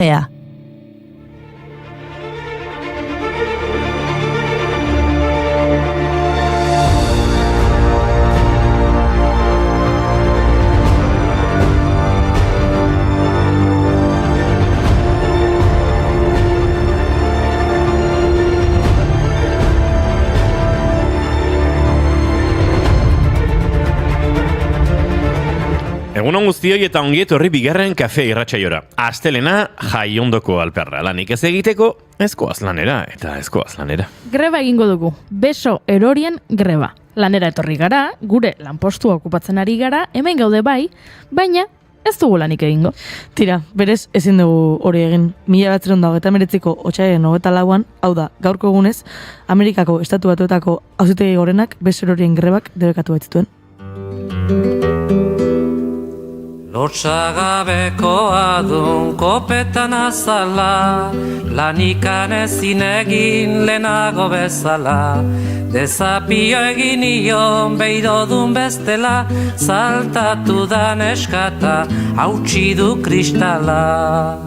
Ea. Egunon guztioi eta ongi etorri bigarren kafe irratsaiora. Astelena jaiondoko alperra lanik ez egiteko, ezkoaz lanera eta ezkoaz lanera. Greba egingo dugu, beso erorien greba. Lanera etorri gara, gure lanpostua okupatzen ari gara, hemen gaude bai, baina ez dugu lanik egingo. Tira, berez ezin dugu hori egin. 1929ko otsailaren 24an, hau da, gaurko egunez, Amerikako Estatu Batuetako Auzitegi Gorenak beso erorien grebak debekatu baitzituen. Lotsagabekoa dun kopetan azala, lanikan ezin egin lehenago bezala. Desapio egin ion beidodun bestela, saltatu da neskata, hautsi du kristala.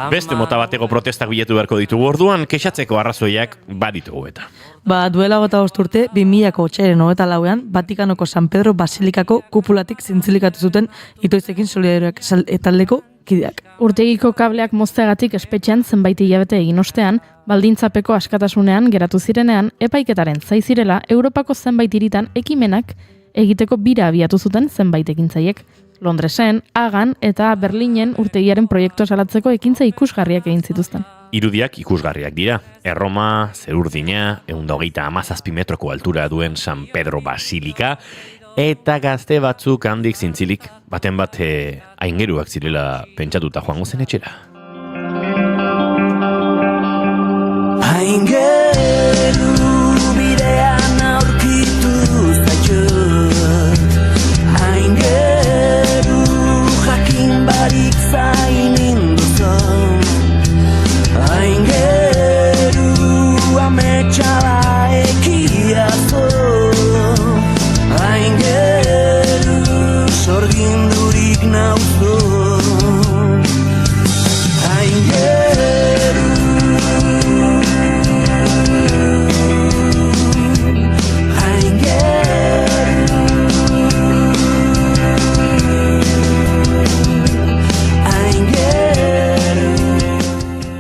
Beste mota bateko protestak bilatu beharko ditugu orduan, kexatzeko arrazoiak baditugu eta. Duela 5 urte, 2000ko otsailaren 24an, Vatikanoko San Pedro Basilikako kupulatik zintzilikatu zuten itoizekin solidarioak taldeko kideak. Urtegiko kableak mozteagatik espetxean zenbait hilabete egin ostean, baldintzapeko askatasunean geratu zirenean, epaiketaren zai zirela Europako zenbait hiritan ekimenak egiteko bira abiatu zuten zenbait ekintzaiek. Londresen, Hagan eta Berlinen urtegiaren proiektua salatzeko ekintza ikusgarriak egin zituzten. Irudiak ikusgarriak dira. Erroma, Zerurdina, 127 metroko altura duen San Pedro Basilika, eta gazte batzuk handik zintzilik, baten bat aingeruak zirela pentsatuta joango zen etxera. Aingeru bidean aurkitu zaitut, aingeru jakin barik zainin duzon, aingeru ametxala ekiazo, aingeru sorgindurik nauzo, aingeru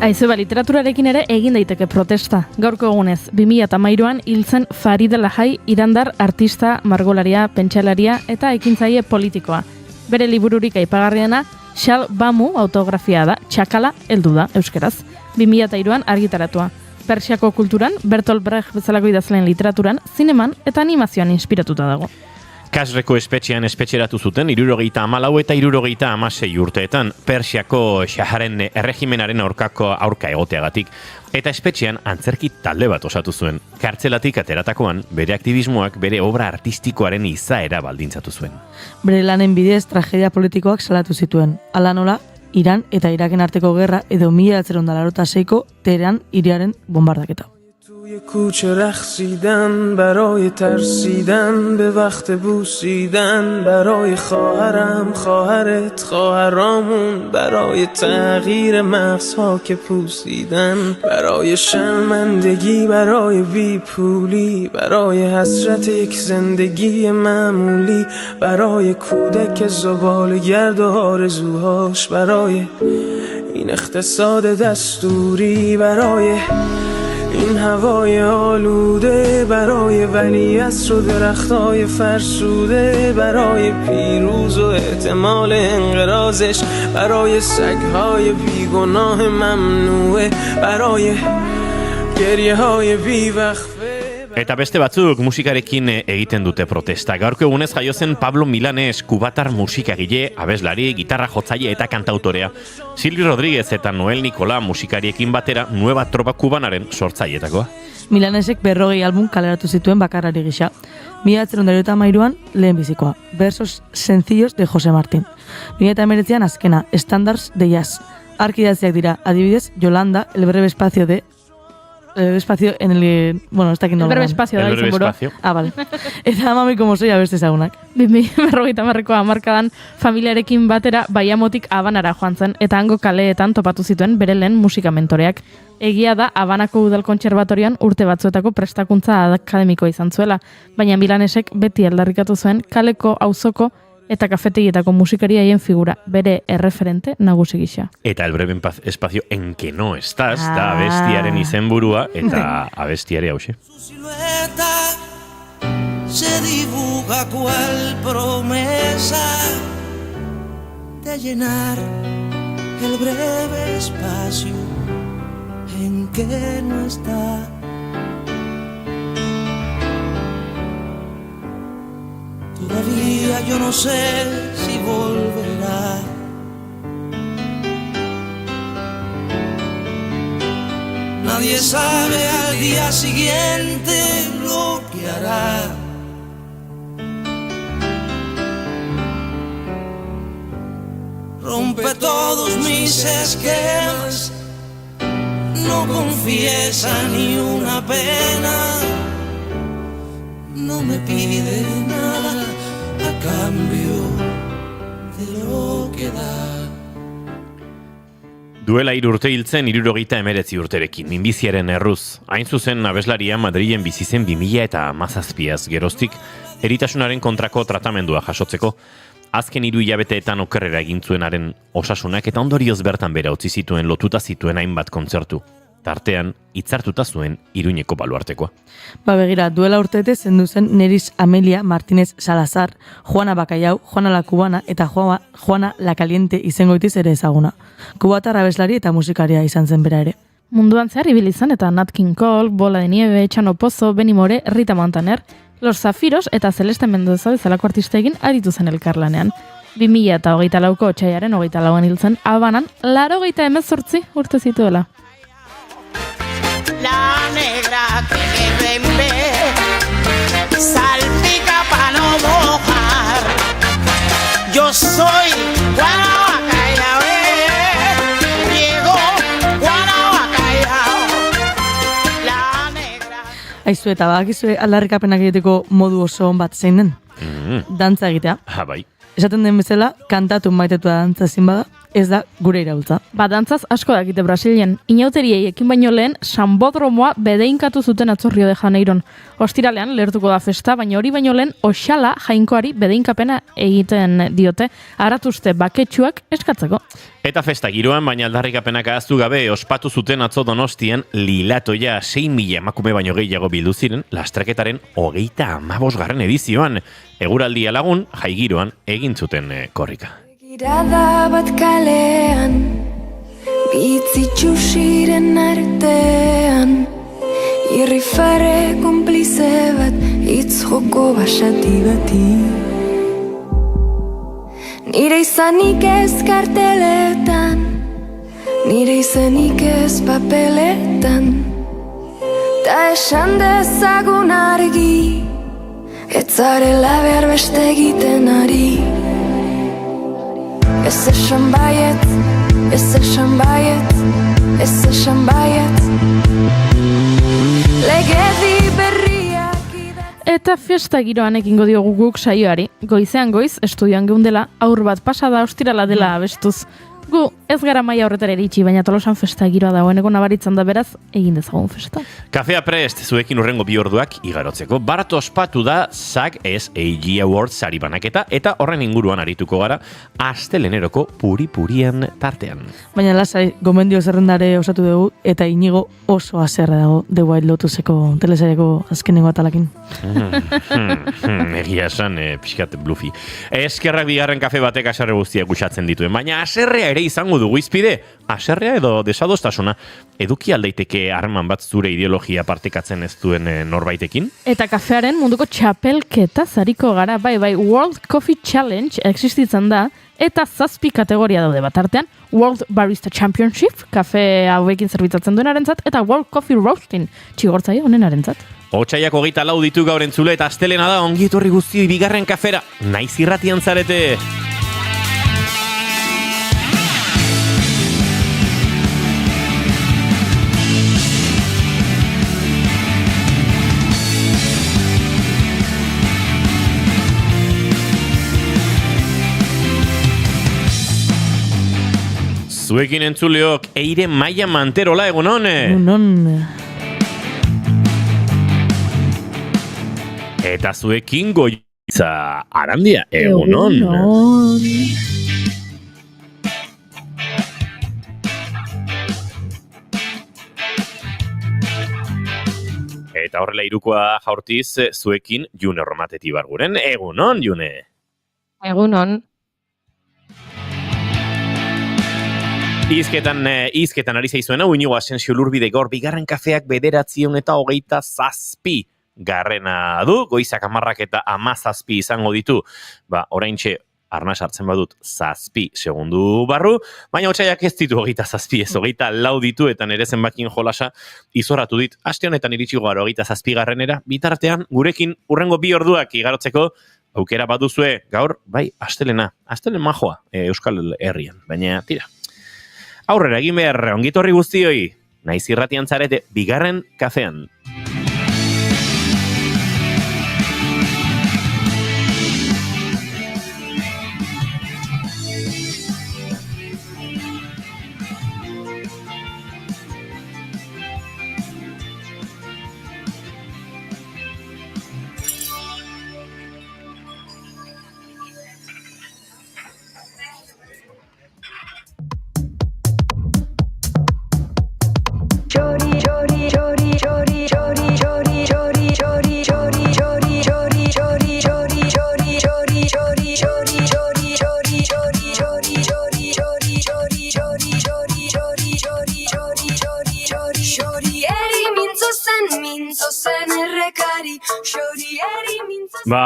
Aizeba, literaturarekin ere egin daiteke protesta. Gaurko egunez, 2013an hil zen Farid El-Haj, irandar artista, margolaria, pentsalaria eta ekintzaile politikoa. Bere libururik aipagarriena, Shal Bamu autografia da, Txakala heldu da, euskeraz. 2003an argitaratua. Persiako kulturan, Bertolt Brecht bezalako idazleen literaturan, zineman eta animazioan inspiratuta dago. Kasreko espetxean espetxeratu zuten 74 eta 76 urteetan Persiako Shaharen erregimenaren aurka egoteagatik, eta espetxean antzerki talde bat osatu zuen. Kartzelatik ateratakoan bere aktivismoak bere obra artistikoaren izaera baldintzatu zuen. Bere lanen bidez tragedia politikoak salatu zituen. Hala nola, Iran eta Iraken arteko gerra edo 1986ko Teheran hiriaren bombardaketa. توی کوچه رقصیدن برای ترسیدن به وقت بوسیدن برای خواهرم خواهرت خواهرامون برای تغییر مغزها که پوسیدن برای شرمندگی برای بیپولی برای حسرت یک زندگی معمولی برای کودک زباله‌گرد و آرزوهاش برای این اقتصاد دستوری برای این هوای آلوده برای ولیعصر و درختای فرسوده برای پیروز و احتمال انقراضش برای سگهای بیگناه ممنوعه برای گریه های بیوقفه. Eta beste batzuk musikarekin egiten dute protesta. Gaurko egunez jaio zen Pablo Milanes, kubatar musikagile, abeslari, gitarra jotzaile eta kantautorea. Silvi Rodríguez eta Noel Nikola musikariekin batera Nueva Tropa Kubanaren sortzaileetakoa. Milanesek 40 album kaleratu zituen bakarrari gisa. 1993an lehen bizikoa, Versos sencillos de José Martín. 2019an azkena, Standards de Jazz. Arkidatziak dira, adibidez, Yolanda, El breve espacio de espacio en el... Bueno, ez dakit El nola. breve espacio da El breve izenburua. espacio. Vale. Eta Amame como soy abeste ezagunak. 2050ko hamarkadan familiarekin batera Baiamotik Habanara joan zen eta hango kaleetan topatu zituen bere lehen musika mentoreak. Egia da Habanako Udal Kontserbatorioan urte batzuetako prestakuntza akademikoa izan zuela, baina Milanesek beti aldarrikatu zuen kaleko, auzoko eta kafetegietako musikari haien figura, bere erreferente nagusi gisa. Eta el breve espacio en que no estás, da abestiaren izenburua eta abestiare hause. Su silueta se dibuja cual promesa de llenar el breve espacio en que no está. Todavía yo no sé si volverá. Nadie sabe al día siguiente lo que hará. Rompe todos mis esquemas, no confiesa ni una pena, no me pide nada a cambio de lo que da. Duela 3 urte hiltzen 79 urterekin, minbiziaren erruz. Hain zuzen abeslaria Madrilen bizi zen 2017 geroztik, eritasunaren kontrako tratamendua jasotzeko, azken 3 hilabeteetan okerrera egin zuenaren osasunak eta ondorioz bertan bera utzi zituen lotuta zituen hainbat kontzertu. Tartean, hitzartuta zuen Iruñeko baluartekoa. Ba begira, duela urtete zendu zen Neris Amelia Martínez Salazar, Juana Bacallao, Juana la Cubana eta Juana la Caliente izengoitiz ere ezaguna. Kubatar abeslari eta musikaria izan zen bera ere. Munduan zehar ibili zen eta Nat King Cole, Bola de Nieve, Chano Pozo, Benny More, Rita Montaner, Los Zafiros eta Celeste Mendoza bezalako artistekin aritu zen elkarlanean. 2024ko otsailaren 24an hil zen Habanan 88 urte zituela. La negra que bebé salpica pa' no mojar. Yo soy Guanabacallao, Diego Guanabacallao. La negra. Aizu eta badakizue aldarrikapenak egiteko modu oso on bat zein den? Dantza egitea. Bai. Esaten den bezala, kantatu maitetu da dantza ezin bada, ez da gure iraultza. Dantzaz asko dakite Brasilen. Inauteriei ekin baino lehen, Sambodromoa bedeinkatu zuten atzo Rio de Janeiron. Ostiralean lertuko da festa, baina hori baino lehen Oxala jainkoari bedeinkapena egiten diote, aratuzte baketsuak eskatzeko. Eta festa giroan, baina aldarrikapenak ahaztu gabe ospatu zuten atzo Donostian Lilatoia 6.000 emakume baino gehiago bildu ziren lastraketaren 35. edizioan. Eguraldia lagun, jaigiroan egin zuten korrika. Girada bat kalean, bitzitsusiren artean, irrifare konplize bat, hitz joko basati bati. Nire izanik ez karteletan, nire izanik ez papeletan, ta esan dezagun argi, ez zarela behar beste egiten ari. Ez esan baiet, ez esan baiet, ez esan baiet. Legedi berriak Eta festa giroan ekingo diogu guk saioari. Goizean goiz, estudioan geundela, aur bat pasada ostirala dela abestuz. Gu ez gara maila horretara iritsi, baina Tolosan festa giroa dagoeneko nabaritzen da beraz, egin dezagun festa. Kafea prest, zuekin urrengo 2 orduak igarotzeko. Bart ospatu da SAG Awards sari banaketa eta horren inguruan arituko gara asteleneroko puri-purien tartean. Baina lasai, gomendio zerrendare osatu dugu eta Inigo oso haserre dago The White Lotuseko telesariako azkenengo atalakin. Egia esan, pixkat blufi. Eskerrak bigarren kafe batek aserre guztiak usatzen dituen, baina aserrea ere izango dugu izpide. Aserrea edo desadostasuna, eduki aldaiteke harreman bat zure ideologia partekatzen ez duen norbaitekin? Eta kafearen munduko txapelketa zariko gara, bai, World Coffee Challenge existitzen da, eta 7 kategoria daude bat artean, World Barista Championship, kafe hauekin zerbitzatzen duenarentzat, eta World Coffee Roasting, txigortzaile honenarentzat. Otsaiak 24 ditu gaur entzule eta astelena da ongi etorri guztioi bigarren kafera. Naiz irratian zarete! zuekin entzuleok Eire Maia Manterola, egunon. Egunon. Eta zuekin Goitza Arandia, egunon. Eta horrela irukoa jaurtiz zuekin June Romateti barguren, egunon, June. Egunon. Izketan ari zaizuena, Iñigo Asensio Lurbide gaur bigarren kafeak 927 garrena du, goizak 10 eta 17 izango ditu. Oraintxe arnas hartzen badut 7 segundu barru, baina otsaiak ez ditu 27, ez 24 ditu, eta nire zenbakin jolasa izorratu dit. Aste honetan iritsi gara 27 garrenera, bitartean gurekin urrengo 2 orduak igarotzeko aukera baduzue gaur, bai, astelen majoa Euskal Herrian, baina tira. Aurrera egin behar, ongitorri guztioi, naiz irratian zarete, bigarren kafean.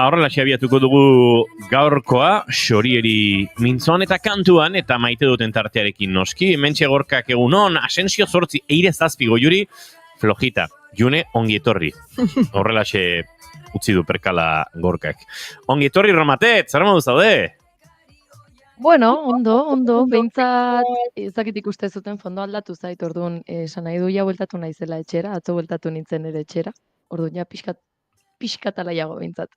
Horrela abiatuko dugu gaurkoa, xorieri mintzoan eta kantuan, eta maite duten tartearekin noski. Hementxe Gorkak egunon, Asensio 8, Eire 7 Goiuri, flojita, June ongietorri. Horrela utzi du perkala Gorkak. Ongietorri Romatet, zer modu zaude? Bueno, ondo, behintzat ezakit ikuste zuten fondo aldatu zait, orduan esan nahi du ja bueltatu naizela etxera, atzo bueltatu nintzen ere etxera, orduan ja pixkatalaiago behintzat.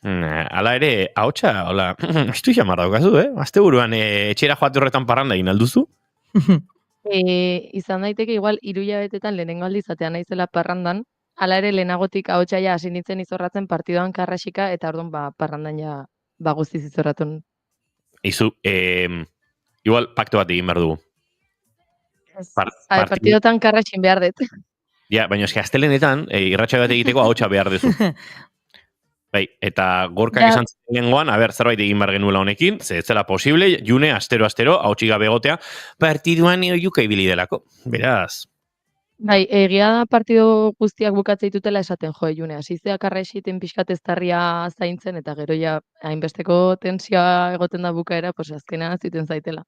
Hala ere, ahotsa, hola, estu jamar daukazu, Azte buruan etxera joate horretan parranda egin alduzu? Izan daiteke igual 3 hilabetetan lehenengo aldizatea naizela parrandan, hala ere lehenagotik ahotsa ja hasi nintzen izorratzen partidoan karrasika, eta orduan parrandan ja guztiz izorratun. Izu, igual pakto bat egin behar dugu. Partidotan karrasin behar dut. Ja, baina eski astelenetan, irratxa bat egiteko ahotsa behar duzu. Bai, eta Gorkak esan zengoan, zerbait egin behar genuela honekin, ez zela posible, June, astero, ahotsi gabe egotea, partiduan oiuka ibili delako, beraz. Bai, egia da partido guztiak bukatzea ditutela esaten June, asizea karraixiten pixkat eztarria zaintzen, eta gero ja, hainbesteko tensioa egoten da bukaera, pues azkenean ziten zaitela.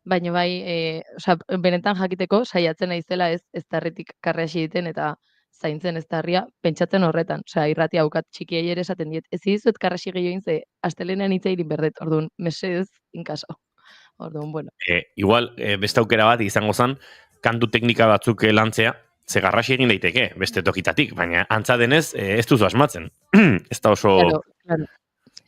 Baina bai, benetan jakiteko, saiatzen naizela eztarritik karraixiten, eta zaintzen eztarria, pentsatzen horretan. Irratia bukat txikiei ere esaten diet. Ez dizuet karraxi gehioin ze, astelenean hitza irin berdet, orduan, mesedez, inkaso. Orduan, bueno. Igual, beste aukera bat izango zen, kantu teknika batzuk lantzea, ze garraxi egin daiteke, beste tokitatik, baina antza denez, ez duzu asmatzen. Ez da oso... Claro.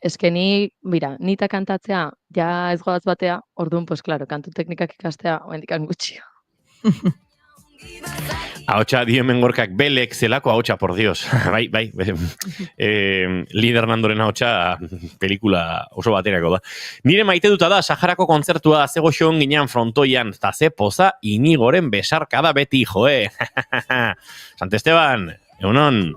Ez que nita kantatzea, ja ez goaz batea, orduan, pues claro, kantu teknikak ikastea, oendikan gutxi. Ahotsa diomen Gorkak belek zelako ahotsa, por Dios. Bai. Lider Nandoren ahotsa pelikula oso baterako da. Nire maite duta da, Saharako kontzertua ze goxon ginean frontoian, eta ze poza Inigoren besarkada beti, joe. Sant Esteban, egunon.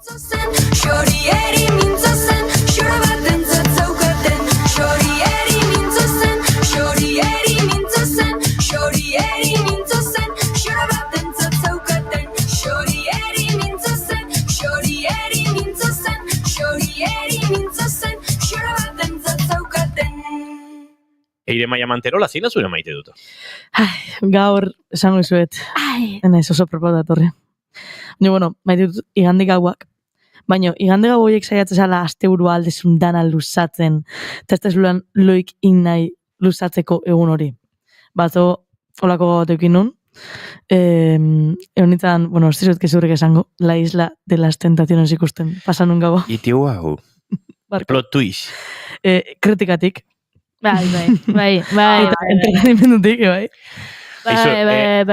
Xorieri mintzozen, xora bat entzat zaukaten. Xorieri mintzozen, xorieri mintzozen, xorieri mintzozen, xora bat entzat zaukaten. Xorieri mintzozen, xorieri mintzozen, xorieri mintzozen, xora bat entzat zaukaten. Eire Maia Manterola, zein da zure maite dut? Gaur, esango izuet. Enaiz oso propau datorri. Bueno, maite dut igande gauak. Baina, igande gau horiek saiatzen zala asteburua aldezun dana luzatzen. Eta ez da zulan loik innai luzatzeko egun hori. Bato, holako gautekin nun. Eunitzen, bueno, ez dizut kezurrek esango, La Isla de las Tentaciones ikusten. Pasan un gaua. Itiu hau. Plot twist. Kritikatik. Bai. Eta entretenimendutik, bai. Bai.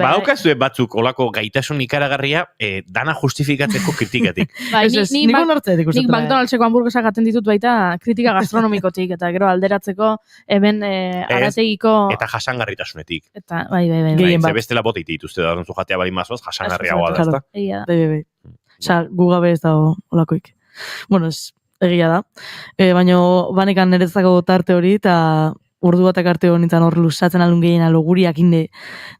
Badaukazue batzuk olako gaitasun ikaragarria dana justifikatzeko kritikatik. Bai, Nik onartzeet nik ikusten. McDonaldseko hamburguesak gaten ditut baita kritika gastronomikotik, eta gero alderatzeko hemen arategiko... Eta jasangarritasunetik. Eta, bai. Gehien bat. Ze bestela boteite dituzte da duzu jatea bali mazoaz, jasangarriagoa da, ezta? Egia da. Bai. Osa, gu gabe ez dago olakoik. Bueno, egia da. Baina banekan niretzako tarte hori, eta ordu batak arte honetan hor lusatzen alun gehiena loguriak inde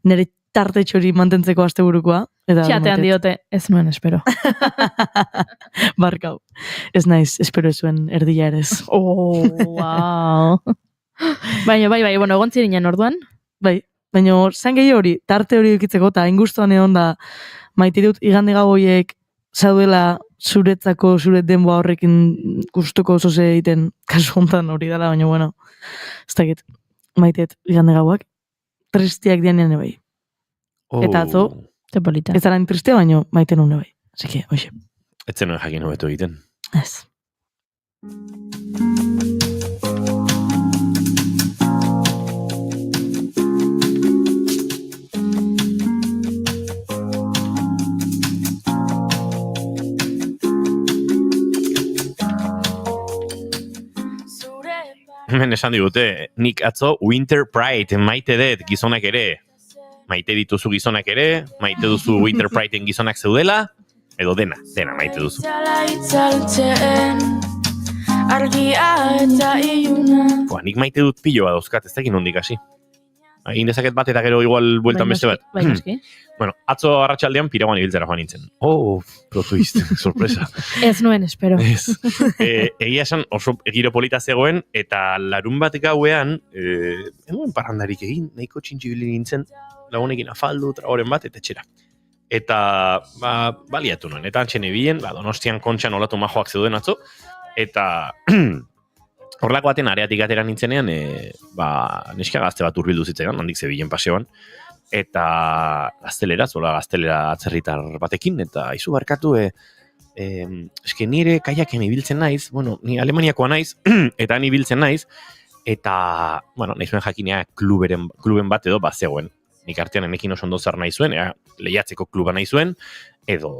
nire tarte txori mantentzeko asteburukoa. Txatean diote, ez nuen espero. Barkau. Ez naiz, espero ez zuen erdia ere ez. Oh, wow. Baina, bai, bueno, egon zirinen orduan. Bai, baina zain gehi hori, tarte hori ekitzeko, eta ingustuan egon da, maite dut igande gau horiek zaudela zuretzako, zure denboa horrekin gustuko zoze egiten kasu hontan hori dela, baina bueno, ez dakit, maiteet igande gauak, tristiak dianean bai. Eta atzo, Ze polita. ez zara tristea, baina maite nune bai. Así que, oixe. Ez zenuen jakin hobeto egiten. Ez. Hemen esan digute, nik atzo Winter Pride maite dut gizonak ere. Maite dituzu gizonak ere, maite duzu Winter Prideen gizonak zeudela, edo dena maite duzu. Nik maite dut piloa dauzkat, ez da egin hondik hasi. Egin dezaket bat eta gero igual bueltan beste bat. Bai, noski. Bueno, atzo arratsaldean Piraguan ibiltzera joan nintzen. Oh, plot twist, sorpresa. Ez nuen espero. Ez. Egia esan oso giro polita zegoen, eta larun bat gauean, enuen parrandarik egin, nahiko txintxibili nintzen, lagunekin afaldu, tragoren bat, eta etxera. Eta, baliatu nuen. Eta antxene bilen, Donostian Kontxan olatu majoak zeuden atzo, eta horlako baten areatik atera nintzenean, neska gazte bat urbildu zitzaidan, handik zebilen paseoan, eta gaztelera atzerritar batekin, eta izu barkatu, eske nire kaiaken ibiltzen naiz, bueno, ni Alemaniakoa naiz, eta ni ibiltzen naiz, eta, bueno, nahi zuen jakinea kluben bat edo bazegoen. Nik artean enekin oso ondo zer nahi zuen, lehiatzeko kluba nahi zuen, edo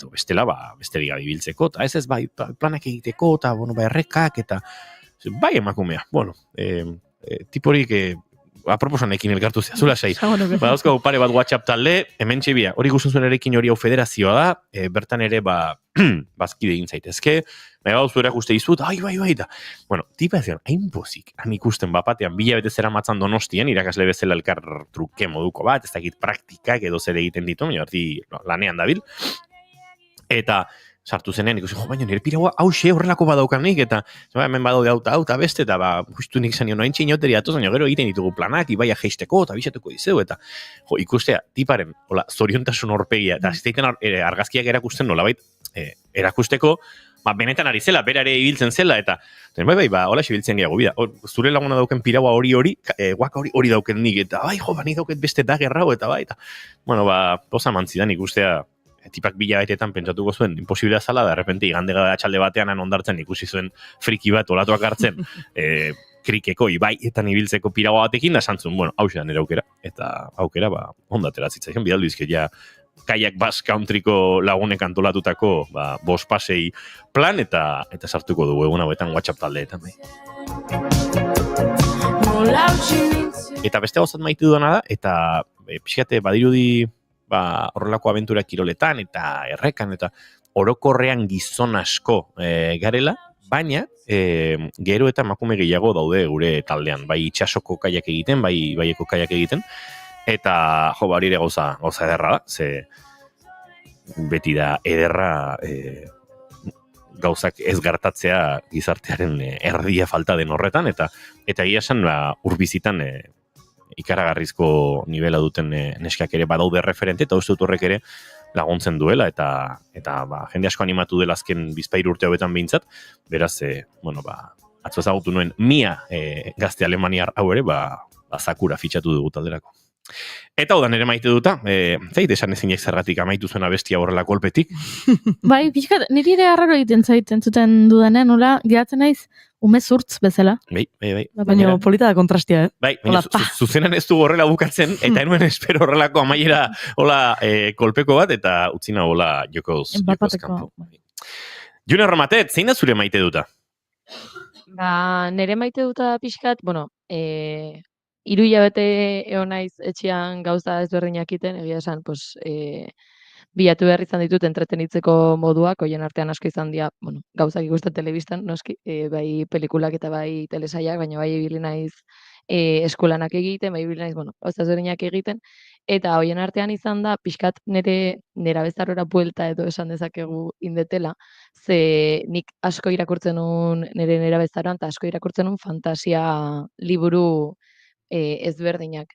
bestela, besterik gabe ibiltzeko, eta ez bai, planak egiteko, eta, bueno, errekak, eta bai emakumea, bueno, tiporik, aproposanekin elkartu zehazula sai. Badauzko pare bat WhatsApp talde, hemen txibia, hori guztun zuen erekin hori hau federazioa da, bertan ere, bazkide egin zaitezke, nahi bauzu erakuste dizut, bai, eta, bueno, tipa ez zion, hain pozik, han ikusten bapatean, bila bete zera matzan Donostian, irakasle bezala elkar truke moduko bat, ez dakit praktikak edo zer egiten ditu, lanean dabil, eta sartu zenean, ikusi, baina nire Piraua hause horrelako badaukanik, eta hemen badaude hau eta beste, eta justu nik zanio noain txinoteri atoz, baina gero egiten ditugu planak, ibaia geisteko, eta bisatuko dizeu, eta ikustea, tiparen, zoriontasun horpegia, eta ziteiten argazkiak erakusten nolabait, erakusteko, benetan ari zela, berare ibiltzen zela, eta bai, hola ibiltzen gehiago, bida, zure laguna dauken Piraua hori, guaka hori dauken nik, eta nik dauket beste dagerrau, eta bai, eta, bueno, poza mantzidan ikustea, tipak bila baitetan pentsatuko zuen imposibilea zala, da repente igande atxalde batean ondartzen ikusi zuen friki bat olatuak hartzen krikeko ibaietan ibiltzeko Piraua batekin, da santzun, bueno, hau da nire aukera, eta aukera, ondatera zitzaiken, bidaldu izkeia Kayak Basque Countryko lagunek antolatutako bost pasei plan, eta sartuko dugu egun hauetan WhatsApp taldeetan. Eta beste gauzat maite dudana da, eta pixkate badirudi horrelako abentura kiroletan eta errekan eta orokorrean gizon asko garela, baina gero eta emakume gehiago daude gure taldean, bai itxasoko kaiak egiten, bai baieko kaiak egiten, eta hori ere gauza ederra da, ze beti da ederra gauzak ez gertatzea gizartearen erdia falta den horretan, eta egia esan urbizitan ikaragarrizko nivela duten neskak ere badaude referente, eta uste dut horrek ere laguntzen duela, eta jende asko animatu dela azken bizpahiru urte hauetan behintzat, beraz, atzo ezagutu nuen Mia gazte alemaniar hau ere, Sakura fitxatu dugu talderako. Eta odan ere maite duta, zait esan ezinak zergatik amaitu zuen abestia horrela kolpetik. Bai, pixkat, niri ere arraro egiten zait entzuten dudanean, nola, geratzen naiz, ume zurtz bezala. Bai. Baina polita da kontrastia, Bai, baina zuzenan ez du horrela bukatzen, eta enuen espero horrelako amaiera hola kolpeko bat, eta utzina hola jokoz kanpo. June Romatet, zein da zure maite duta? Ba, nere maite duta pixkat, bueno, 3 hilabete egon naiz etxean gauza ezberdinak iten, egia esan, pues, bilatu behar izan ditut entretenitzeko moduak, hoien artean asko izan dira, bueno, gauzak ikusten telebistan, noski, bai pelikulak eta bai telesaiak, baina bai ibili naiz eskolanak egiten, bai ibili naiz, bueno, gauza ezberdinak egiten, eta hoien artean izan da, pixkat nera bezarora buelta edo esan dezakegu indetela, ze nik asko irakurtzen nun nera bezaroan, eta asko irakurtzen nun fantasia liburu ezberdinak.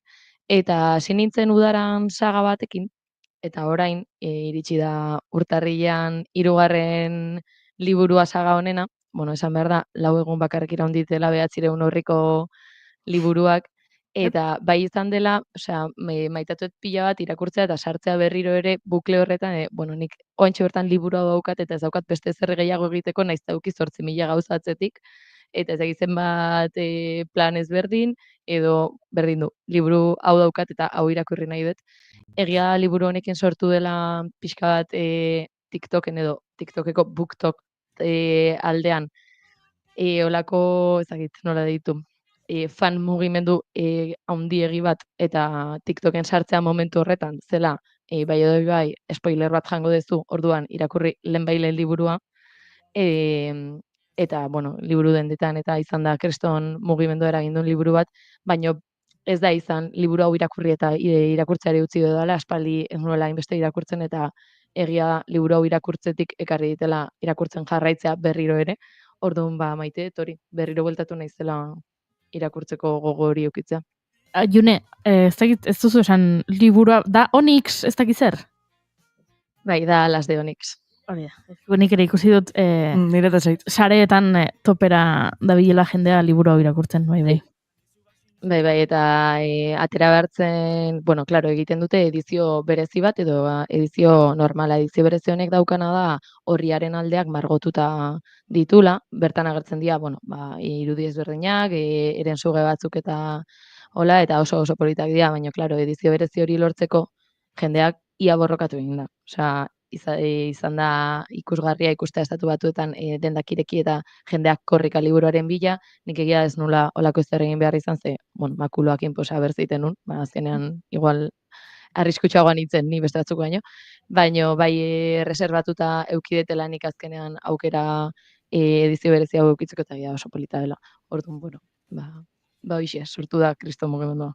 Eta hasi nintzen udaran saga batekin, eta orain iritsi da urtarrilean 3. liburua saga honena, bueno, esan behar da, 4 egun bakarrik iraun ditela 900 orriko liburuak, eta bai izan dela, osea, maitatuet pila bat irakurtzea eta sartzea berriro ere bukle horretan, bueno, nik oraintxe bertan liburua daukat eta ez daukat beste zer gehiago egiteko, naiz dauki 8.000 gauza atzetik, eta ez egiten bat plan ezberdin, edo berdin du, liburu hau daukat eta hau irakurri nahi dut. Egia da liburu honekin sortu dela pixka bat TikToken edo TikTokeko BookTok aldean olako, ezagit, nola deitu, fan mugimendu handiegi bat eta TikToken sartzea momentu horretan zela, bai edo bai, spoiler bat jango duzu, orduan irakurri lehenbailen liburua, eta, bueno, liburu dendetan eta izan da kriston mugimendu eragindun liburu bat, baina ez da izan liburu hau irakurri eta irakurtzeari utzi dela, aspaldi ez nuela hainbeste irakurtzen eta egia da liburu hau irakurtzetik ekarri ditela irakurtzen jarraitzea berriro ere, orduan ba maite hori berriro bueltatu naizela irakurtzeko gogo hori ukitzea. June, ez duzu esan liburua, da Onyx, ez dakiz zer? Bai, da Las de Onyx. Hori da, nik ere ikusi dut nire eta zait. Sareetan topera dabilela jendea liburu hau irakurtzen, bai. Bai, eta atera behartzen, bueno, klaro, egiten dute edizio berezi bat, edo edizio normala. Edizio berezi honek daukana da orriaren aldeak margotuta ditula, bertan agertzen dira, bueno, irudi ezberdinak, herensuge batzuk eta hola, eta oso politak dira, baina, klaro, edizio berezi hori lortzeko jendeak ia borrokatu egin da. Osea, izan da ikusgarria ikustea estatu batuetan dendak ireki eta jendeak korrika liburuaren bila, nik egia ez nula olako ez egin behar izan ze, bueno, makuloak inposa berziten nun, azkenean igual arriskutsuagoan nintzen ni beste batzuk baino bai reservatuta eukidetela nik azkenean aukera edizio berezi hau eukitzeko eta egia oso polita dela. Orduan, bueno, hoxe, sortu da kriston mugimendua.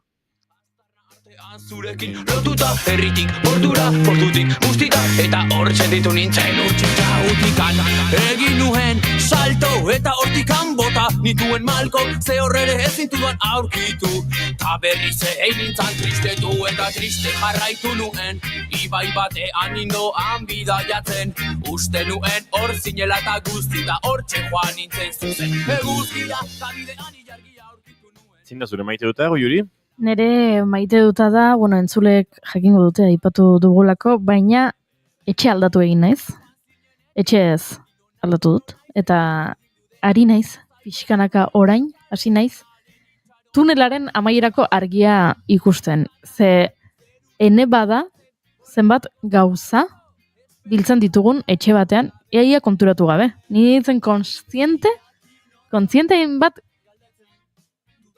Zurekin lotuta herritik bordura, portutik guztita, eta hortxe ditu nintzen urtsita utikan. Egin nuen salto eta hortikan bota nituen malko, ze horrere ezin duan aurkitu. Ta berriz egin nintzen tristetu eta triste jarraitu nuen, ibai batean indoan bidaiatzen, uste nuen hor zinela eta guztita hortxe joan nintzen zuzen. Eguzkia, kabidean ilargia aurkitu nuen. Zin da zure maite duta, Juri? Nere maite duta da, bueno, entzulek jakingo dute aipatu dugulako, baina etxe aldatu egin naiz. Etxe ez aldatu dut. Eta ari naiz, pixkanaka orain, hasi naiz, tunelaren amaierako argia ikusten. Ze ene bada, zenbat gauza biltzen ditugun etxe batean, iaia konturatu gabe. Ni nintzen kontzientein bat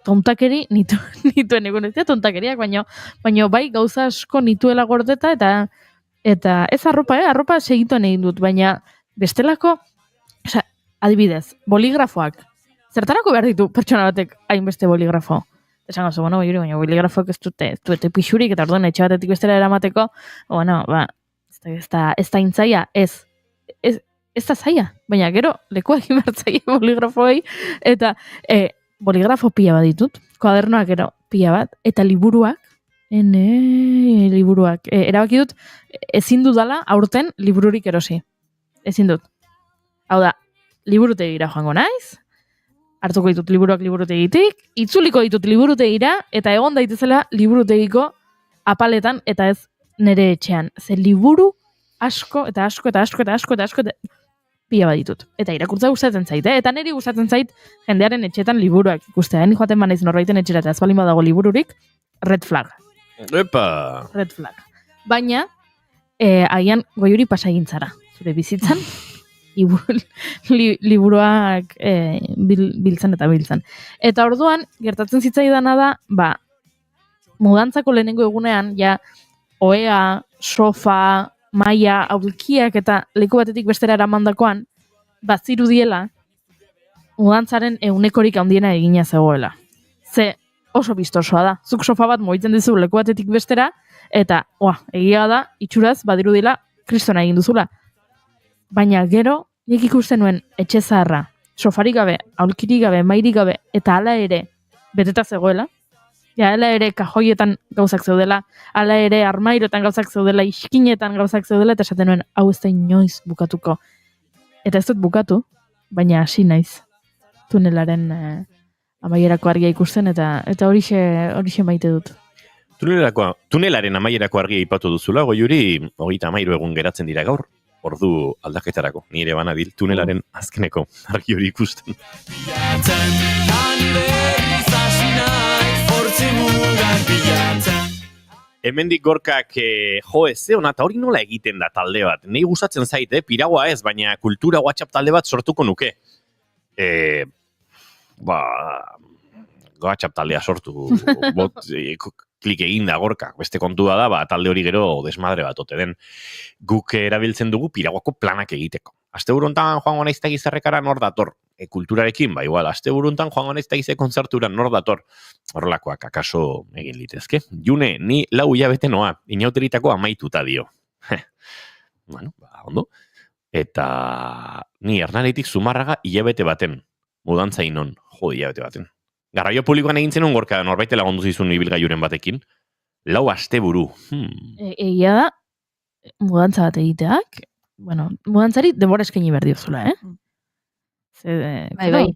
tontakeri nituen egun ez dira tontakeriak, baina bai gauza asko nituela gordeta eta ez arropa segituen egin dut, baina bestelako, adibidez, boligrafoak. Zertarako behar ditu pertsona batek hainbeste boligrafo? Esan gozu, bueno, baina boligrafoak ez dute pixurik, eta orduan etxe batetik bestera eramateko, bueno, ez da intzaia, ez da zaia, baina gero lekuak inbertzaia boligrafoei, eta boligrafo pila bat ditut, kuadernoak gero pila bat, eta liburuak, erabaki dut, ezin dudala aurten libururik erosi. Ezin dut. Hau da, liburutegira joango naiz, hartuko ditut liburuak liburutegitik, itzuliko ditut liburutegira, eta egon daitezela liburutegiko apaletan eta ez nere etxean. Ze liburu asko eta asko eta asko eta asko eta asko eta pila baditut. Eta irakurtza gustatzen zait, eta niri gustatzen zait jendearen etxetan liburuak ikustea. Ni joaten banaiz norbaiten etxera eta ez baldin badago libururik, red flag. Epa! Red flag. Baina, agian goiuri pasagintzara. Zure bizitzan, liburuak biltzen eta biltzen. Eta orduan, gertatzen zitzaidana da, mudantzako lehenengo egunean, ja, ohea, sofa, maia, aulkiak eta leku batetik bestera eramandakoan, bazirudiela, mudantzaren eunekorik handiena egina zegoela. Ze oso bistosoa da. Zuk sofa bat mugitzen dizu leku batetik bestera, eta, egia da, itxuraz, badirudila, kristona egin duzula. Baina gero, nik ikusten nuen etxe zaharra, sofarik gabe, aulkirik gabe, mairik gabe, eta hala ere, beteta zegoela, hala ere kajoietan gauzak zeudela, hala ere armairotan gauzak zeudela, iskinetan gauzak zeudela, eta esaten nuen, hau ez da inoiz bukatuko. Eta ez dut bukatu, baina hasi naiz. Tunelaren amaierako argia ikusten, eta horixe maite dut. Tunelaren amaierako argia ipatu duzula, Goiuri, 33 egun geratzen dira gaur, ordu aldaketarako. Nire banabil tunelaren azkeneko argi hori ikusten. Hemendik Gorkak ze ona, eta hori nola egiten da talde bat. Nei gustatzen zaite, piragoa ez, baina kultura WhatsApp talde bat sortuko nuke. WhatsApp taldea sortu, klik egin da Gorkak, beste kontua da, talde hori gero desmadre bat ote den. Guk erabiltzen dugu piragoako planak egiteko. Asteburuntan joango naiz Gizarrekara nor dator? Kulturarekin, igual, asteburuntan joango naiz kontzertura nor dator? Horrelakoak akaso egin litezke. June, ni 4 hilabete noa, inauteritako amaituta dio. Bueno, ondo. Eta ni Hernanitik Zumarraga hilabete baten, mudantza inon, hilabete baten. Garraio publikoan egin zenun Gorka, norbaite lagundu zizun ibilgailuren batekin. 4 asteburu. Egia da, mudantza bat egiteak, mudantzari denbora eskaini behar diozula, Bai.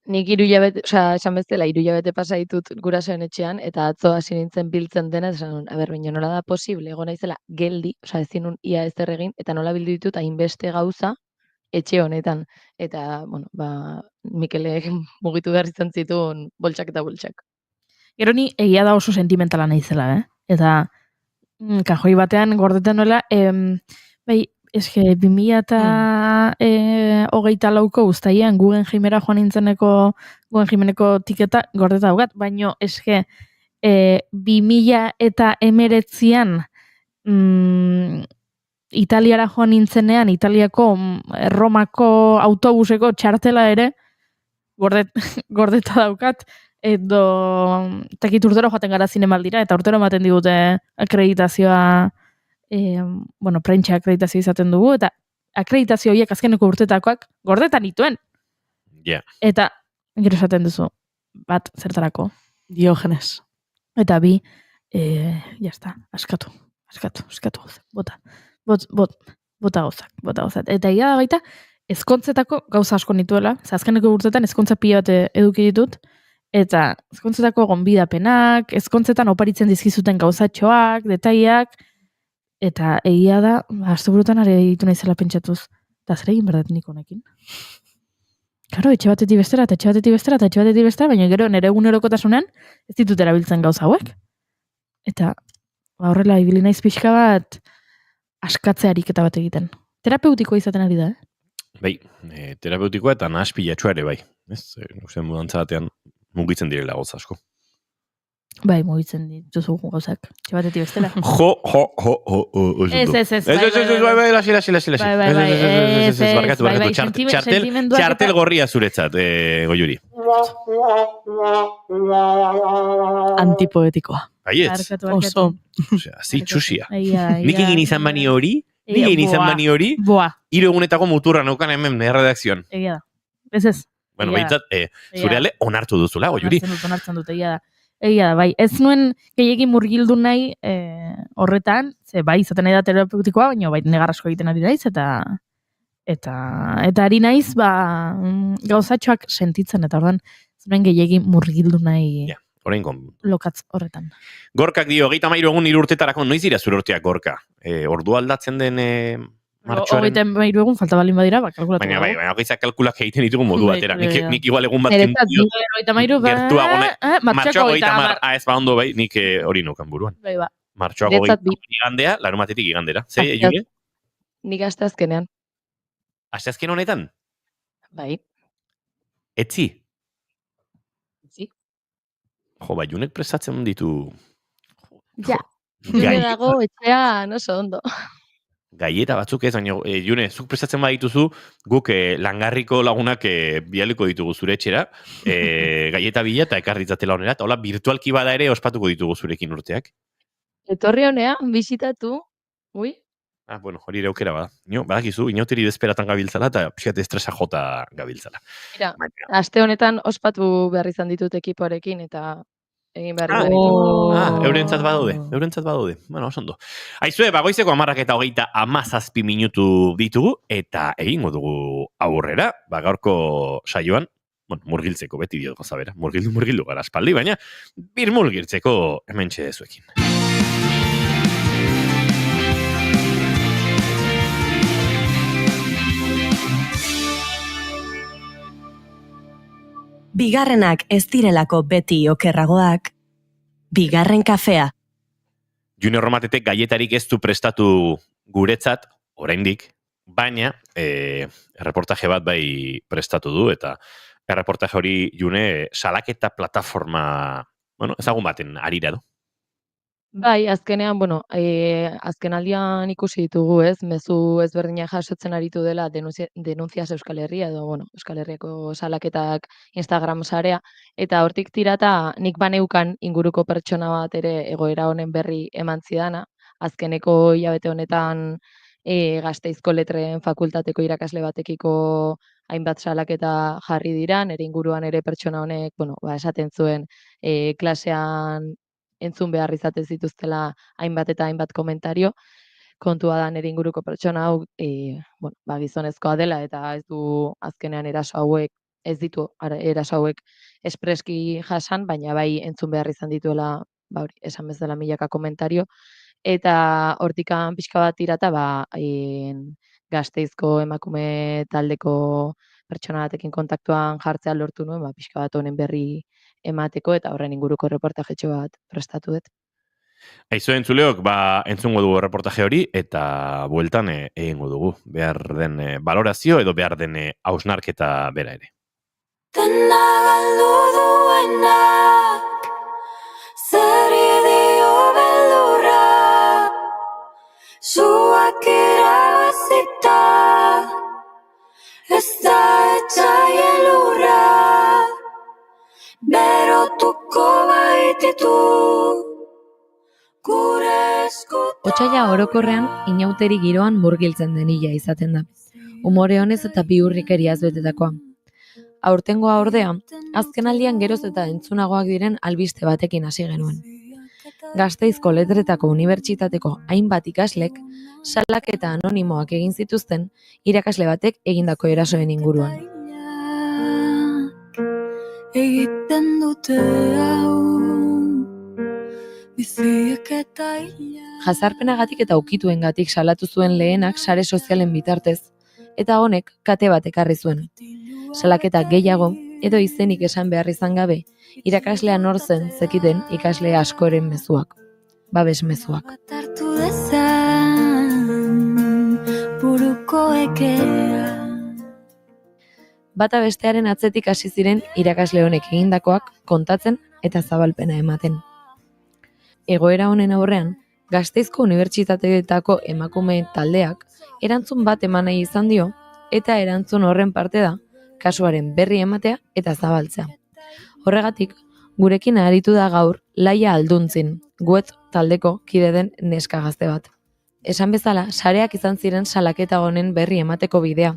Nik 3 hilabete, esan bezala 3 hilabete pasa ditut gurasoen etxean, eta atzo hasi nintzen biltzen dena, esan, baina nola da posible, egon naizela geldi, ezin nun ia ezer egin, eta nola bildu ditut hainbeste gauza etxe honetan. Eta, Mikele mugitu behar izan zituen boltsak eta boltsak. Gero ni egia da oso sentimentala naizela, Eta kajoi batean gordetan nola, eske 2024ko uztailean Guggenheimera joan nintzeneko Guggenheimeko tiketa gordeta daukat, baino eske 2019an Italiara joan nintzenean, Italiako Romako autobuseko txartela ere gordeta daukat, takit urtero joaten gara zinemaldira, eta urtero ematen digute akreditazioa, prentsa akreditazioa izaten dugu, eta akreditazio horiek azkeneko urtetakoak gordetan dituen. Eta gero esaten duzu, bat zertarako. Diogenes. Eta bi, jazta, askatu, bota gauzak. Eta ia da baita, ezkontzetako gauza asko nituela, azkeneko urtetan ezkontza pila bat eduki ditut, eta ezkontzetako gonbidapenak, ezkontzetan oparitzen dizkizuten gauzatxoak, detaiak, eta egia da, asteburutan are ditu naizela pentsatuz, eta zer egin berdat nik honekin. Karo, etxe batetik bestera, baina gero nire egunerokotasunean ez ditut erabiltzen gauza hauek. Eta horrela ibili naiz pixka bat askatze ariketa bat egiten. Terapeutikoa izaten ari da, Bai, terapeutikoa eta nahaspilatxoa ere bai. Uste mudantza batean mugitzen direla gauza asko. Bai, mugitzen dituzu gauzak. Etxe batetik bestela. Txartel gorria zuretzat, Goiuri. Antipoetikoa. Baietz. Oso. Zitsusia. Nik egin izan bani hori, 3 egunetako muturra naukan hemen redakzioan. Egia da. Ez. Bueno, behintzat, zure ale onartu duzula, Goiuri. Onartzen dut, egia da. Egia da, bai. Ez nuen gehiagin murgildu nahi horretan, ze bai, izaten nahi da terapeutikoa, baina bai, negar asko egiten ari naiz, eta ari naiz, gauzatxoak sentitzen, eta ordan, zuen gehiagin murgildu nahi. lokatz horretan. Gorkak dio, 33 egun 3 urtetarako, noiz dira zure urteak, Gorka? Ordu aldatzen den martxoaren... 33 egun falta balin badira, kalkulatu. Baina gaitzak kalkulak egiten ditugu modu batera. Nik igual egun bat Niretzat kendu Gertuago, martxoak 30, ez ba ondo bai, nik hori nukan buruan. Bai, ba. Martxoak Niretzat 30 igandea, larumatetik igandera. Ze, Jule? Nik asteazkenean. Asteazken honetan? Bai. Etzi? Etzi. Jo, bai, Junek prestatzen ditu... Ja. June dago etxean oso ondo. Gaieta batzuk ez, baina June, zuk prestatzen badituzu, guk langarriko lagunak bialiko ditugu zure etxera, gaieta bila eta ekarritzatela honera, eta hola, virtualki bada ere ospatuko ditugu zurekin urteak. Etorri honea, bisitatu, ui, Bueno, hori ere aukera bada. Badakizu, inauteri bezperatan gabiltzala eta pixkat estresa jota gabiltzala. Mira, aste honetan ospatu behar izan ditut ekipoarekin eta egin behar ditu. Eurentzat badaude. Bueno, oso ondo. Aizue, goizeko 10:27 minutu ditugu, eta egingo dugu aurrera, gaurko saioan, murgiltzeko beti dio gozabera, murgildu gara aspaldi, baina birmulgirtzeko hementxe zuekin. Bigarrenak ez direlako beti okerragoak, bigarren kafea. Junior Romatetek gaietarik ez du prestatu guretzat, oraindik, baina erreportaje bat bai prestatu du, eta erreportaje hori June salaketa plataforma, ezagun baten arira du. Bai, azkenean, azkenaldian ikusi ditugu, ez? Mezu ezberdinak jasotzen aritu dela Denuncias Euskal Herria, edo, Euskal Herriako salaketak Instagram sarea, eta hortik tirata nik baneukan inguruko pertsona bat ere egoera honen berri eman zidana, azkeneko hilabete honetan Gasteizko Letren Fakultateko irakasle batekiko hainbat salaketa jarri dira, nire inguruan ere pertsona honek, esaten zuen klasean entzun behar izaten zituztela hainbat eta hainbat komentario, kontua da nire inguruko pertsona hau, gizonezkoa dela, eta ez du azkenean eraso hauek espreski jasan, baina bai entzun behar izan dituela, esan bezala milaka komentario, eta hortikan pixka bat tirata, Gasteizko emakume taldeko pertsona batekin kontaktuan jartzea lortu nuen, pixka bat honen berri emateko, eta horren inguruko reportajetxo bat prestatu dut. Aizu entzuleok, entzungo dugu reportaje hori, eta bueltan egingo dugu. Behar den balorazio edo behar den hausnarketa bera ere. Dena galdu duenak, zer idio beldurra, zuak irabazita, ez da etxai elurra, berotuko baititu gure eskuta. Otsaila orokorrean inauteri giroan murgiltzen den hila izaten da. Umore honez eta bihurrikeriaz betetakoa. Aurtengoa ordea, azkenaldian geroz eta entzunagoak diren albiste batekin hasi genuen. Gasteizko Letretako Unibertsitateko hainbat ikaslek salaketa anonimoak egin zituzten irakasle batek egindako erasoen inguruan. Egiten dute hau biziek eta Jazarpenagatik eta ukituengatik salatu zuen lehenak sare sozialen bitartez, eta honek kate bat ekarri zuen. Salaketa gehiago edo izenik esan behar izan gabe, irakaslea nor zen zekiten ikasle askoren mezuak, babes mezuak. Hartu dezan buruko ekea. Bata bestearen atzetik hasi ziren irakasle honek egindakoak kontatzen eta zabalpena ematen. Egoera honen aurrean, Gasteizko Unibertsitateetako emakume taldeak erantzun bat eman nahi izan dio, eta erantzun horren parte da kasuaren berri ematea eta zabaltzea. Horregatik, gurekin aritu da gaur Laia Alduntzin, Guet taldeko kide den neska gazte bat. Esan bezala, sareak izan ziren salaketa honen berri emateko bidea,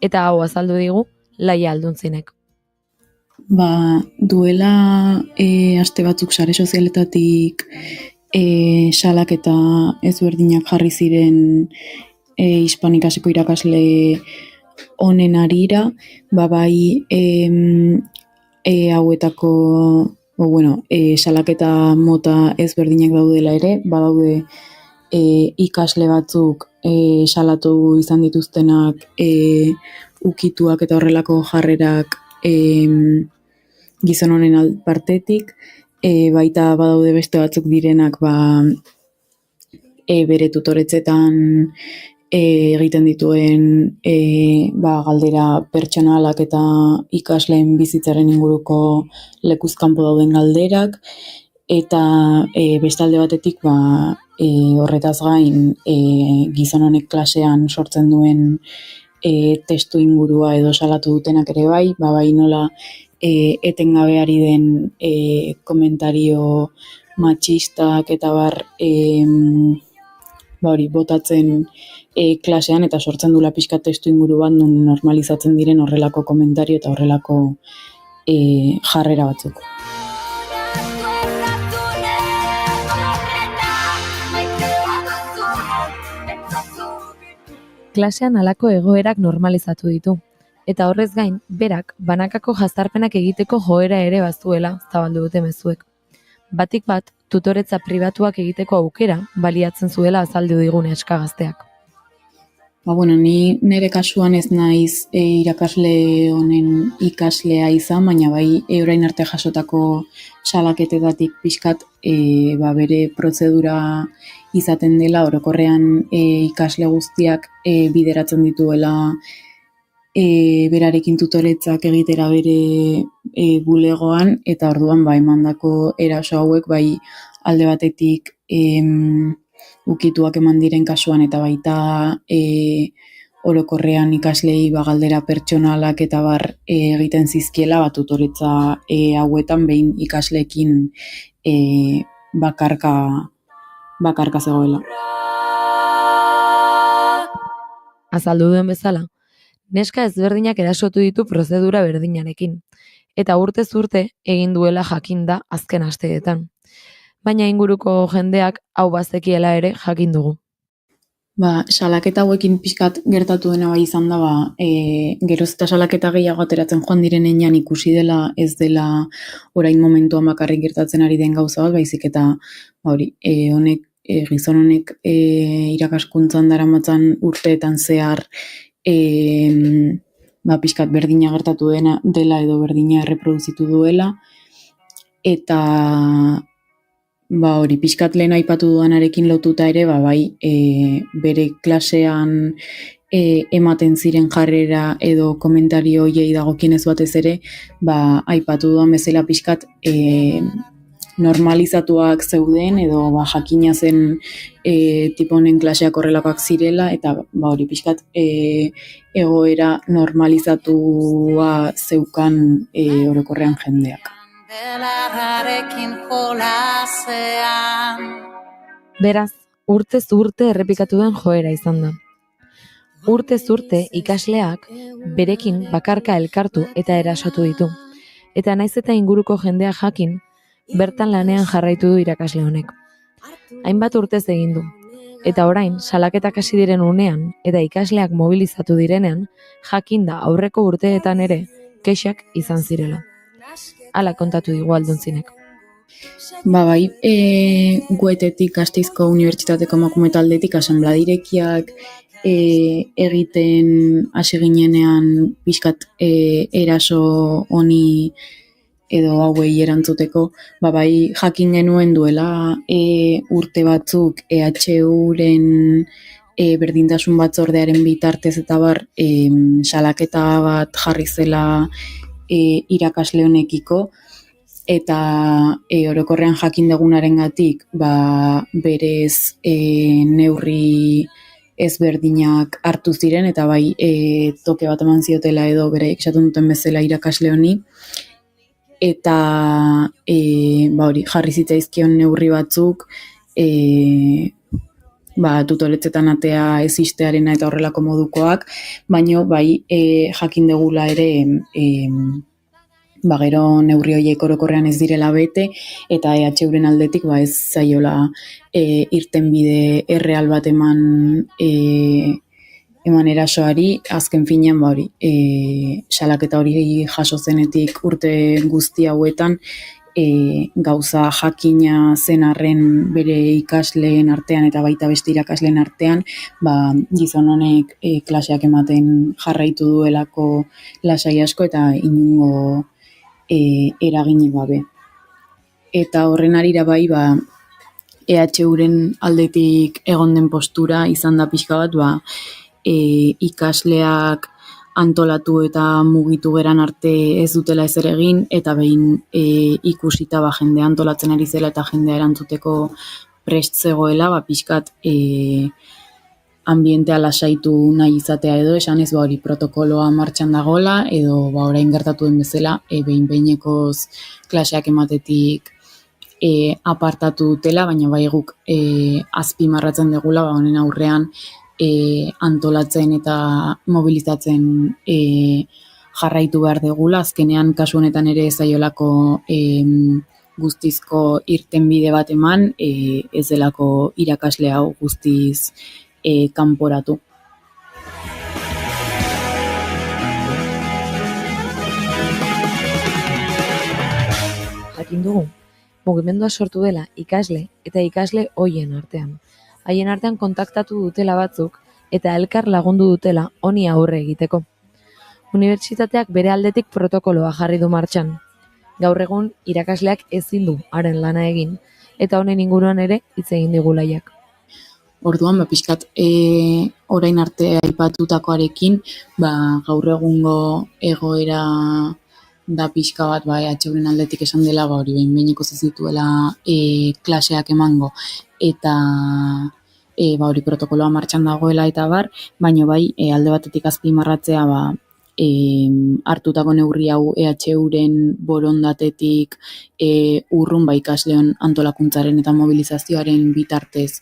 eta hau azaldu digu Laia Alduntzinek. Duela aste batzuk sare sozialetatik salaketa ezberdinak jarri ziren hispanikaseko irakasle honen arira, bai hauetako salaketa mota ezberdinak daudela ere, badaude ikasle batzuk salatu izan dituztenak ukituak eta horrelako jarrerak gizon honen partetik, baita badaude beste batzuk direnak bere tutoretzetan egiten dituen galdera pertsonalak eta ikasleen bizitzaren inguruko lekuzkanpo dauden galderak, eta bestalde batetik horretaz gain gizon honek klasean sortzen duen testu ingurua edo salatu dutenak ere bai nola etengabe ari den komentario matxistak eta botatzen klasean eta sortzen dula pixka testu inguru bat nun normalizatzen diren horrelako komentario eta horrelako jarrera batzuk. Klasean halako egoerak normalizatu ditu, eta horrez gain, berak banakako jazarpenak egiteko joera ere bazuela zabaldu dute mezuek. Batik bat, tutoretza pribatuak egiteko aukera baliatzen zuela azaldu digun eskagazteak. Ni nire kasuan ez naiz irakasle honen ikaslea izan, baina bai orain arte jasotako salaketetatik pixkat bere prozedura izaten dela, orokorrean ikasle guztiak bideratzen dituela berarekin tutoretzak egitera bere bulegoan, eta orduan emandako eraso hauek bai alde batetik ukituak eman diren kasuan eta baita orokorrean ikaslei galdera pertsonalak eta egiten zizkiela tutoretza hauetan behin ikasleekin bakarka zegoela. Azaldu duen bezala, neska ezberdinak erasotu ditu prozedura berdinarekin, eta urtez urte egin duela jakin da azken asteetan. Baina inguruko jendeak hau bazekiela ere jakin dugu. Salaketa hauekin pixkat gertatu dena izan da, geroz eta salaketa gehiago ateratzen joan direnean ikusi dela ez dela orain momentuan bakarrik gertatzen ari den gauza bat, baizik eta gizon honek irakaskuntzan daramatzan urteetan zehar pixkat berdina gertatu dela edo berdina erreproduzitu duela, eta pixkat lehen aipatu duanarekin lotuta ere, bere klasean ematen ziren jarrera edo komentario hoiei dagokienez batez ere, aipatu duan bezala pixkat normalizatuak zeuden edo jakina zen tipo honen klaseak horrelakoak zirela, eta pixkat egoera normalizatua zeukan orokorrean jendeak. Beraz, urtez urte errepikatu den joera izan da. Urtez urte ikasleak berekin bakarka elkartu eta erasotu ditu. Eta naiz eta inguruko jendea jakin, bertan lanean jarraitu du irakasle honek. Hainbat urtez egin du. Eta orain, salaketak hasi diren unean eta ikasleak mobilizatu direnean, jakin da aurreko urteetan ere kexak izan zirela. Hala kontatu digu Aldontzinek. Guetetik Gasteizko Unibertsitateko emakume taldetik asanbladirekiak egiten hasi ginenean pixkat eraso honi edo hauei erantzuteko, jakin genuen duela urte batzuk EHUren berdintasun batzordearen bitartez eta salaketa bat jarri zela irakasle honekiko, eta orokorrean jakin dugunarengatik berez neurri ezberdinak hartu ziren, eta toke bat eman ziotela edo beraiek esaten duten bezala irakasle honi, eta jarri zitzaizkion neurri batzuk tutoretzetan atea ez istearena eta horrelako modukoak, baino jakin dugula ere gero neurri horiek orokorrean ez direla bete, eta EHUren aldetik ez zaiola irtenbide erreal bat eman erasoari, azken finean salaketa hori jaso zenetik urte guzti hauetan gauza jakina zen arren bere ikasleen artean eta baita beste irakasleen artean, gizon honek klaseak ematen jarraitu duelako lasai asko eta inongo eraginik gabe. Eta horren arira bai, EHUren aldetik egon den postura izan da pixka bat, ikasleak antolatu eta mugitu geran arte ez dutela ezer egin, eta behin ikusita jendea antolatzen ari zela eta jendea erantzuteko prest zegoela, pixkat ambientea lasaitu nahi izatea edo, esan ez hori protokoloa martxan dagoela, edo orain gertatu den bezala, behin-behinekoz klaseak ematetik apartatu dutela, baina bai guk azpimarratzen degula, honen aurrean antolatzen eta mobilizatzen jarraitu behar degula, azkenean kasu honetan ere zaiolako guztizko irtenbide bat eman, ez delako irakasle hau guztiz kanporatu. Jakin dugu, mugimendua sortu dela ikasle eta ikasle hoien artean. Haien artean kontaktatu dutela batzuk eta elkar lagundu dutela honi aurre egiteko. Unibertsitateak bere aldetik protokoloa jarri du martxan. Gaur egun irakasleak ezin du haren lana egin eta honen inguruan ere hitz egin digulaiak. Orduan, pixkat orain arte aipatutakoarekin, gaur egungo egoera da pixka bat, EHUren aldetik esan dela, hori behin-behineko zituela klaseak emango, eta hori protokoloa martxan dagoela eta baina alde batetik azpimarratzea hartutako neurri hau EHUren borondatetik urrun ikasleon antolakuntzaren eta mobilizazioaren bitartez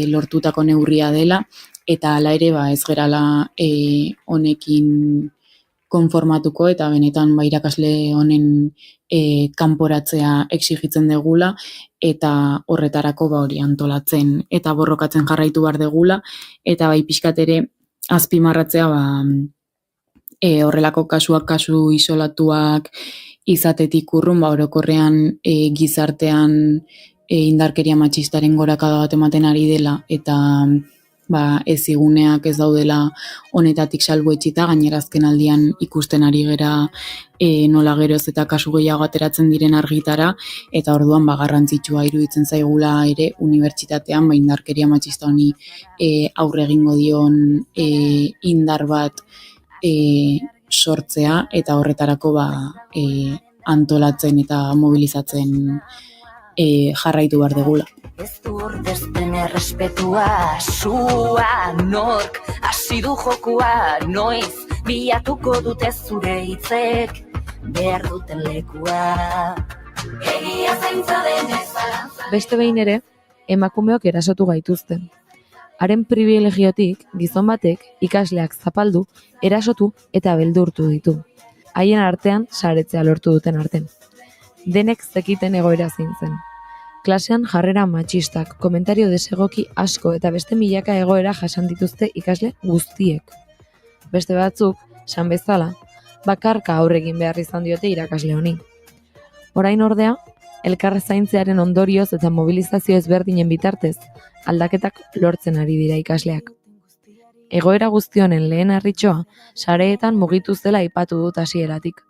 lortutako neurria dela, eta hala ere ez gerala honekin konformatuko eta benetan irakasle honen kanporatzea exigitzen degula eta horretarako hori antolatzen eta borrokatzen jarraitu behar degula, eta pixkat ere azpimarratzea horrelako kasuak kasu isolatuak izatetik urrun, orokorrean gizartean indarkeria matxistaren gorakada bat ematen ari dela eta eziguneak ez daudela honetatik salbuetsita, gainera azken aldian ikusten ari gera nola geroz eta kasu gehiago ateratzen diren argitara, eta orduan garrantzitsua iruditzen zaigula ere unibertsitatean indarkeria matxista honi aurre egingo dion indar bat sortzea, eta horretarako antolatzen eta mobilizatzen jarraitu behar degula. Ez du ordezten errespetua, sua nork, hasi du jokua, noiz, bilatuko dute zure hitzek, behar duten lekua. Egia zaintza denez zalantza. Beste behin ere, emakumeok erasotu gaituzten. Haren privilegiotik, gizon batek, ikasleak zapaldu, erasotu eta beldurtu ditu. Haien artean, saretzea lortu duten arten. Denek zekiten egoera zein zen. Klasean jarrera matxistak, komentario desegoki asko eta beste milaka egoera jasan dituzte ikasle guztiek. Beste batzuk, san bezala, bakarka aurregin behar izan diote irakasle honi. Orain ordea, elkar zaintzearen ondorioz eta mobilizazio ezberdinen bitartez, aldaketak lortzen ari dira ikasleak. Egoera guztionen lehen harritxoa, sareetan mugitu zela aipatu dut hasieratik.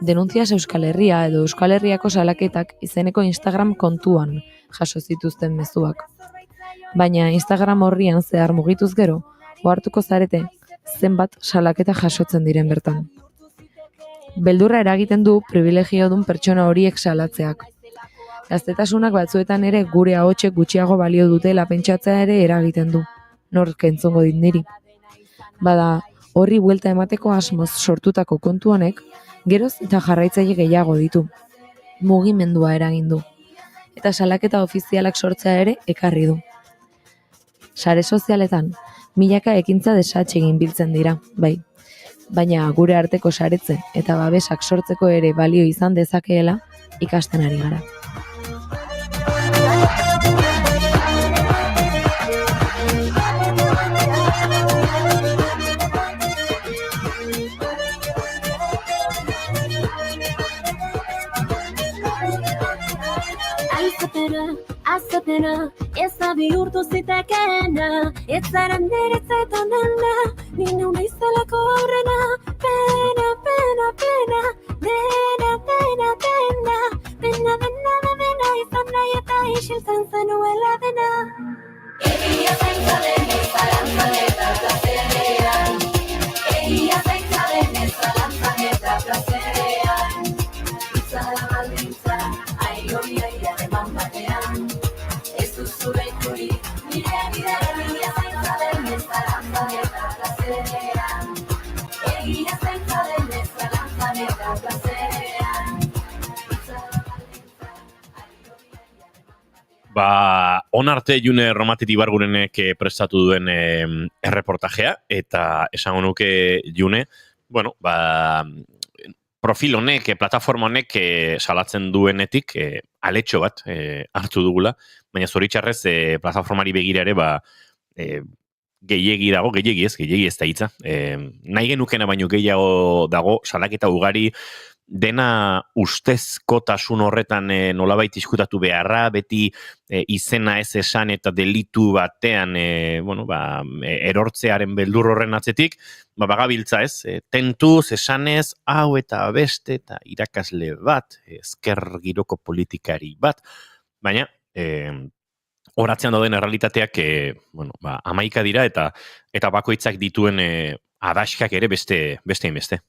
Denuntzias Euskal Herria edo Euskal Herriako salaketak izeneko Instagram kontuan jaso zituzten mezuak. Baina Instagram horrian zehar mugituz gero, ohartuko zarete zenbat salaketa jasotzen diren bertan. Beldurra eragiten du privilegiodun pertsona horiek salatzeak. Gaztetasunak batzuetan ere gure ahotsek gutxiago balio dutela pentsatzea ere eragiten du. Nork entzungo dit niri. Bada, horri buelta emateko asmoz sortutako kontu honek, geroz eta jarraitzaile gehiago ditu. Mugimendua eragin du. Eta salaketa ofizialak sortzea ere ekarri du. Sare sozialetan, milaka ekintza desatsegin biltzen dira, bai. Baina gure arteko saretze eta babesak sortzeko ere balio izan dezakeela ikasten ari gara. dena, azapena, ez da bihurtu zitekeena, ez zara niretzat onena, ni neu naizalako horrena, pena, pena, pena, dena, dena, dena, dena, dena, dena, izan nahi eta isiltzen zenuela dena. Egia zaintza denez, zalantzan eta plazerean, egia zaintza denez, zalantzan eta plazerean, itzala baldintza, aiori aia eman batean, ez duzu behiturik, nire bidea egia zaintza denez, zalantzan eta plazerean, egia zaintza denez, zalantzan eta plazerean, Ba, onarte June Romateti Bargurenek prestatu duen erreportajea, eta esango nuke June, bueno, ba, profil honek, plataforma honek salatzen duenetik aletxo bat hartu dugula, baina zoritxarrez plataformari begira ere, ba, gehiegi dago, gehiegi ez da hitza. Nahi genukena baino gehiago dago, salaketa ugari, dena ustezkotasun horretan nolabait diskutatu beharra, beti izena ez esan eta delitu batean bueno, ba, erortzearen beldur horren atzetik, ba, bagabiltza ez, tentuz, esanez, hau eta beste eta irakasle bat, ezker giroko politikari bat, baina horatzean dauden errealitateak bueno, ba, 11 dira eta bakoitzak dituen adaskak ere beste inbeste.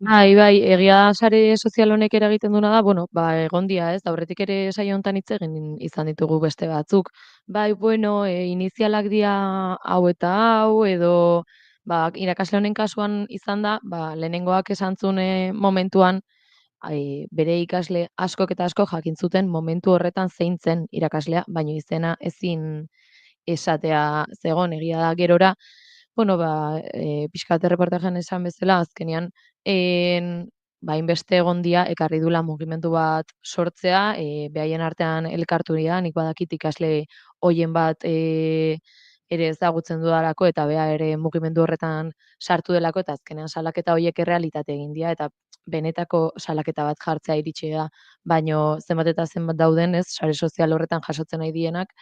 Bai, egia da sare sozial honek eragiten duena da, bueno, ba, egon dia, ez, da aurretik ere saio honetan hitz egin izan ditugu beste batzuk. Bai, bueno, inizialak dira hau eta hau, edo, ba, irakasle honen kasuan izan da, ba, lehenengoak esan zuen momentuan, bere ikasle askok eta asko jakin zuten momentu horretan zein zen irakaslea, baino izena ezin esatea zegon, egia da gerora, bueno, ba, pixkat erreportajean esan bezala, azkenean, ba, inbeste egon dia, ekarri dula mugimendu bat sortzea, behaien artean elkartu dira, nik badakit ikasle hoien bat ere ezagutzen dudalako, eta bea ere mugimendu horretan sartu delako, eta azkenean salaketa horiek errealitate egin dira, eta benetako salaketa bat jartzea iritsi da, baino zenbat eta zenbat dauden, ez, sare sozial horretan jasotzen nahi dienak,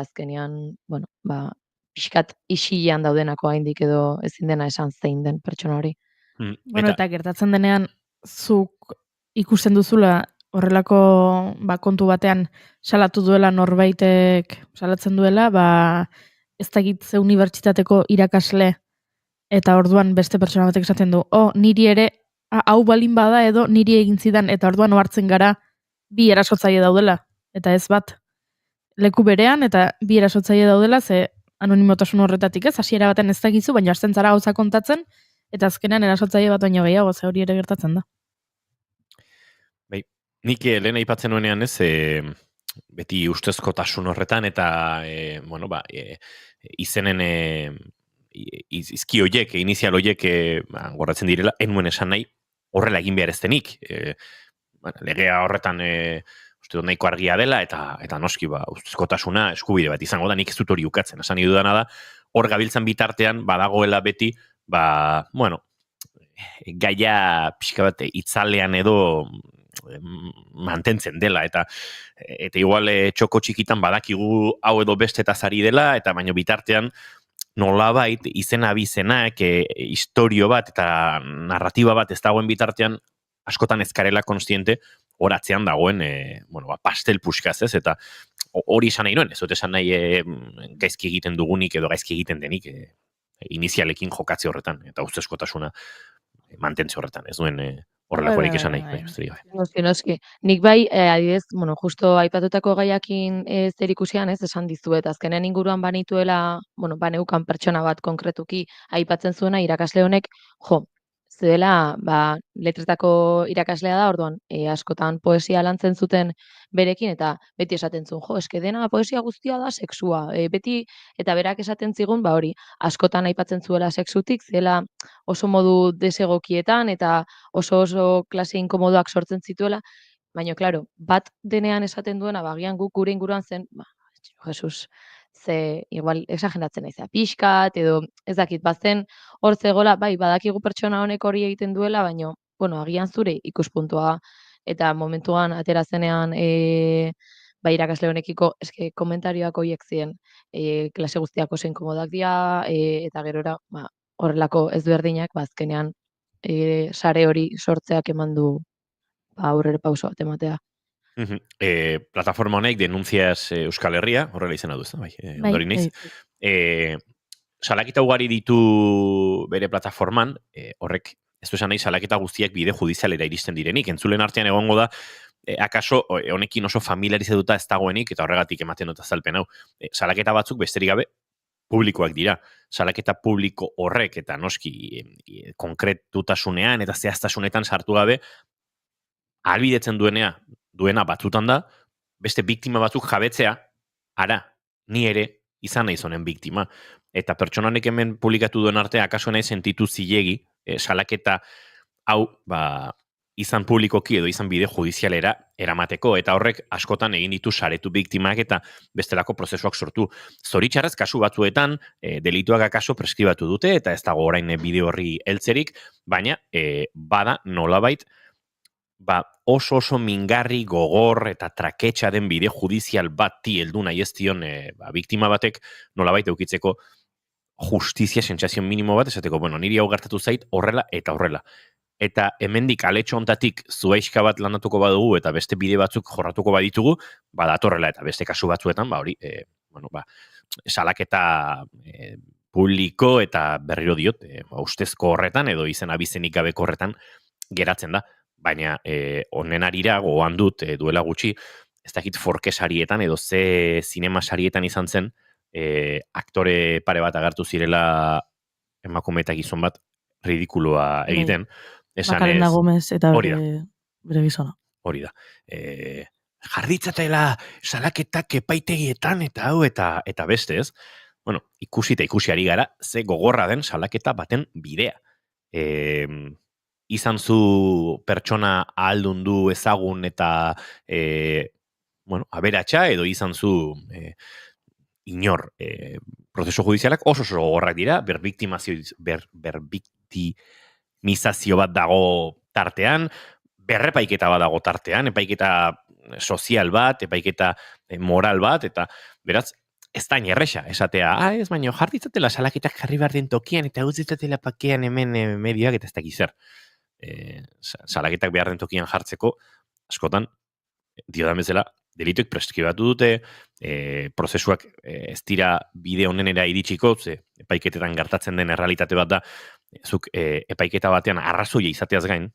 azkenean, bueno, ba, pixkat isilean daudenako haindik edo ezin dena esan zein den pertsona hori. Bueno, eta gertatzen denean, zuk ikusten duzula horrelako ba, kontu batean salatu duela norbaitek salatzen duela, ba, ez dakit ze unibertsitateko irakasle eta orduan beste pertsona batek esaten du, niri ere hau balin bada edo niri egin zidan eta orduan ohartzen gara bi erasotzaile daudela, eta ez bat leku berean eta bi erasotzaile daudela, ze anonimotasun horretatik ez, hasiera baten ez dakizu, baina hasten zara gauza kontatzen, eta azkenean erasotzaile bat baino gehiago, ze hori ere gertatzen da. Bai, nik lehen aipatzen nuenean ez, beti ustezkotasun horretan, eta, bueno, ba, izenen izki hoiek, inizial hoiek gorratzen direla, enuen esan nahi, horrela egin behar ez denik. Legea horretan uste dut nahiko argia dela, eta noski ba, ustezkotasuna eskubide bat izango da, nik ez dut hori ukatzen. Esan nahi dudana da, hor gabiltzan bitartean, badagoela beti, ba, bueno, gaia pixka bat itzalean edo mantentzen dela, eta igual txoko txikitan badakigu hau edo beste eta zari dela, eta baino bitartean nolabait izena bizenak, historio bat eta narratiba bat ez dagoen bitartean, askotan ezkarela konstiente, horatzean dagoen, bueno, ba, pastel puskaz, ez, eta hori esan nahi nuen, ez dut esan nahi gaizki egiten dugunik edo gaizki egiten denik, inizialekin jokatze horretan, eta ustezkotasuna mantentze horretan, ez duen horrelakorik esan nahi. Noski. Nik bai, adidez, bueno, justo aipatutako gaiakin zerikusian, ez, esan dizuet, azkenean inguruan banituela, bueno, baneukan pertsona bat konkretuki aipatzen zuena irakasle honek, zedela, ba, letretako irakaslea da, orduan, askotan poesia lantzen zuten berekin, eta beti esaten zuen, eske dena poesia guztia da sexua, beti, eta berak esaten zigun, ba hori, askotan aipatzen zuela sexutik, zela oso modu desegokietan, eta oso klase inkomodoak sortzen zituela, baina, klaro, bat denean esaten duena, bagian guk gure inguruan zen, ba, Jesus, ze igual exageratzen naizea pixkat, edo ez dakit, bazen hor zegoela, bai, badakigu pertsona honek hori egiten duela, baina, bueno, agian zure ikuspuntua eta momentuan atera zenean irakasle honekiko eske komentarioak horiek ziren klase guztiak oso inkomodak dira eta gerora horrelako ezberdinak azkenean sare hori sortzeak eman du aurrera pauso bat ematea. Plataforma honek Denuncias Euskal Herria, horrela izena du, bai, ondori naiz. Salaketa ugari ditu bere plataforman, horrek ez du esan nahi salaketa guztiak bide judizialera iristen direnik. Entzulen artean egongo da, akaso honekin oso familiarizatuta ez dagoenik, eta horregatik ematen dut azalpen hau. Salaketa batzuk besterik gabe publikoak dira. Salaketa publiko horrek eta noski konkretutasunean eta zehaztasunetan sartu gabe, ahalbidetzen duena batzutan da, beste biktima batzuk jabetzea, ni ere izan nahi zonen biktima. Eta pertsonanek hemen publikatu duen arte, akaso nahi sentitu zilegi, salaketa hau, izan publikoki edo izan bide judizialera eramateko, eta horrek askotan egin ditu saretu biktimak eta bestelako prozesuak sortu. Zoritxarrez, kasu batzuetan, delituak akaso preskribatu dute, eta ez dago orain bide horri heltzerik, baina bada nolabait, oso mingarri gogor eta traketxa den bide judizial bati heldu nahi ez dion biktima batek nolabait eukitzeko justizia sentsazio minimo bat, esateko, niri hau gertatu zait horrela eta horrela. Eta hemendik aletxo hontatik zuaixka bat landatuko badugu eta beste bide batzuk jorratuko baditugu, datorrela eta beste kasu batzuetan, salaketa publiko eta berriro diot, ustezko horretan edo izen abizenik gabeko horretan geratzen da. Baina honen arira gogoan dut duela gutxi, ez dakit forke sarietan edo ze zinema sarietan izan zen, aktore pare bat agertu zirela emakume eta gizon bat ridikuloa egiten. Macarena Gomez eta bere gizona. Hori da. Jarditzatela salaketak epaitegietan eta hau eta beste ez. Ikusi eta ikusi ari gara, ze gogorra den salaketa baten bidea. Izan zu pertsona ahaldundu ezagun eta aberatsa edo izan zu inor prozesu judizialak oso gogorrak dira, berbiktimizazio bat dago tartean, berrepaiketa bat dago tartean, epaiketa sozial bat, epaiketa moral bat, eta beraz, ez da inerresa, esatea, ez baino jarditzatela salaketak jarri behar den tokian, eta utzitzatela pakean hemen medioak, eta ez dakiz zer. Salaketak behar den tokian jartzeko, askotan, diodan bezala, delituek preskribatu dute, prozesuak ez dira bide honenera iritsiko, epaiketetan gertatzen den errealitate bat da, zuk epaiketa batean arrazoia izateaz gain,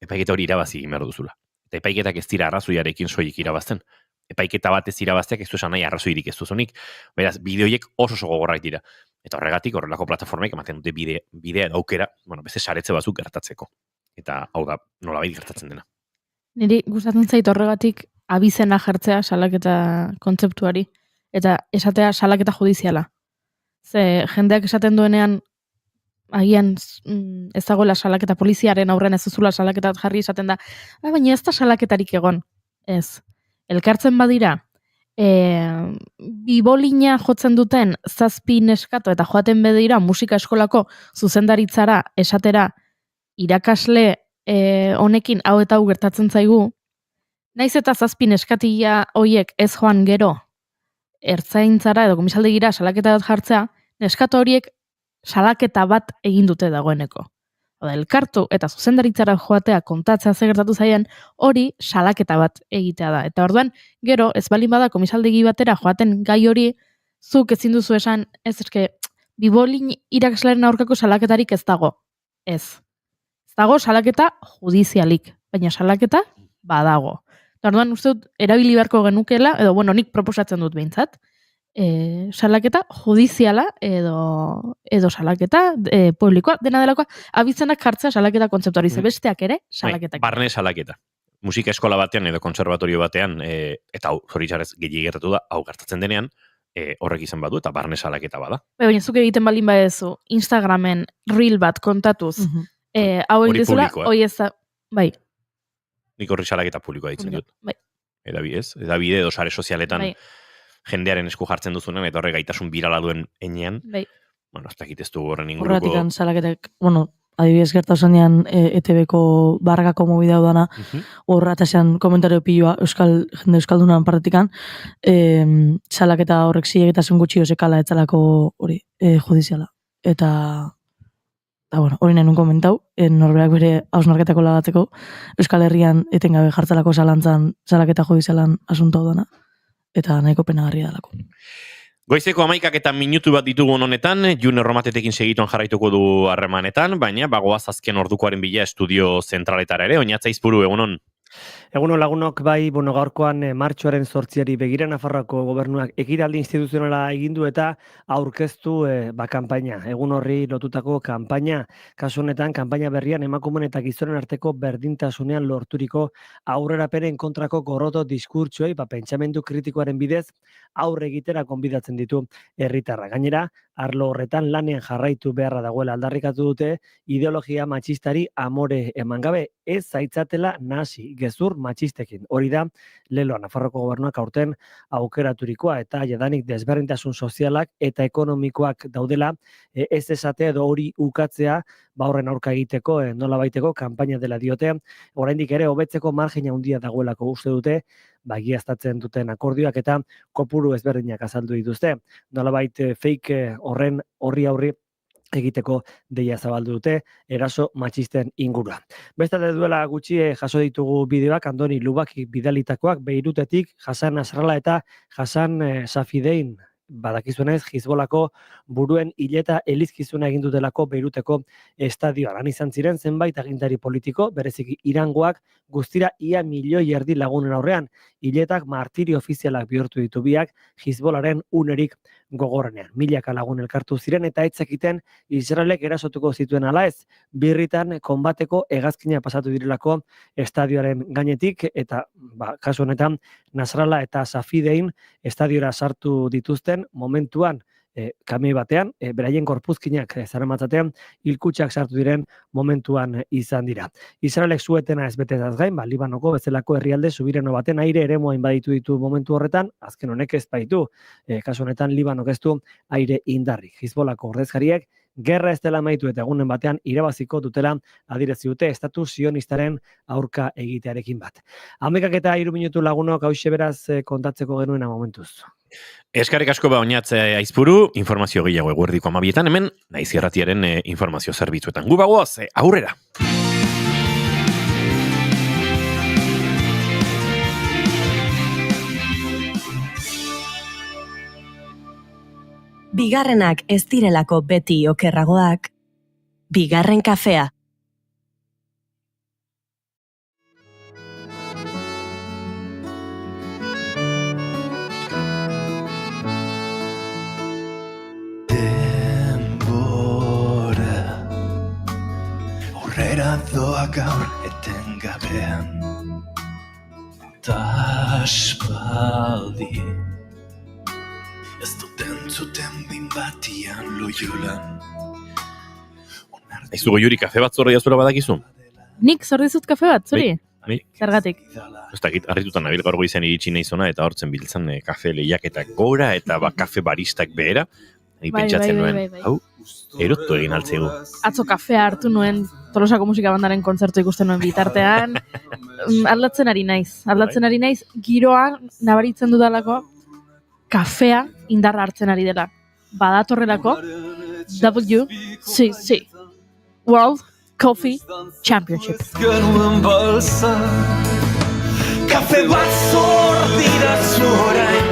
epaiketa hori irabazi egin behar duzula. Eta epaiketak ez dira arrazoiarekin soilik irabazten. Epaiketa bat ez irabazteak ez du esan nahi arrazoirik ez duzunik. Beraz, bide horiek oso gogorrak dira. Eta horregatik, horrelako plataformek ematen dute bidea aukera, beste saretze batzuk gertatzeko. Eta hau da, nolabait gertatzen dena. Niri gustatzen zait horregatik abizena jartzea salaketa kontzeptuari. Eta esatea salaketa judiziala. Ze jendeak esaten duenean agian ez dagoela salaketa poliziaren aurrean ez duzula salaketat jarri esaten da, baina ez da salaketarik egon. Ez. Elkartzen badira, bibolina jotzen duten 7 neskato eta joaten bedira musika eskolako zuzendaritzara esatera irakasle honekin hau eta hau gertatzen zaigu, naiz eta 7 neskatia hoiek ez joan gero ertzaintzara edo komisaldegira salaketa bat jartzea, neskato horiek salaketa bat egin dute dagoeneko. Elkartu eta zuzendaritzara joatea kontatzea ze gertatu zaien, hori salaketa bat egitea da. Eta orduan, gero, ez balin bada komisaldegi batera joaten gai hori, zuk ezin duzu esan, ez eske, bibolin irakaslaren aurkako salaketarik ez dago. Ez. Ez dago salaketa judizialik, baina salaketa badago. Eta orduan, uste dut, erabili beharko genukela, edo, nik proposatzen dut behintzat, salaketa judiziala edo salaketa publikoa, dena delakoa, abizenak jartzea salaketa kontzeptuari, besteak ere salaketak. Barne salaketa. Musika eskola batean edo konservatorio batean, eta hau, zoritxarrez gehiago gertatu da, hau gertatzen denean, horrek izan badu, eta barne salaketa bada. Baina zuk egiten balin badezu, Instagramen reel bat kontatuz, hau egitezula, hoi ez da, bai. Nik horri salaketa publikoa ditzen dut. Bai. Edabide edo sare sozialetan, jendearen esku jartzen duzunen, eta horre gaitasun birala duen enean. Bai. Ez dakit ez du horren inguruko... Horretik salaketak, adibidez gerta osanean ETB-ko bargako mobida dana, hor atasean komentario pilloa jende euskaldunan partetikan, salaketa horrek zilegitasun gutxi osekala etzalako hori judiziala. Eta bueno, hori nahi nun komentau, norberak bere hausnarketako lagatzeko, Euskal Herrian etengabe jartzelako zalantzan salaketa judizialan asunto dana, eta nahiko penagarria dalako. Goizeko 11 eta minutu bat ditugu honetan, June Romatetekin segituan jarraituko du harremanetan, baina bagoaz azken ordukoaren bila estudio zentraletara ere, Oñatza Izpuru, egunon. Egunon lagunok, bai, gaurkoan martxoaren 8 begira Nafarroako gobernuak ekiraldi instituzionala egindu eta aurkeztu kanpaina. Egun horri lotutako kanpaina, kasu honetan kanpaina berrian emakumeen eta gizonen arteko berdintasunean lorturiko aurrerapenen kontrako gorroto diskurtsoei pentsamendu kritikoaren bidez aurre egitera gonbidatzen ditu herritarra. Gainera, arlo horretan lanean jarraitu beharra dagoela aldarrikatu dute ideologia matxistari amore eman gabe, ez zaitzatela nasi gezur matxistekin. Hori da, leloa Nafarroko gobernuak aurten aukeraturikoa eta jadanik desberdintasun sozialak eta ekonomikoak daudela ez esatea edo hori ukatzea horren aurka egiteko, nola baiteko kanpaina dela diote. Oraindik ere hobetzeko margina handia dagoelako uste dute, bagiaztatzen duten akordioak eta kopuru ezberdinak azaldu dituzte. Nolabait fake horren horri egiteko deia zabaldu dute eraso matxisten ingurua. Bestalde duela gutxi jaso ditugu bideoak Andoni Lubaki bidalitakoak Beirutetik Hasan Nasrallah eta Hasan Safidein badakizuenez Hizbolako buruen hileta elizkizuna egin dutelako Beiruteko estadioan. Han izan ziren zenbait agintari politiko, bereziki Irangoak guztira ia 1,5 milioi lagunen aurrean, hiletak martirio ofizialak bihurtu ditu biak Hizbolaren unerik gogorrenean. Milaka lagun elkartu ziren eta ez zekiten Israelek erasotuko zituen ala ez, birritan konbateko hegazkina pasatu direlako estadioaren gainetik eta kasu honetan Nasrallah eta Safidein estadiora sartu dituzten momentuan kamioi batean, beraien korpuzkinak zaramatzatean hilkutxak sartu diren momentuan izan dira. Israelek suetena ez betezaz gain, Libanoko bezalako herrialde subireno baten aire eremuain baditu ditu momentu horretan, azken honek ez baitu. Kasu honetan Libanok ez du aire indarrik. Hizbolako ordezkariek gerra ez dela amaitu eta egunen batean irabaziko dutela adierazi dute estatu sionistaren aurka egitearekin bat. 11 eta 3 minutu lagunok hauxe beraz kontatzeko genuena momentuz. Eskarrik asko Oñatza Izpuru, informazio gehiago eguerdiko 12etan, hemen Naiz Irratiaren informazio zerbitzuetan. Gu bagoaz, aurrera! Bigarrenak ez direlako beti okerragoak. Bigarren kafea. Aurrera doa gaur etengabean Ta aspaldi Ez duten zuten binbatian loiolan Ez dugu Juri kafe bat zorra jazura badakizu? Nik zordizut kafe bat, zuri? Zergatik? Ez dakit, harritutan nabil gaur goizen iritsi nahi zona eta hortzen biltzen kafe lehiaketak gora eta kafe baristak behera. Pentsatzen nuen, hau, erotu egin altzegu. Atzo kafea hartu nuen Tolosako musika bandaren kontzertu ikusten nuen bitartean. Aldatzen ari naiz, giroan nabaritzen dudalako kafea indarra hartzen ari dela. Badatorrelako WCC, World Coffee Championship. Kafe bat zor dira zorain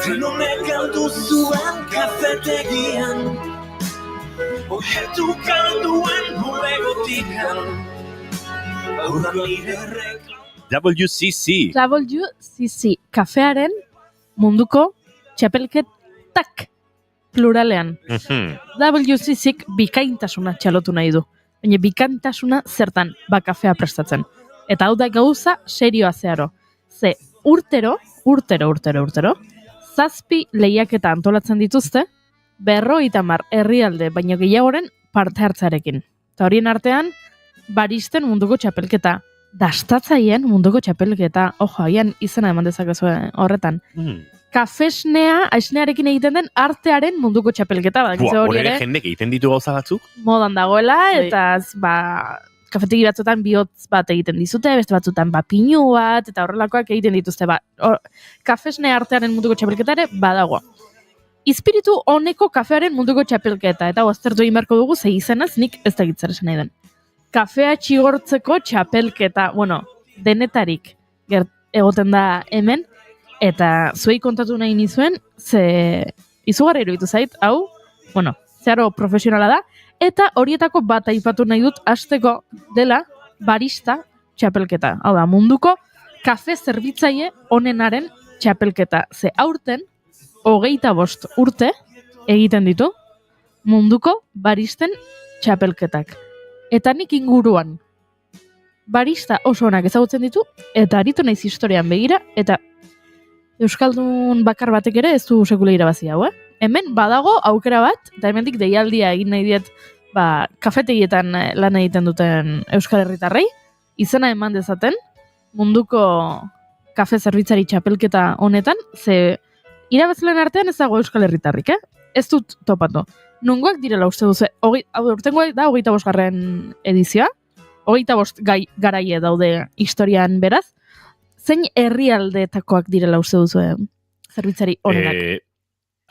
Trenonek galdu zuen kafetegian Ojetu kalduen bulegotikan Hau da nire WCC. WCC, kafearen munduko txapelketak pluralean. WCC bikaintasuna txalotu nahi du. Baina bikaintasuna zertan kafea prestatzen. Eta hau da gauza serioa zeharo. Ze urtero, 7 lehiaketa antolatzen dituzte, 50 herrialde baino gehiagoren parte hartzarekin. Eta horien artean, baristen munduko txapelketa, dastatzaien munduko txapelketa, ojo, haian izena eman dezakezu horretan. kafesnea, esnearekin egiten den artearen munduko txapelketa. Hori ere jendek egiten ditu gauza batzuk? Modan dagoela, eta kafetegi batzutan bihotz bat egiten dizute, beste batzutan pinu bat, eta horrelakoak egiten dituzte. Kafesne artearen munduko txapelketa ere badago. Izpiritu honeko kafearen munduko txapelketa, eta aztertu egin beharko dugu, ze izenaz nik ez da gitzara esan nahi den. Kafea txigortzeko txapelketa, denetarik egoten da hemen, eta zuei kontatu nahi nizuen, ze izugarri iruditu zait, hau, zeharo profesionala da, eta horietako bat aipatu nahi dut hasteko dela barista txapelketa. Hau da, munduko kafe zerbitzaile onenaren txapelketa. Ze aurten, 25 urte egiten ditu munduko baristen txapelketak. Eta nik inguruan barista oso onak ezagutzen ditu, eta aritu naiz historian begira, eta euskaldun bakar batek ere ez du sekule irabazi hau, Hemen badago aukera bat, eta hemendik deialdia egin nahi diet kafetegietan lan egiten duten euskal herritarrei, izena eman dezaten munduko kafe zerbitzari txapelketa honetan, ze irabazleen artean ez dago euskal herritarrik, Ez dut topatu. Nungoak direla uste duzu, urtengoa da 25. edizioa, 25 garaie daude historian beraz, zein herrialdetakoak direla uste duzu zerbitzari honenak?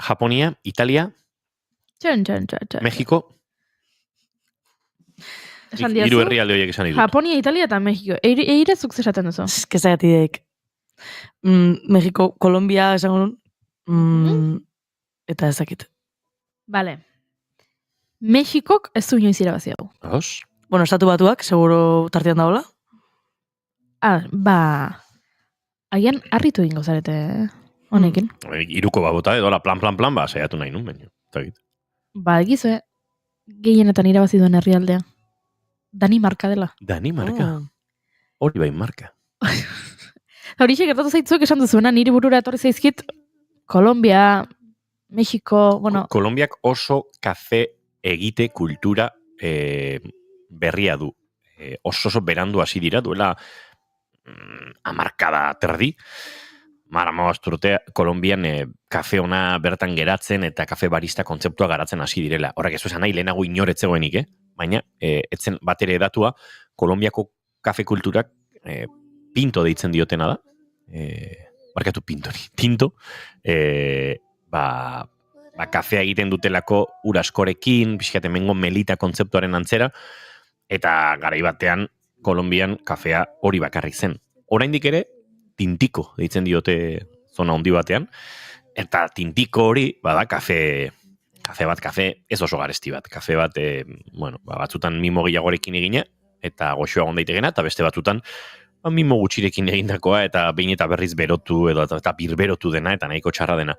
Japonia, Italia, Mexiko. Hiru herrialde horiek esan ditut. Japonia, Italia eta Mexiko. Eire zuk zesaten duzu? Kezagatik. Mexiko, Kolombia esan eta ezakit. Vale. Mexikok ez du inoiz irabazi hau. Os? Estatu batuak, seguro tartean daola. Agian harritu dingo zarete, honekin. Iruko babota edo, plan, saiatu nahi nun, baina. Egizue, gehienetan irabazi duen herrialdea. Danimarka dela. Danimarka? Hori bai marka. Horixe gertatu zaitzuek esan duzuena, niri burura etorri zaizkit, Kolombia, Mexiko, Kolombiak oso kafe egite kultura berria du. Oso berandu hasi dira, duela hamarkada terdi. Urte, Kolombian kafe ona bertan geratzen eta kafe barista kontzeptua garatzen hasi direla. Horrek ez esan nahi, lehenago inoretzegoenik, baina etzen bat ere datua, Kolombiako kafe kulturak pinto deitzen diotena da. Barkatu tinto. Kafea egiten dutelako uraskorekin, pixkat hemengo melita kontzeptuaren antzera, eta garai batean Kolombian kafea hori bakarrik zen. Oraindik ere, tintiko deitzen diote zona handi batean, eta tintiko hori, kafe ez oso garesti bat, kafe bat, batzutan mimo gehiagorekin egina, eta goxoa gondaitegena, eta beste batzutan mimo gutxirekin egindakoa, eta behin eta berriz berotu, eta birberotu dena, eta nahiko txarra dena.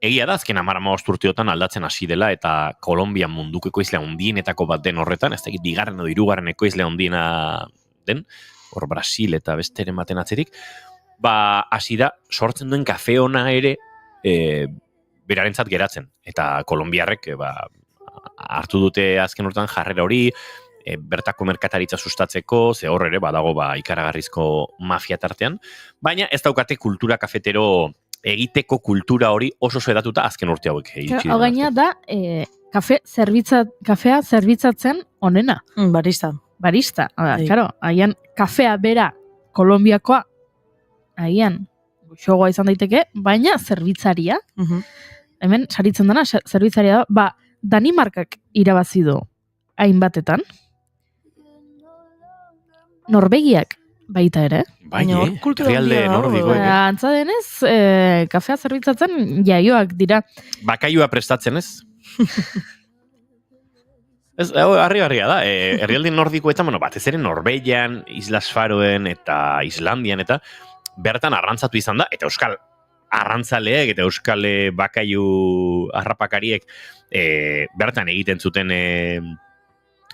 Egia da, azken 15 urteotan aldatzen hasi dela, eta Kolombian munduko ekoizlea hundienetako bat den horretan, ez da, 2. edo 3. ekoizlea hundiena den, hor Brasil eta besteren baten atzerik, hasi da, sortzen duen kafe ona ere berarentzat geratzen. Eta kolombiarrek hartu dute azken urtean jarrera hori, bertako merkataritza sustatzeko, ze hor ere badago ikaragarrizko mafia tartean, baina ez daukate kultura kafetero egiteko kultura hori oso edatuta azken urte hauek egitzi. Hau gaina da, kafea zerbitzatzen onena. Barista. Claro, haian kafea bera Kolombiakoa, haian goxogoa izan daiteke, baina zerbitzaria, hemen saritzen dena, zerbitzaria da, Danimarkak irabazi du hainbatetan, Norvegiak baita ere. Baina herrialde nordikoek. Antza denez, kafea zerbitzatzen jaioak dira. Bakailua prestatzen ez? Ez, harri-harria da. Herrialde nordikoetan, batez ere Norvegian, Islas Faroen eta Islandian, eta bertan arrantzatu izan da, eta euskal arrantzaleek eta euskal bakailu harrapakariek bertan egiten zuten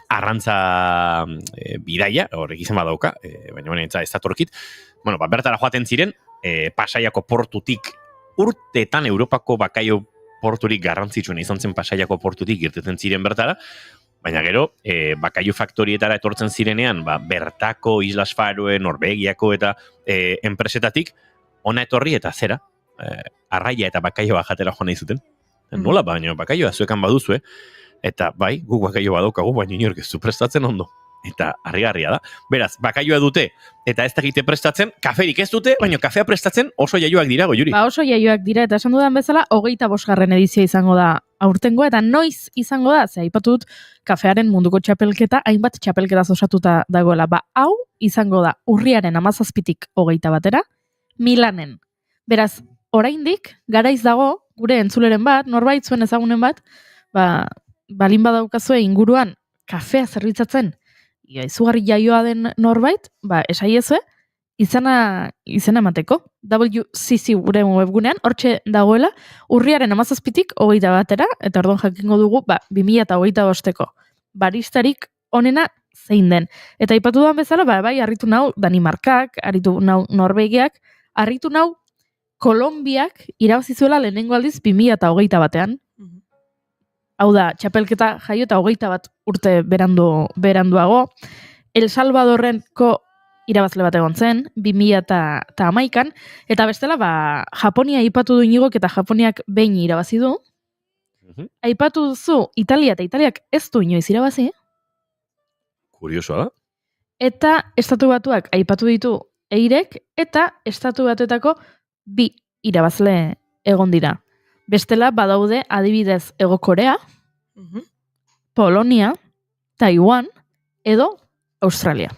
arrantza bidaia, horrek izan badauka, baina ez datorkit, bertara joaten ziren, Pasaiako portutik, urteetan Europako bakailu porturik garrantzitsuen izan zen Pasaiako portutik irteten ziren bertara, baina gero, bakailu faktorietara etortzen zirenean, bertako Islas Faroe, Norvegiako eta enpresetatik, ona etorri eta zera, arraia eta bakaioa jatera joan nahi zuten. Nola baina bakaioa zuekan baduzue, eta bai, guk bakaio badaukagu, baina inork ez du prestatzen ondo. Eta harrigarria da. Beraz, bakaioa dute, eta ez dakite prestatzen, kaferik ez dute, baina kafea prestatzen oso jaioak dira, Goiuri. Ba, oso jaioak dira, eta esan dudan bezala, 25. edizioa izango da aurtengoa, eta noiz izango da, ze aipatu dut, kafearen munduko txapelketa, hainbat txapelketaz osatuta dagoela. Ba, hau izango da urriaren 17tik 21 Milanen. Beraz, oraindik garaiz dago, gure entzuleren bat, norbait zuen ezagunen bat, balin badaukazue inguruan kafea zerbitzatzen, izugarri jaioa den norbait, esaiezue, izena emateko. WCC gure webgunean, hortxe dagoela, urriaren 17tik 21 eta orduan jakingo dugu, 2025ko baristarik onena zein den. Eta aipatu duan bezala, bai, harritu nau Danimarkak, harritu nau Norvegiak, harritu nau Kolonbiak irabazizuela lehenengo aldiz 2021an. Hau da, txapelketa jaio eta 21 urte beranduago. El Salvadorrenko irabazle bat egon zen, 2011an, eta bestela, Japonia aipatu du Inigok eta Japoniak behin irabazi du. Aipatu duzu Italia eta Italiak ez du inoiz irabazi. Kuriosoa da. Eta Estatu Batuak aipatu ditu Eirek, eta Estatu Batuetako 2 irabazle egon dira. Bestela badaude adibidez Hego Korea, Polonia, Taiwan edo Australia.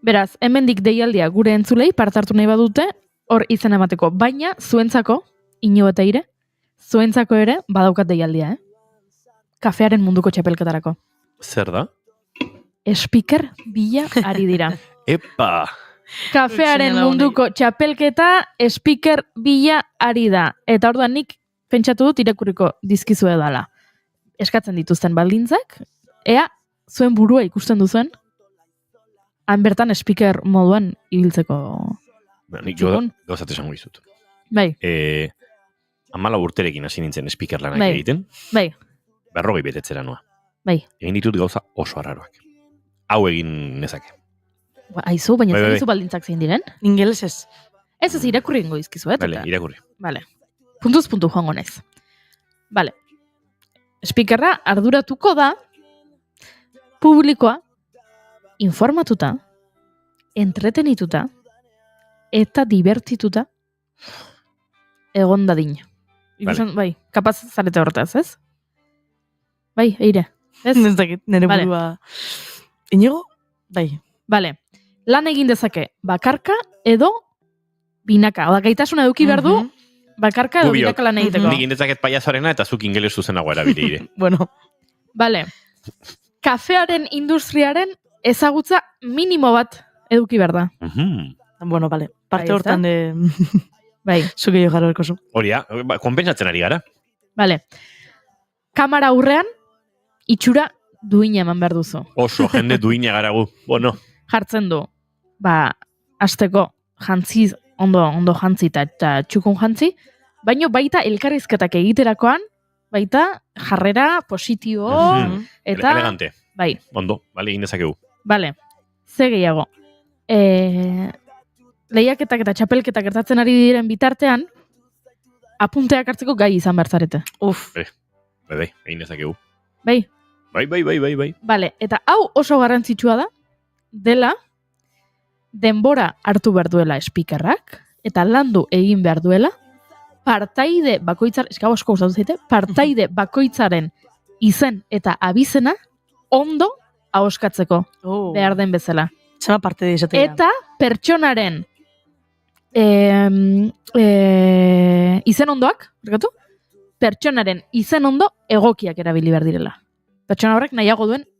Beraz, hemendik deialdia gure entzulei parte hartu nahi badute, hor izan emateko, baina zuentzako, Inigo eta Eire, zuentzako ere badaukat deialdia, Kafearen munduko txapelketarako. Zer da? Speaker bila ari dira. Epa! Kafearen munduko txapelketa speaker bila ari da. Eta orduan nik pentsatu dut irakurriko dizkizu edala. Eskatzen dituzten baldintzak, ea zuen burua ikusten duzuen, han bertan speaker moduan ibiltzeko. Nik gauzat esango izut. Bai. 14 urterekin hasi nintzen speaker lanak egiten. Bai. 40 betetzera noa. Bai. Egin ditut gauza oso arraroak. Hau egin nezake. Aizu, baina zaizu baldintzak zein diren? Ingeles ez. Ez irakurri ingo dizkizu, Bale, irakurri. Bale. Puntuz puntu joango naiz. Bale. Speakerra arduratuko da publikoa informatuta, entretenituta eta divertituta egon dadin. Ikusten, bai, kapaz zarete hortaz, ez? Bai, Eire. Ez? Ez dakit, nire burua. Inigo? Bai. Bale. Lan egin dezake bakarka edo binaka. Oda, gaitasuna eduki behar du, bakarka edo binaka lan egiteko. Nik indezaket paiazarena eta zuk ingeles zuzenago erabile. Bueno. Bale. Kafearen industriaren ezagutza minimo bat eduki behar da. Bueno, bale. Parte hortan de... Bai. Zuke jo jaro erkozu. Horia, konpentsatzen ari gara. Bale. Kamara aurrean, itxura duina eman behar duzu. Oso, jende duina gara gu. Bueno. Jartzen du. Azteko jantzi, ondo jantzi eta txukun jantzi, baino baita elkarrizketak egiterakoan, baita jarrera positibo, eta... Elegante. Bai. Ondo, bale, egin dezakegu. Bale, ze gehiago. Lehiaketak eta txapelketak gertatzen ari diren bitartean, apunteak hartzeko gai izan behar zarete. Bai, egin dezakegu. Bai. Bai. Bale, eta hau oso garrantzitsua da, dela, denbora hartu behar duela speakerrak, eta landu egin behar duela, partaide bakoitzaren, eskau asko gustatu zaite, partaide bakoitzaren izen eta abizena ondo ahoskatzeko behar den bezala. Zema parte de izatea. Eta pertsonaren izen ondoak, pertsonaren izen ondo egokiak erabili behar direla. Pertsona horrek nahiago duen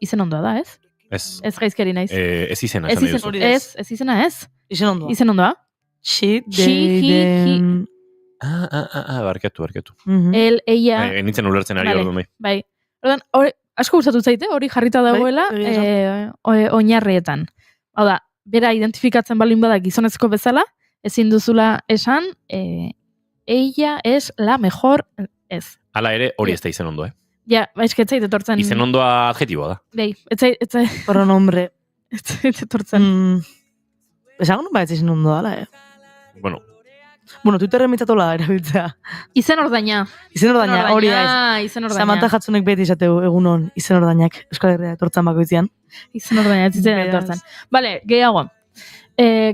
izen ondoa da, ez? Ez gaizkeri naiz. Ez izena. Ez izena, ez? Izen ondoa. Izen ondoa. She, Barkatu. El, ella... Nintzen ulertzen ari orduan bai. Bai. Orduan, asko gustatu zaite, hori jarrita dagoela oinarrietan. Hau da, bera identifikatzen balin bada gizonezko bezala, ezin duzula esan, ella es la mejor, ez. Hala ere, hori ez da izen ondo, Ja, etzait etortzen... Izen ondoa adjetiboa da. Bai, etzait... Pronombre. Etzait etortzen... Ezagun ba ez izen ondoa, ala, Bueno, Bueno, Twitterren mitzatola erabiltzea. Izen ordaina. Izen ordaina, hori da. Izen ordaina. Samantha Jatzunek beti izateu egunon izen ordainak Euskal Herria etortzen bakoitzean. Izen ordaina, ez izen etortzen. Bale, gehiago.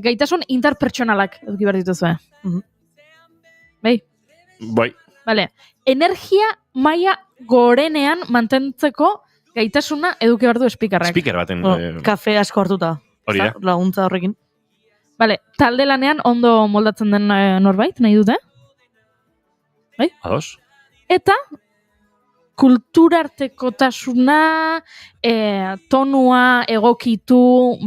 Gaitasun interpertsonalak eduki behar dituzue. Bai? Bai. Bale, energia maila gorenean mantentzeko gaitasuna eduki behar du speakerrak. Speaker baten. Kafe asko hartuta. Hori da. Laguntza horrekin. Bale, talde lanean ondo moldatzen den norbait, nahi dute? Bai? Ados. Eta kulturartekotasuna, tonua egokitu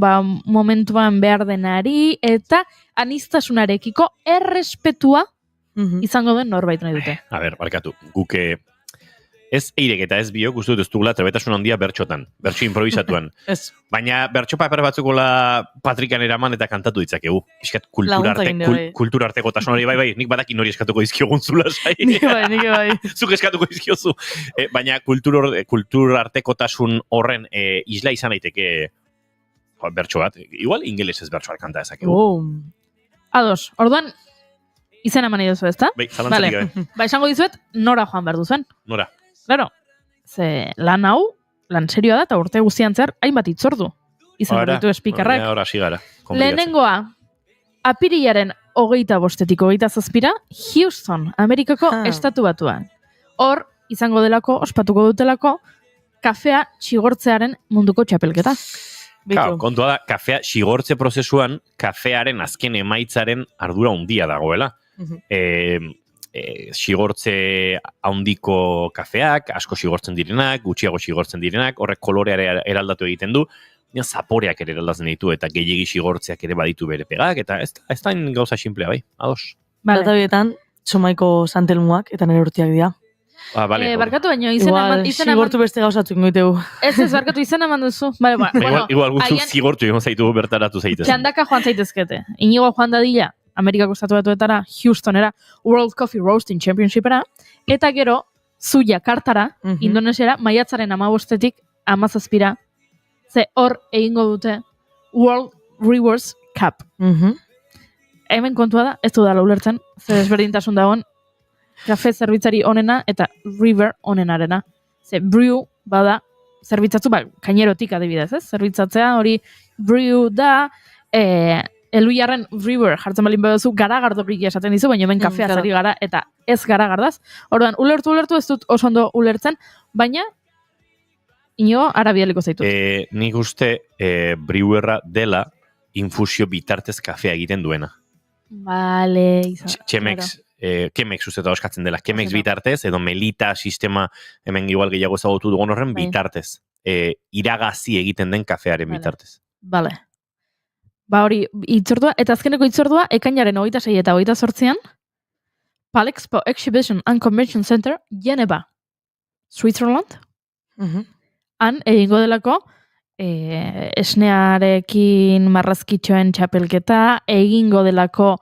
momentuan behar denari, eta aniztasunarekiko errespetua izango den norbait nahi dute. A ber, barkatu, guke ez eirek eta ez biok, uste dut ez dugula trebetasun handia bertxotan, bertxo improvisatuan. Ez. Baina bertxo paper batzukola patrikan eraman eta kantatu ditzakegu. Piskat kulturarteko tasun hori, bai, nik badakin hori eskatuko dizkiogun zula sai. Nik bai. Zuk eskatuko dizkiozu. Baina kulturarteko tasun horren isla izan daiteke bertxo bat. Igual ingelesez bertxoak kanta dezakegu. Ados, orduan, izena eman iduzu, ezta? Bai, zalantzarik gabe. Ba, esango dizuet, nora joan behar duzuen. Nora. Claro, ze lan hau, lan serioa da, eta urte guztian zer, hainbat itzordu. Izan ditu speakerrak. Ora, hasi gara. Lehenengoa, apirilaren 25-27 Houston, Amerikako estatu batuan. Hor, izango delako, ospatuko dutelako, kafea txigortzearen munduko txapelketa. Kontua da, kafea xigortze prozesuan, kafearen azken emaitzaren ardura handia dagoela. Xigortze handiko kafeak, asko xigortzen direnak, gutxiago xigortzen direnak, horrek kolorea eraldatu egiten du, zaporeak ere eraldatzen ditu, eta gehiegi xigortzeak ere baditu bere pegak, eta ez da gauza simplea, bai, ados. Eta bietan, Somaiko santelmuak eta nire urtiak dira. Barkatu baino, izena xigortu beste gauzatzuk goitegu. Ez, barkatu izena eman duzu. Igual guztuk zigortu egon zaitu bertaratu zaitezen. Txandaka joan zaitezkete. Inigo joan dadila, Amerikako estatu batuetara, Houstonera, World Coffee Roasting Championshipera, eta gero, zu Jakartara, Indonesiara, maiatzaren 15-tik 17-ra, ze hor egingo dute World Brewers Cup. Hemen kontua da, ez du dala ulertzen, ze desberdintasun dagoen, kafe zerbitzari onena eta river onenarena. Ze brew bada, zerbitzatzu, kainerotik adibidez, ez? Zerbitzatzea hori brew da, Eluiarren river jartzen balin baduzu garagardorik esaten dizu, baina hemen kafea zari gara eta ez garagardaz. Orduan, ulertu ez dut oso ondo ulertzen, baina ino arabialiko zaitut. Nik uste brewerra dela infusio bitartez kafea egiten duena. Vale, Chemex uste eta oskatzen dela. Chemex bitartez, edo Melita sistema hemen igual gehiago ezagutu dugun horren bitartez. Iragazi egiten den kafearen bitartez. Vale. Ba hori, itzordua, eta azkeneko itzordua, ekainaren 26 eta 28an, Palexpo Exhibition and Convention Center, Geneva, Switzerland. Han, egingo delako, esnearekin marrazkitxoen txapelketa, egingo delako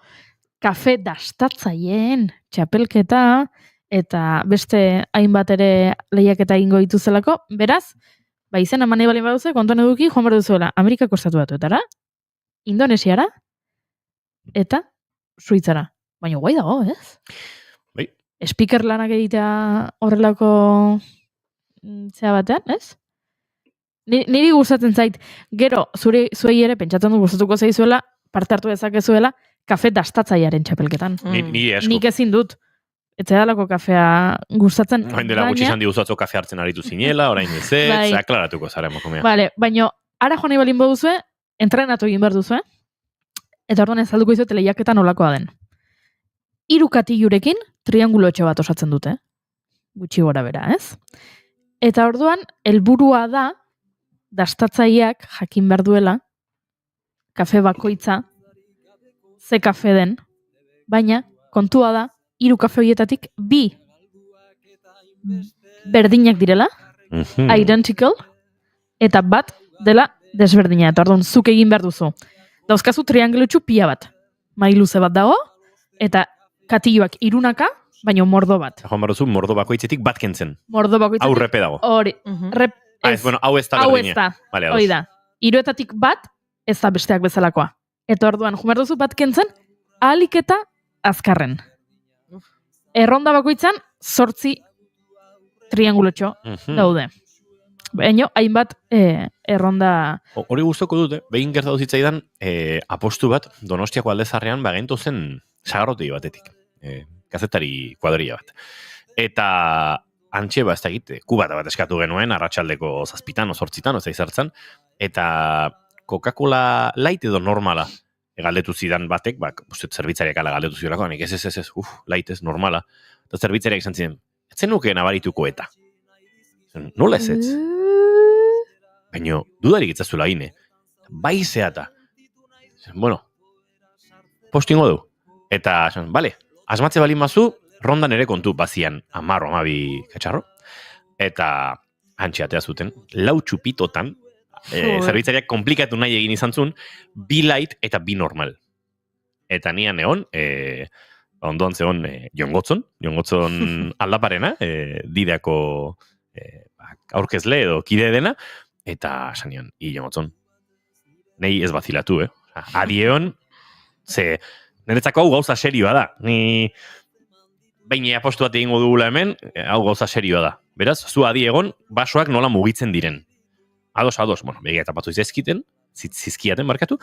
kafe dastatzaileen txapelketa, eta beste hainbat ere lehiaketa egingo dituzelako, beraz, izena mani balin baduze, kontuan eduki, joan behar duzuela, Amerikako estatu batuetara, Indonesiara eta Suitzara. Baina guai dago, ez? Bai. Speaker lanak egitea horrelako zea batean, ez? Niri gustatzen zait, gero, zuei ere pentsatzen du gustatuko zaizuela, parte hartu dezakezuela, kafe dastatzailearen txapelketan. Niri asko. Nik ezin dut. Etxedalako kafea gustatzen. Hain dela gutxi izan diguzatzo kafe hartzen aritu zinela, orain ez, aklaratuko zara emakumea. Vale, baina ara joan nahi balin baduzue, entrenatu egin behar duzu, eta orduan ez alduko izuet lehiaketa nolakoa den. 3 katilurekin triangulotxo bat osatzen dute, gutxi gora bera, ez? Eta orduan, helburua da, dastatzaileak jakin behar duela, kafe bakoitza, ze kafe den, baina kontua da, 3 kafe horietatik 2 berdinak direla, identical, eta bat dela desberdina, eta orduan zuk egin behar duzu. Dauzkazu triangulotxu pila bat. Mailuze bat dago, eta katiloak 3, baina mordo bat. Joan behar duzu, mordo bakoitzetik bat kentzen. Mordo bakoitzetik. Hau repe dago. Hori. Hau ez da berdina. Hori da. 3etatik bat, ez da besteak bezalakoa. Eta orduan, joan behar duzu bat kentzen, ahalik eta azkarren. Erronda bakoitzan 8 triangulotxo daude. Baina, hainbat erronda... Hori gustoko dute, behin gertatu zitzaidan apostu bat Donostiako Aldezarrean bagentu zen sagarrotegi batetik. Kazetari kuadrilla bat. Eta antxe ez da egite, kubata bat eskatu genuen, arratsaldeko 7 o 8 ez izartzen, eta Coca-Cola light edo normala galdetu zidan batek, zerbitzariak ala galdetu ziolako, nik ez, light ez, normala. Eta zerbitzariak izan ziren, etzen nuke nabarituko eta. Nola ez ez? Baina, dudarik itzazula gine. Bai zeata. Bueno, postingo du. Eta, bale, asmatze balin bazu, rondan ere kontu bazian 10 o 12 katxarro. Eta antxeatea zuten, 4 txupitotan, zerbitzariak komplikatu nahi egin izan zuen, 2 light eta 2 normal. Eta nian egon, ondoan zegoen Jon Gotzon aldaparena, dideako aurkezle edo kide dena, eta sanion, Jon Gotzon. Nei ez bazilatu, Adieon, ze niretzako hau gauza serioa da. Ni behin apostu bat egingo dugula hemen, hau gauza serioa da. Beraz, zu adiegon, basoak nola mugitzen diren. Ados, bueno, begia eta batzu zizkiaten markatu,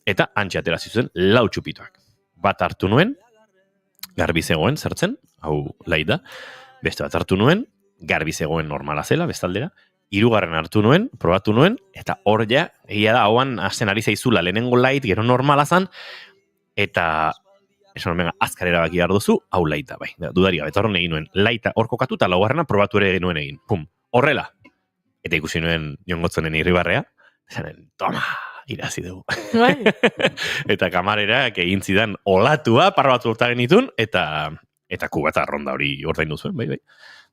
eta antxeatera zizuen 4 txupitoak. Bat hartu nuen, garbi zegoen zertzen, hau lai da, beste bat hartu nuen, garbi zegoen normala zela, bestaldera, 3. hartu nuen, probatu nuen, eta hor ja, egia da, hauan hasten ari zaizula, lehenengo light, gero normala zan, eta esan venga, azkar erabaki behar duzu, hau laita, bai, dudaria, eta horren egin nuen, laita hor kokatu, eta 4. probatu ere nuen egin, pum, horrela. Eta ikusi nuen Jon Gotzonen irribarrea, esanen, toma, irazi dugu. Eta kamarerak egin zidan olatua, parra batzu urta genitun, eta kubata ronda hori ordaindu zuen, bai.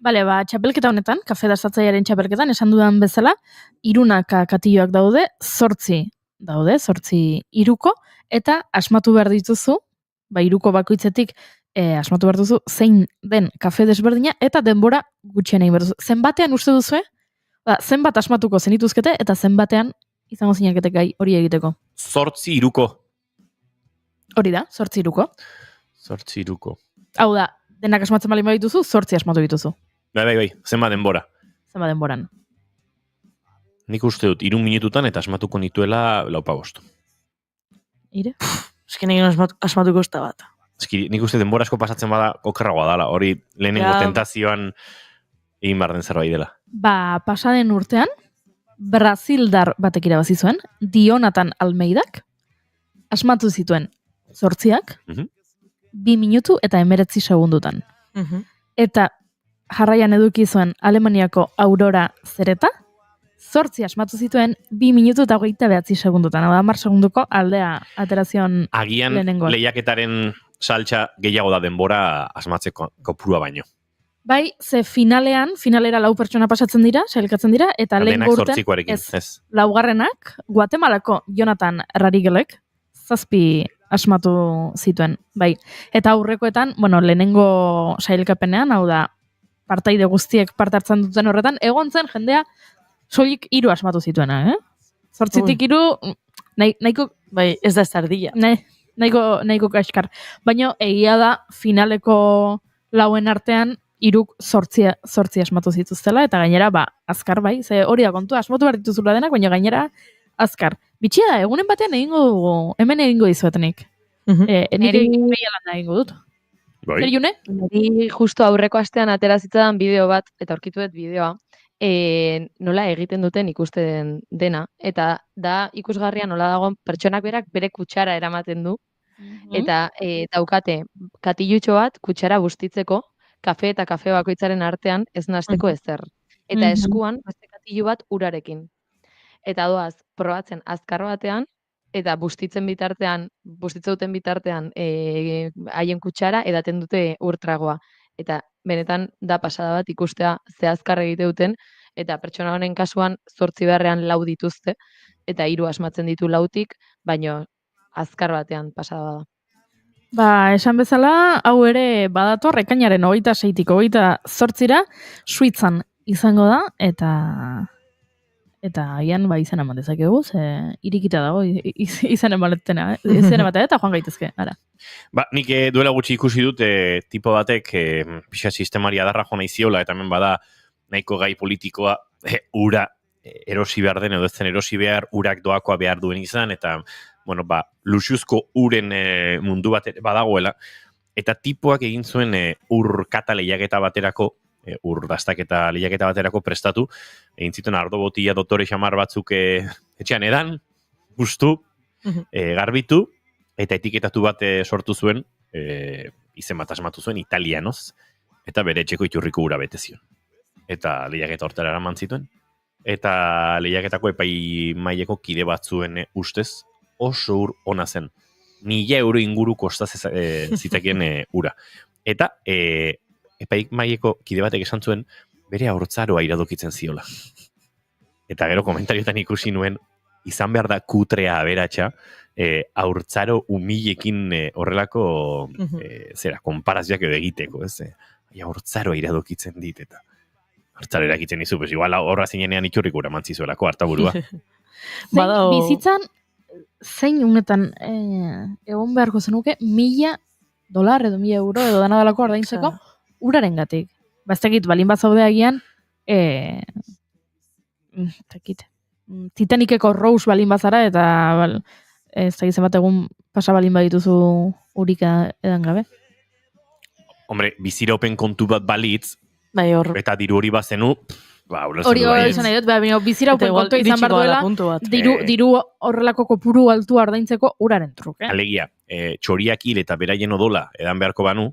Bale, txapelketa honetan, kafe dastatzailearen txapelketan, esan dudan bezala, 3 katilloak daude, 8 daude, 8 iruko, eta asmatu behar dituzu, iruko bakoitzetik, asmatu behar duzu, zein den kafe desberdina, eta denbora gutxien egin behar duzu. Zenbatean uste duzu, zenbat asmatuko zenituzkete, eta zenbatean izango zinaketek gai hori egiteko. 8 iruko. Hori da, 8 iruko. 8 iruko. Hau da, denak asmatzen balin badituzu, 8 asmatu dituzu. Bai, zenbat denbora. Zenbat denboran. Nik uste dut, 3 minututan eta asmatuko nituela 4-5. Ire? Esken egin asmatuko usta bat. Nik uste denbora asko pasatzen bada okerragoa dala, hori lehenengo tentazioan egin behar den zerbait dela. Pasaden urtean, Brazildar batek irabazi zuen, Dionatan Almeidak, asmatu zituen 8ak, 2 minutu eta 19 segundutan. Eta jarraian eduki zuen Alemaniako Aurora Zereta, 8 asmatu zituen 2 minutu eta 29 segundutan. Hau da, 10 segunduko aldea aterazion agian lehenengoa. lehiaketaren saltsa gehiago da denbora asmatzeko kopurua baino. Bai, ze finalera 4 pertsona pasatzen dira, sailkatzen dira, eta lehen urten, laugarrenak, Guatemalako Jonathan Rarigelek, 7 asmatu zituen, bai. Eta aurrekoetan, lehenengo sailkapenean, hau da, partaide guztiek parte hartzen duten horretan, egon zen jendea soilik 3 asmatu zituena, 8tik 3, nahiko... Bai, ez da zardilla. Nahiko kaskar. Baina egia da, finaleko lauen artean, 8 asmatu zituztela, eta gainera, azkar bai, ze hori da kontu, asmatu behar dituzula denak, baina gainera, azkar. Bitxia da, egunen batean egingo dugu, hemen egingo dizuetenik. Nire behialan egingo dut. Zer june? Niri justu aurreko astean atera zitzadan bideo bat, eta aurkitu dut bideoa, nola egiten duten ikusten dena, eta da ikusgarria nola dagoen pertsonak berak bere kutsara eramaten du, eta daukate katilutxo bat kutsara bustitzeko, kafe eta kafe bakoitzaren artean ez nahasteko ezer. Eta eskuan beste katilu bat urarekin. Eta doaz, probatzen azkar batean, eta bustitzen duten bitartean haien kutsara edaten dute urtragoa. Eta benetan da pasada bat ikustea ze azkar egite duten, eta pertsona honen kasuan 8 beharrean 4 dituzte, eta 3 asmatzen ditu 4tik, baino azkar batean pasada da. Esan bezala, hau ere badator, ekainaren 26tik 28ra Suitzan izango da, eta Eta agian izan eman dezakegu, ze irikita dago izan ematena, izan ematea eta joan gaitezke, ara. Ba, nik duela gutxi ikusi dut tipo batek pixa sistemari adarra joan nahi ziola, eta hemen bada nahiko gai politikoa ura erosi behar den, edo ez zen erosi behar, urak doakoa behar duen izan, eta, bueno, ba, luxuzko uren mundu bat badagoela, eta tipoak egin zuen ur kata lehiaketa baterako, ur dastaketa lehiaketa baterako prestatu, egin zituen ardo botila doktore xamar batzuk etxean edan, bustu, garbitu, eta etiketatu bat sortu zuen, izen bat asmatu zuen, italianoz, eta bere etxeko iturriko ura bete zion. Eta lehiaketa hortara eraman zituen, eta lehiaketako epai maileko kide batzuen ustez oso ur ona zen. 1.000 euro inguru kostaz zitekien ura. Eta epai maileko kide batek esan zuen bere haurtzaroa iradokitzen ziola. Eta gero komentariotan ikusi nuen izan behar da kutrea aberatsa, haurtzaro humilekin horrelako konparazioak edo egiteko, ez? Haurtzaroa iradokitzen dit, eta haurtzaro erakitzen dizu, pues igual horra zinenean itxurrik ura mantzizuelako, hartaburua. Bizitzan, zein unetan egon beharko zenuke, $1.000 edo €1.000 edo dana dalako ordaintzeko uraren gatik. Baztekit, balin bat zaude agian, Titaniceko Rose balin bazara, eta ez da gizan bat egun pasa balin badituzu urika edan gabe. Hombre, biziraupen kontu bat balitz, eta diru hori bazenu, hori izan nahi dut, biziraupen kontu izan behar duela, diru horrelako kopuru altua ordaintzeko uraren truke. Alegia, txoriak hil eta beraien odola edan beharko banu,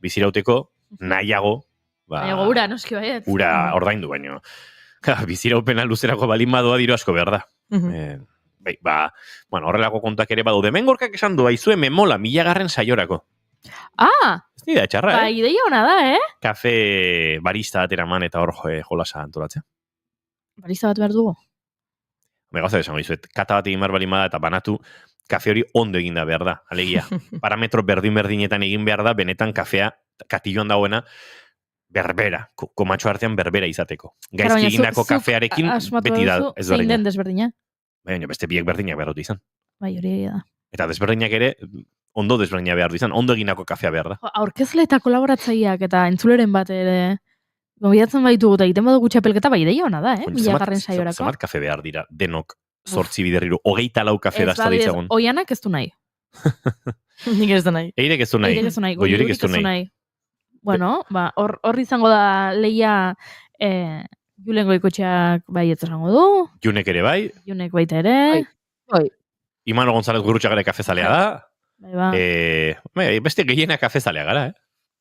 bizirauteko nahiago, ura, noski baiet. Ura ordaindu baino. Biziraupena luzerako balin badoa diru asko behar da. Bueno, horrelako kontak ere badaude. Mengorkak esan du, aizue memola 1000. Saiorako. Ez nida txarra, ideia ona da, Kafe barista ateraman eta hor jolasa antolatzea. Barista bat behar dugu? Gauza esan izuet, kata bat egin behar balin bada eta banatu, kafe hori ondo egin da behar da, alegia. Parametro berdin-berdinetan egin behar da, benetan kafea, katilloan dagoena, berbera, komatxo artean berbera izateko. Gaizki egindako kafearekin beti da ez zein den desberdina? Baina beste biek berdinak behar dut izan. Bai, hori da. Eta desberdinak ere, ondo desberdinak behar du izan, ondo egindako kafea behar da. Aurkezle eta kolaboratzaileak eta entzuleren bat ere, gobidatzen baitugu eta egiten badugu txapelketa, bai, ideia ona da, 1000. saiorako. Zamat kafe behar dira, denok, 8 biderriru, 24 kafe dazta ditzagun. Oianak ez du nahi. Nik ez du nahi. Eirek ez du nahi. Goiurik ez du nahi. Bueno, hor izango da lehia Julen Goikotxeak bai ez esango du. Junek ere bai. Junek baita ere. Bai. Imano González Gurrutxagare kafezalea da. Beste gehiena kafezalea gara,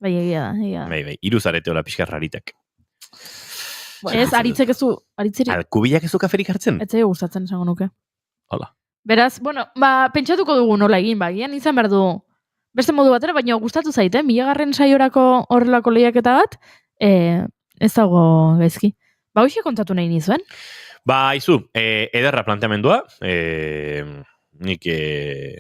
Bai, egia da. Bai, iruzarete hola pixka raritak. Ez, aritzek ez du, Kubilak ez du kaferik hartzen? Ez zaio gustatzen esango nuke. Hola. Beraz, bueno, pentsatuko dugu nola egin, bagian izan behar du beste modu batera, baina gustatu zaite, 1000. Saiorako horrelako lehiaketa bat, ez dago gaizki. Hoxe kontatu nahi nizuen? Izu, ederra planteamendua, nik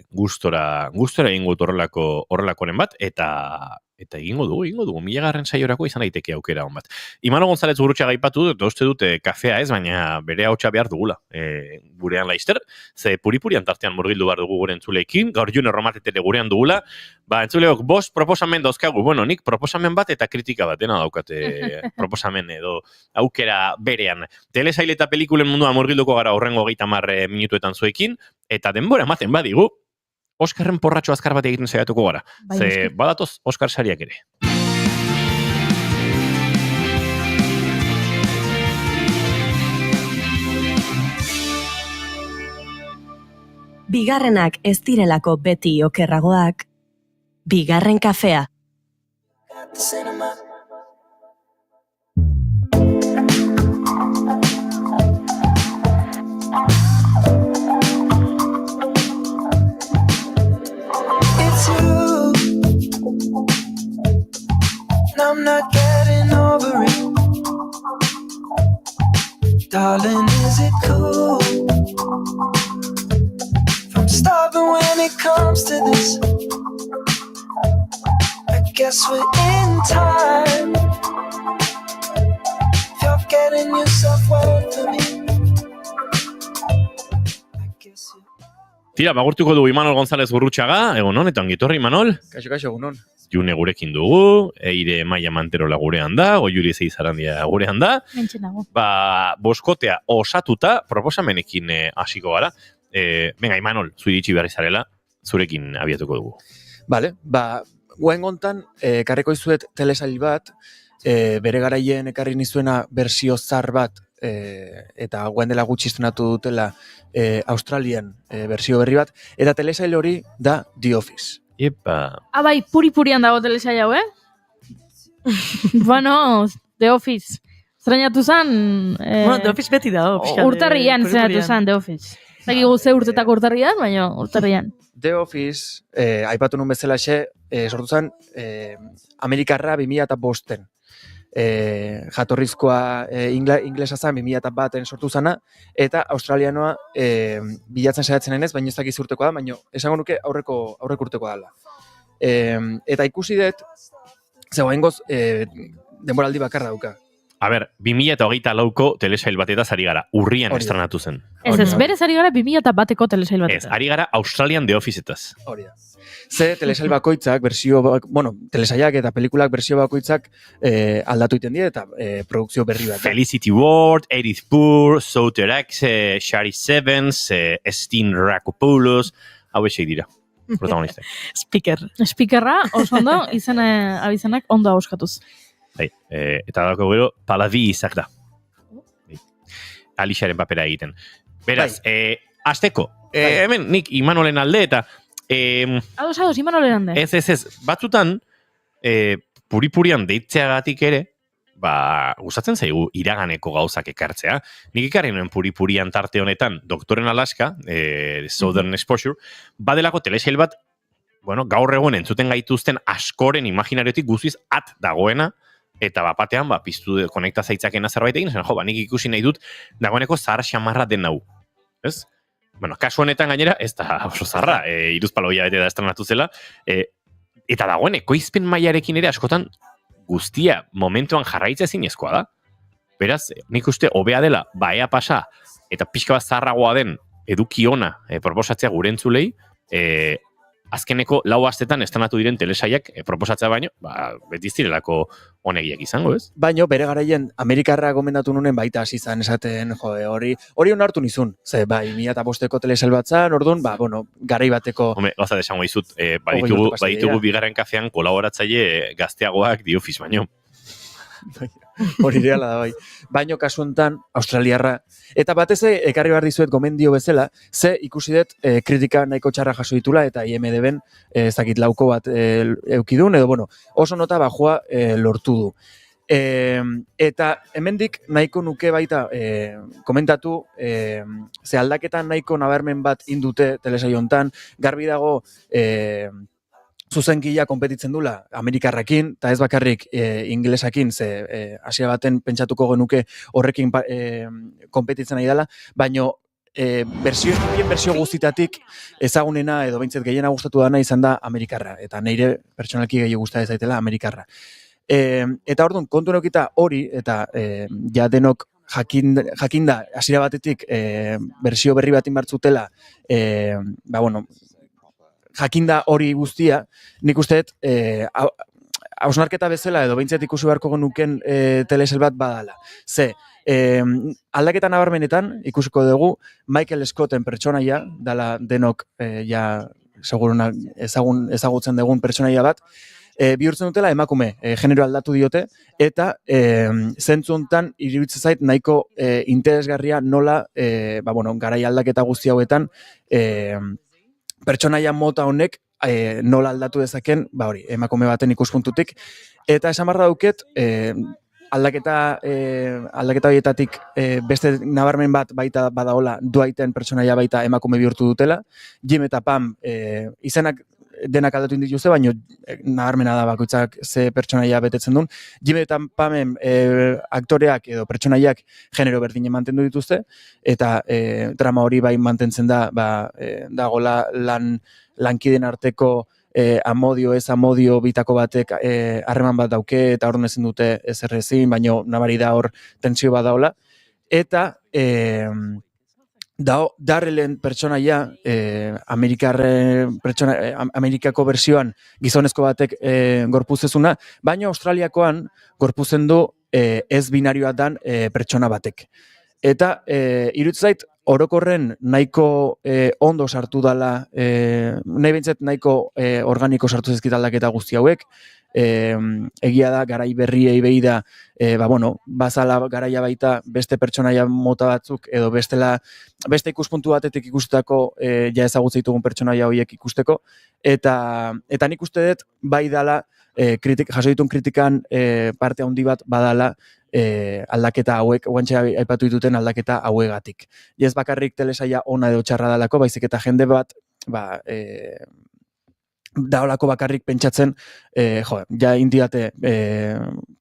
gustora egingo horrelakoren bat, eta egingo dugu, 1000. Saiorako izan daiteke aukera hon bat. Imano González Gurrutxaga aipatu dut, uste dute kafea ez, baina bere hautsa behar dugula. Gurean laister, ze puripurian tartean murgildu behar dugu gure entzuleekin, gaur June Romatetere gurean dugula, entzuleok 5 proposamen dauzkagu, bueno, nik proposamen bat eta kritika bat, dena daukate proposamen edo aukera berean. Telesail eta pelikulen mundua murgilduko gara horrengo 30 minutuetan zuekin, eta denbora ematen badigu, Oskarren porratxo azkar bat egiten saiatuko gara. Ze badatoz Oskar sariak ere. Bigarrenak ez direlako beti okerragoak. Bigarren kafea. I'm not getting over it. Darling, is it cool? From stopping when it comes to this. I guess we're in time. You're getting yourself wet for me. Tira, bagurtuko dugu Imanol González Gurrutxaga, egunon, eta ongitorri, Imanol. Kaixo, egunon. June gurekin dugu, Eire Maia Manterola gurean da, Oiuri Zeizarandia gurean da. Mentxenago. Boskotea osatuta, proposamenekin hasiko gara. Venga, Imanol, zu iritsi behar izarela, zurekin abiatuko dugu. Vale, guen gontan, karreko izuet telesail bat, bere garaien ekarri nizuena bersio zar bat, eta guen dela gutxi estrenatu dutela Australian bersio berri bat, eta telesail hori da The Office. Epa. Bai, puri-purian dago telesail hau, Bueno, The Office. Zerainatu zan... Bueno, The Office beti dago. Urtarrian zerainatu zan The Office. Zagigu ze urtetako urtarrian, baina urtarrian. The Office, aipatu nun bezalaxe, sortu zen Amerikarra 2005-en. Jatorrizkoa inglesa zen 2001-en sortu zana, eta australianoa bilatzen saiatzen enez, baina ez dakiz urtekoa da, baina esango nuke aurreko urtekoa dela. Eta ikusi dut, zegoengoz denboraldi bakar dauka. A ber, 2024ko telesail batetaz ari gara, urrian estrenatu zen. Ez, berez ari gara 2001ko telesail batetaz. Ez, ari gara Australian The Officeetaz. Hori da. Ze telesail bakoitzak, telesailak eta pelikulak bersio bakoitzak aldatu iten dira eta produkzio berri bat. Felicity Ward, Edith Poor, Souter X, Shari Sevens, Steen Rakopoulos, hau esek dira, protagonistak. Speakerra, oso ondo, abizenak ondo hauskatuz. Eta dago gero, Paladi izak da. Alixaren papera egiten. Beraz, azteko, hemen nik Imanolen alde eta... Ados, Imanolen alde. Ez, batzutan, puri-purian deitzeagatik ere, gustatzen zaigu iraganeko gauzak ekartzea. Nik ekarri nuen puri-purian tarte honetan, Doktoren Alaska, Southern Exposure, badelako telesail bat, gaur egun entzuten gaituzten askoren imaginariotik guztiz at dagoena, eta batean, piztu konekta zaitzakena zerbait egin, nik ikusi nahi dut, dagoeneko zahar xamarra den hau. Ez? Kasu honetan gainera, ez da oso zarra, iruzpaloia bete da estrenatu zela, eta dagoen ekoizpen mailarekin ere askotan guztia momentuan jarraitza zinezkoa da. Beraz, nik uste hobea dela, ea pasa, eta pixka bat zaharragoa den eduki ona proposatzea gure entzulei, azkeneko 4 astetan estrenatu diren telesaiak proposatzea baino, beti zirelako honegiak izango, ez? Baino, bere garaien Amerikarra gomendatu nunen baita hasi zan esaten, hori onartu nizun. Ze, 2005ko telesail bat zan, orduan, garai bateko... Gauza desango izut, baditugu bigarren kafean kolaboratzaile gazteagoak The Office baino. Hori reala da bai. Baino kasu honetan, Australiarra. Eta batez ekarri behar dizuet gomendio bezala, ze ikusi dut kritika nahiko txarra jaso ditula, eta IMDb-en ezakit lauko bat eukidun, edo oso nota bajoa lortu du. Eta hemendik nahiko nuke baita komentatu, ze aldaketa nahiko nabarmen bat indute telesaio hontan, garbi dago zuzenkila konpetitzen dula Amerikarrakin, eta ez bakarrik inglesakin, ze hasiera baten pentsatuko genuke horrekin konpetitzen nahi dela, baina bersio guztitatik ezagunena edo behintzet gehiena gustatu dana izan da Amerikarra, eta neire pertsonalki gehiago gusta zaitela Amerikarra. Eta orduan, kontu nokita hori, eta ja denok jakinda hasiera batetik bersio berri bat inbartzutela, jakinda hori guztia, nik usteet, hausnarketa bezala edo behintzat ikusi beharko genuken telesail bat badala. Ze, aldaketa nabarmenetan ikusiko dugu Michael Scotten pertsonaia, dala denok seguruna ezagutzen dugun pertsonaia bat, bihurtzen dutela emakume, genero aldatu diote, eta zentzu hontan iruditzen zait nahiko interesgarria nola, garai aldaketa guzti hauetan, pertsonaia mota honek nola aldatu dezaken, emakume baten ikuspuntutik, eta esan barra dauket, aldaketa horietatik beste nabarmen bat baita badaola Dwighten pertsonaia baita emakume bihurtu dutela, Jim eta Pam izenak denak aldatu indituzte, baina nabarmena da bakoitzak ze pertsonaia betetzen duen. Jim eta Pamen aktoreak edo pertsonaiak genero berdine mantendu dituzte, eta drama hori bai mantentzen da, dagoela lankiden arteko amodio, ez amodio bitako batek harreman bat dauke, eta hor ezin dute ezer ezin, baina nabari da hor tensio bat daola. Eta Darrellen pertsonaia, Amerikako bersioan gizonezko batek gorpuzezuna, baina Australiakoan gorpuzen du ez binarioa dan pertsona batek. Eta iruditzen zait, orokorren nahiko ondo sartu dala, nahi bintzat nahiko organiko sartu zezkit aldaketa guzti hauek, egia da, garai berriei behi da, bazala garaia baita beste pertsonaia mota batzuk, edo beste ikuspuntu batetik ikusteko ja ezagutza ditugun pertsonaia horiek ikusteko, eta nik uste dut bai dala, jaso ditun kritikan parte handi bat badala aldaketa hauek, guantxe aipatu dituten aldaketa hauegatik. Ez bakarrik telesaia ona edo txarra dalako, baizik eta jende bat, daolako bakarrik pentsatzen, ja indidate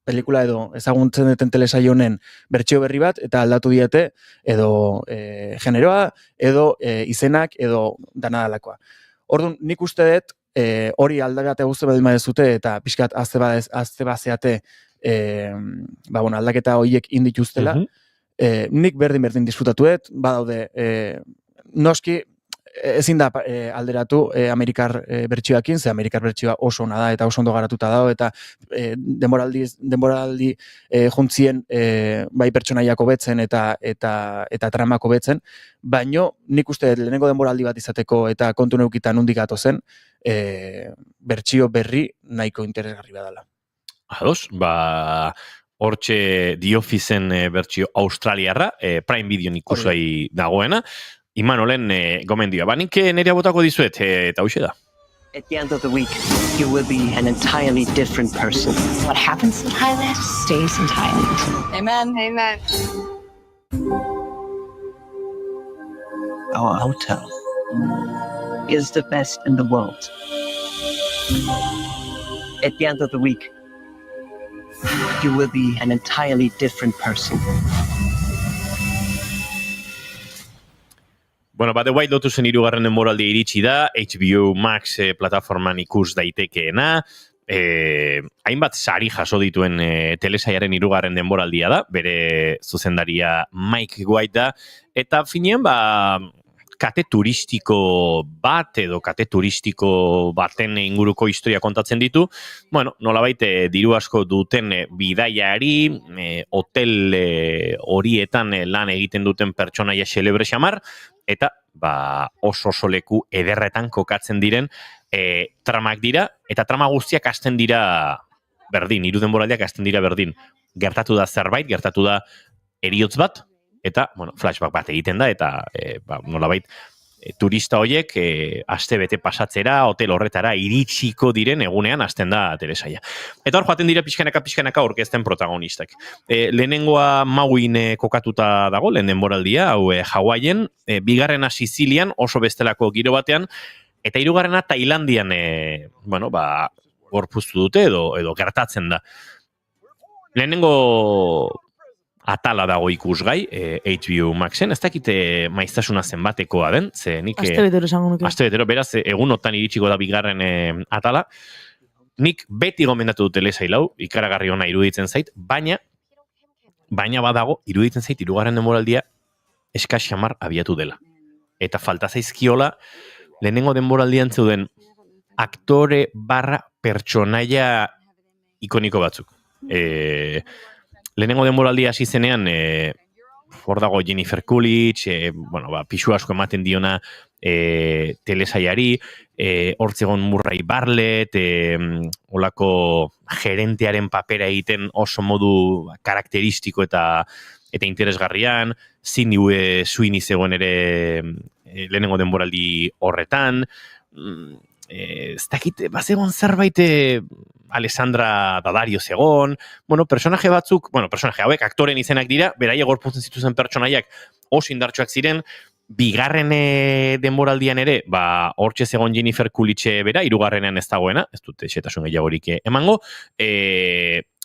pelikula edo ezaguntzen duten telesai honen bertsio berri bat, eta aldatu diete edo generoa, edo izenak, edo dana dalakoa. Orduan, nik uste dut, hori aldaketa guzti badin badezute, eta pixkat azte bazeate aldaketa horiek indituztela, nik berdin disfrutatuet, badaude, noski, ezin da alderatu Amerikar bertsioakin, ze Amerikar bertsioa oso ona da eta oso ondo garatuta dago, eta denboraldi juntzien bai pertsonaiako betzen eta tramako betzen, baino nik uste lehenengo denboraldi bat izateko eta kontu neukitan nondik gatozen, bertsio berri nahiko interesgarri badala. Ados, hortxe The Officeen bertsio australiarra, Prime Videon ikusai dagoena, Imanolen gomendioa. Nik nire botako dizuet, eta hoxe da. At the end of the week, you will be an entirely different person. What happens in Thailand stays in Thailand. Amen. Amen. Our hotel is the best in the world. At the end of the week, you will be an entirely different person. Bueno, The White Lotusen 3. denboraldia iritsi da, HBO Max plataforman ikus daitekeena, hainbat sari jaso dituen telesaiaren 3. denboraldia da, bere zuzendaria Mike White da, eta finean kate turistiko bat edo kate turistiko baten inguruko historia kontatzen ditu, nolabait diru asko duten bidaiari, hotel horietan lan egiten duten pertsonaia xelebre xamar, eta oso leku ederretan kokatzen diren tramak dira, eta trama guztiak hasten dira berdin, 3 denboraldiak hasten dira berdin. Gertatu da zerbait, gertatu da heriotz bat, eta, flashback bat egiten da, eta nolabait turista horiek aste bete pasatzera, hotel horretara iritsiko diren egunean hasten da telesaia. Eta hor joaten dira pixkanaka orkesten protagonistak. Lehenengoa Mauin kokatuta dago, lehen denboraldia, hau Hawaien, bigarrena Sizilian, oso bestelako giro batean, eta 3. Tailandian, gorpuztu dute edo gertatzen da. Lehenengo atala dago ikusgai, HBO Maxen, ez dakite maiztasuna zenbatekoa den, ze nik... Astebetero esango nuke. Astebetero, beraz, egunotan iritsiko da bigarren atala. Nik beti gomendatu dut telesailau, ikaragarri ona iruditzen zait, baina badago, iruditzen zait, 3. denboraldia eskas xamar abiatu dela. Eta falta zaizkiola, lehenengo denboraldian zeuden aktore / pertsonaia ikoniko batzuk. Lehenengo denboraldia hasi zenean, hor dago Jennifer Coolidge, pixu asko ematen diona telesaiari, hor zegoen Murray Bartlett, olako gerentearen papera egiten oso modu karakteristiko eta interesgarrian, Sydney Sweeney zegoen ere lehenengo denboraldi horretan, ez dakit, bazegoen zerbait Alessandra Daddario zegoen, personaje batzuk, personaje hauek aktoren izenak dira, beraia gorputzen zituzen pertsonaiak oso indartsuak ziren, bigarren denboraldian ere, hortxe zegoen Jennifer Coolidge bera, 3. ez dagoena, ez dute xetasun gehiagorik emango,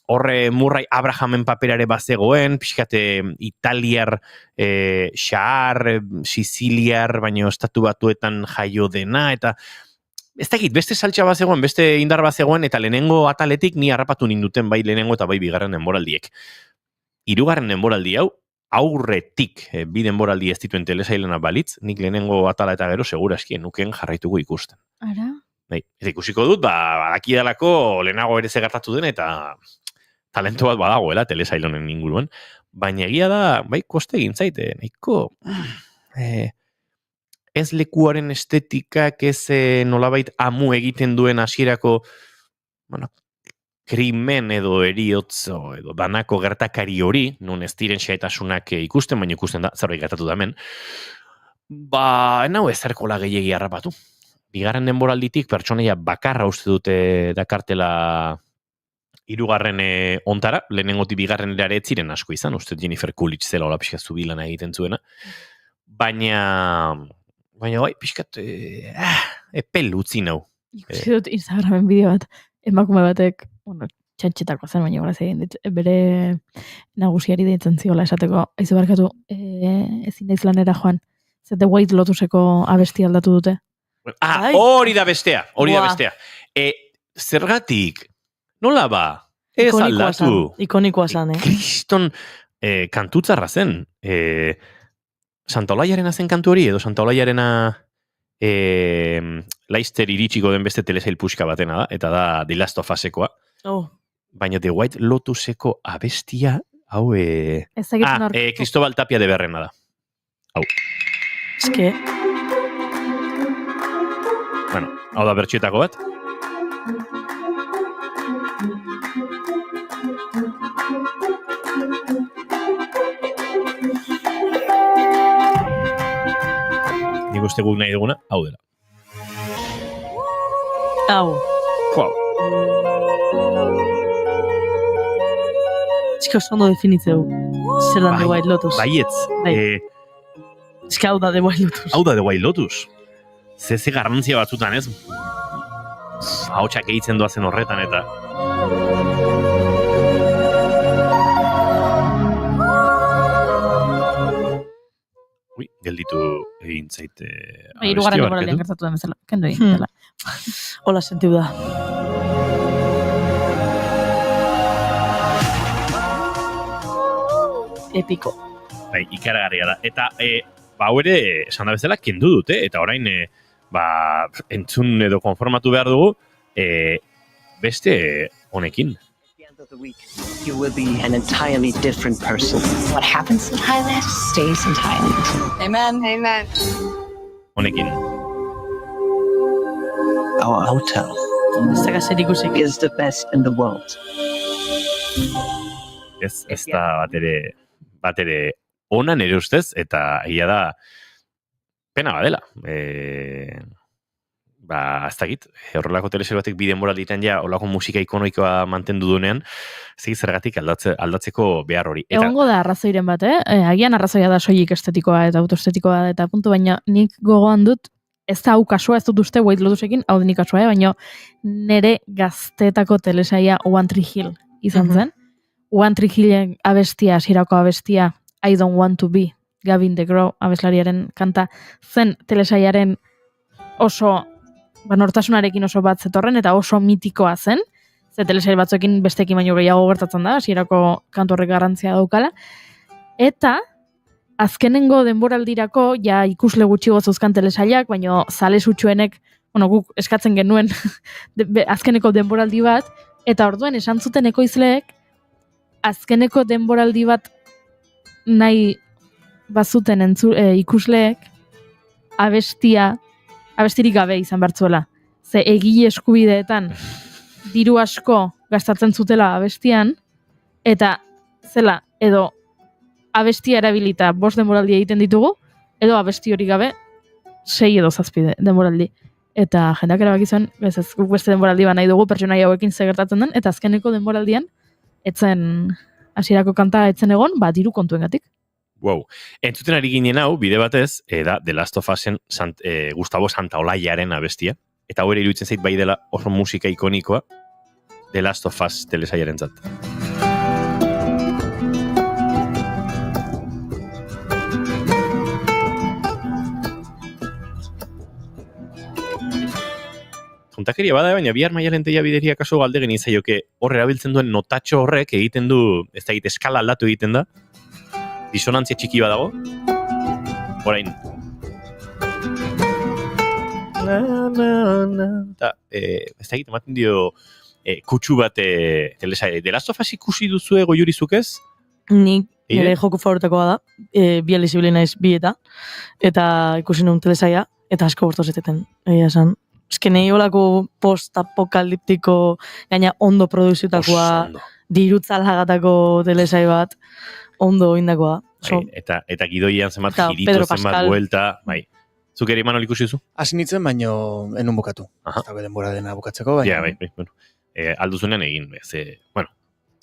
horre Murray Abrahamen paperare bazegoen, pixkate italiar, xahar, siciliar, baina estatu batuetan jaio dena, eta ez dakit, beste saltxa bat zegoen, beste indar bat zegoen, eta lehenengo ataletik ni harrapatu ninduten bai lehenengo eta bai bigarren denboraldiek. 3. denboraldi hau, aurretik bi denboraldi ez dituen telesailena balitz, nik lehenengo atala eta gero seguraski nuken jarraituko ikusten. Ara? Bai, eta ikusiko dut, badakidalako lehenago ere gertatu den eta talento bat badagoela telesail honen inguruan, baina egia da, bai, koste egin zaite, nahiko ez lekuaren estetikak, ez nolabait amu egiten duen hasierako, bueno, krimen edo eriotzo edo danako gertakari hori, nun ez diren xaetasunak ikusten, baina ikusten da, zerbait gertatu da hemen, nau ezerkola gehiegi harrapatu. Bigarren denboralditik pertsonaia bakarra uste dute dakartela hirugarren ontara, lehenengotik bigarren ere ez ziren asko izan, uste Jennifer Coolidge zela hola pixka zubilana egiten zuena, baina bai, pixkat epel utzi nau. Ikusi dut Instagramen bideo bat, emakume batek, txantxetako zen, baina goraz egin dit, bere nagusiari deitzen ziola esateko, aizu barkatu, ezin naiz lanera joan, zete White Lotuseko abesti aldatu dute. Hori da bestea. Zergatik, nola ba? Ez aldatu. Ikonikoa zan, Kriston kantutzarra zen. Santa Olaiarena zen kantu hori, edo Santa Olaiarena Laizter iritsiko den beste telesail puxka batena da, eta da The Last of Us-ekoa. Baina The White Lotuseko abestia, hau... Cristobal Tapia de Berrena da. Hau. Eske... Bueno, hau da bertxietako bat. Nik uste guk nahi duguna, hau dela. Hau. Hau. Eske oso ondo definitzeu. Zer dan The White Lotus. Baietz. Eske hau da The White Lotus. Hau da The White Lotus. Ze garrantzia batzutan, ez? Hautsak egiten doazen horretan, eta... Ui, gelditu egin zaite... Hirugarren denboraldian gertatu den bezala. Kendo egin dela. Hola, sentiu da. Epiko. Bai, ikaragarria da. Eta, hau ere, esan da bezala, kendu dute, eta orain... entzun edo konformatu behar dugu beste honekin. You will be an entirely different person. What happens in Thailand stays in Thailand. Amen. Amen. Honekin. Our hotel is the best in the world. Ez da bat ere ona nire ustez, eta egia da pena badela. Ez dakit, horrelako telesail batek bi denboralditan ja horrelako musika ikonoikoa mantendu duenean, zergatik aldatzeko behar hori. Egongo da arrazoiren bat, agian arrazoia da soilik estetikoa eta autoestetikoa da eta puntu, baina nik gogoan dut, ez da hau kasua, ez dut uste White Lotusekin, hau denik kasua, baina nere gaztetako telesaia One Tree Hill izan zen. One Tree Hillen abestia, hasierako abestia, I Don't Want to Be, Gavin DeGraw abeslariaren kanta, zen telesaiaren oso, nortasunarekin oso bat zetorren, eta oso mitikoa zen, ze telesail batzuekin bestekin baino gehiago gertatzen da, hasierako kantu horrek garrantzia daukala, eta azkenengo denboraldirako, ja ikusle gutxi gozuzkan telesailak, baino zale sutsuenek, guk eskatzen genuen azkeneko denboraldi bat, eta orduen esan zuten ekoizleek, azkeneko denboraldi bat nahi bazuten ikusleek abestirik gabe izan bertzuela. Ze egile eskubideetan diru asko gastatzen zutela abestian, eta zela, edo abestia erabilita 5 denboraldi egiten ditugu, edo abesti hori gabe 6 edo 7 denboraldi. Eta jendeak erabaki zuen, guk beste denboraldi bat nahi dugu pertsonaia hauekin ze gertatzen den, eta azkeneko denboraldian, etzen hasierako kanta etzen egon, diru kontuengatik. Wow. Entzuten ari ginen hau, bide batez, da The Last of Usen Gustavo Santaolallaren abestia. Eta hau ere iruditzen zait bai dela oso musika ikonikoa The Last of Us telesailaren zat. Juntakeria bada, baina bihar Maialen Tellabideria kaso galdegin izaioke hor erabiltzen duen notatxo horrek egiten du, ez da eskala aldatu egiten da, disonantzia txiki badago. Orain. Eta, ez da egiten ematen dio kutsu bat telesaire. The Last of Us ikusi duzu goiurizuk ez? Nik nire joku favoritakoa da, bi alizibili naiz bieta, eta ikusi nuen telesaia, eta asko bortozeteten, egia esan. Eske nahi olako post-apokaliptiko, gaina ondo produziotakoa, dirutzalagatako telesai bat, ondo indakoa. Eta gidoian zenbat girito, zenbat buelta, bai. Zuk ere Imanol ikusi duzu? Hasi nintzen, baino enun bukatu. Ez dago denbora dena bukatzeko, baina... Ja, bai, bueno. Alduzunean egin, bueno.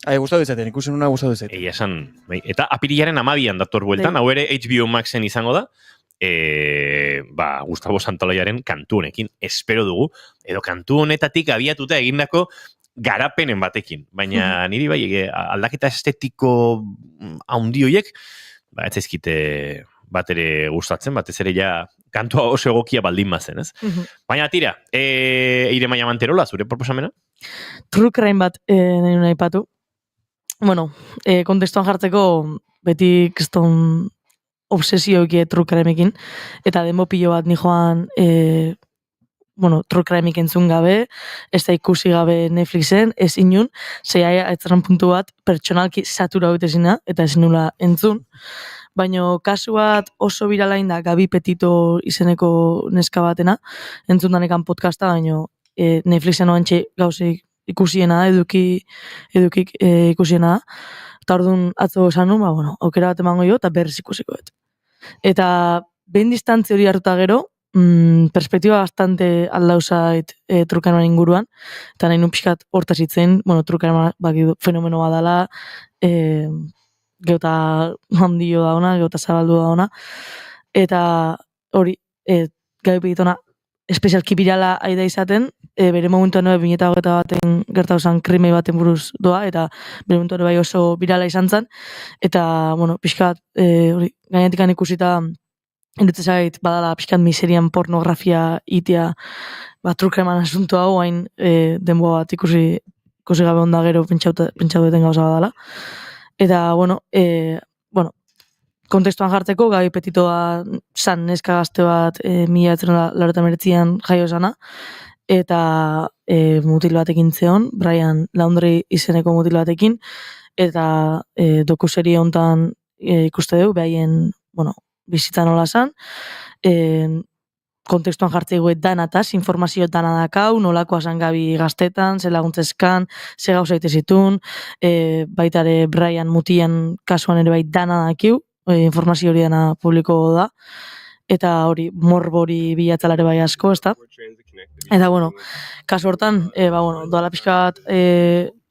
Gustatu dizaten, ikusen una gustatu dizaten. Egia esan, bai. Eta apirilaren 12an dator bueltan, hau ere HBO Maxen izango da, Gustavo Santolaiaren kantu honekin, espero dugu, edo kantu honetatik abiatuta egindako garapenen batekin. Baina niri bai, aldaketa estetiko haundi horiek, ez zaizkite bat ere gustatzen, batez ere ja kantua oso egokia baldin bazen, ez? Baina tira, Eire Maia Manterola, zure proposamena? True crime bat nahi nahi patu. Bueno, kontestuan jartzeko beti kriston obsesioekie true crimeekin, eta demo pilo bat nijoan true crimeik entzun gabe, ez da ikusi gabe Netflixen, ez inun, zeia aitzaren puntu bat pertsonalki satura hau eta ez nula entzun. Baina kasu bat oso biralain da Gabi Petito izeneko neska batena, entzun danekan podcasta, baina Netflixen oantxe gauzik ikusiena, edukik ikusiena da. Eta orduan atzo esan nun, aukera bat emango jo, eta berriz ikusikoet. Eta behin distantzi hori hartuta gero, perspektiba bastante aldauzait trukanean inguruan, eta nahi nun pixkat hortaz itzen, trukanean fenomeno badala, geota handio dauna, geota zabaldu dauna, eta hori, Gabi Petitona espezialki birala aida izaten, bere momentuan 2021 gertatu zen krime baten buruz doa, eta bere momentuan bai oso birala izan zen, eta, pixkat, hori, gainetik ikusita, endutzen zait, badala pixkat miserian pornografia itea, trukreman asunto hau, hain denboa bat ikusi gabe onda gero pentsatu duten gauza badala. Eta, kontestuan jartzeko, Gabi Petitoa zan neska gazte bat 1989an jaio zana, eta mutil batekin zeon, Brian Laundrie izeneko mutil batekin, eta dokuserie hontan ikuste dugu, behaien, bizitzan hola zan, kontestuan jartzeko danataz, informazio dana dakau, nolakoa zan Gabi gaztetan, ze laguntzezkan, ze gauza zitun, baitare Brian mutian kasuan ere bai dana dakiu, informazio hori dana publiko da, eta hori morbori bilatzalare bai asko, ez da? Eta, kasu hortan, doala pixka bat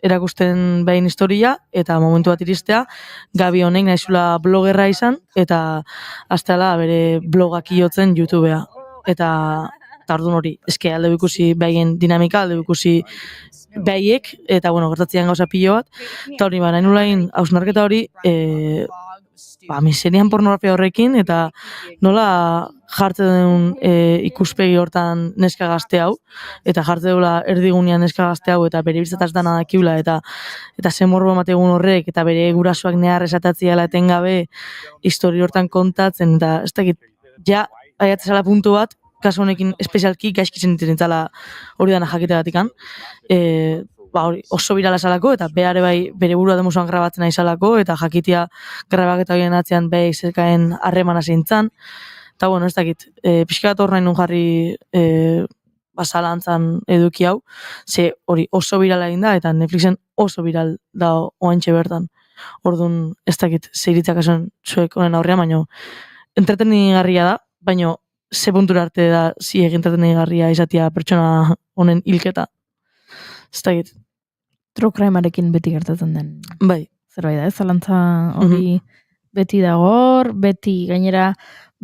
erakusten behin historia, eta momentu bat iristea, Gabi honek nahizula blogerra izan, eta azteala bere blogak iotzen YouTubea. Eta orduan hori, eske alde ikusi behaien dinamika, alde ikusi behaiek, eta gertatzean gauza pilo bat, eta hori, nahi nulain hausnarketa hori, miserian pornografia horrekin, eta nola jartzen duen ikuspegi hortan neska gazte hau, eta jartzen duela erdigunean neska gazte hau, eta bere bizataz dana dakiula, eta zen morbo emategun horrek, eta bere gurasoak nehar esatziala etengabe histori hortan kontatzen, eta ez dakit, ja, aiatzezala puntu bat, kasu honekin espezialki gaizki zentintzala hori dana jakiteatikan, oso birala esalako, eta behare bai bere burua demusuan grabatzen izalako, eta jakitia grabaketa horien atzean behik zerkaen harremana zeintzan, eta ez dakit, pixka bat hor nahi nun jarri basalantzan eduki hau, ze hori oso birala egin da, eta Netflixen oso viral da oantxe bertan. Orduan, ez dakit, zeiritzak esan zuek honen aurrean, baina entretenigarria da, baina ze puntura arte da zi entretenigarria izatea pertsona honen hilketa. Ez dakit. True crime-arekin beti gertatzen den. Bai. Zerbait da, zalantza hori beti dago, beti gainera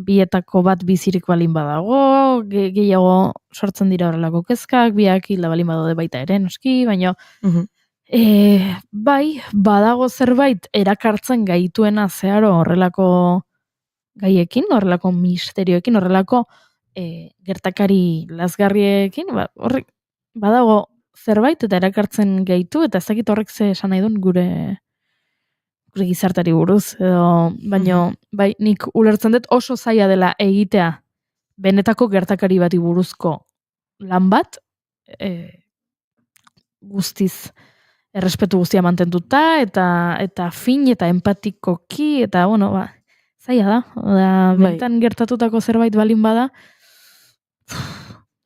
bietako bat bizirik balin badago, gehiago sortzen dira horrelako kezkak, biak hilda balin badaude baita ere, noski, baina bai, badago zerbait erakartzen gaituena zeharo horrelako gaiekin, horrelako misterioekin, horrelako gertakari lazgarriekin, horrek badago zerbait eta erakartzen gaitu, eta ez dakit horrek ze esan nahi duen gizartari buruz, edo, baino, bai, nik ulertzen dut oso zaila dela egitea benetako gertakari bati buruzko lan bat, guztiz errespetu guztia mantenduta, eta fin, eta empatikoki, eta, bueno, ba, zaila da. Benetan gertatutako zerbait balin bada,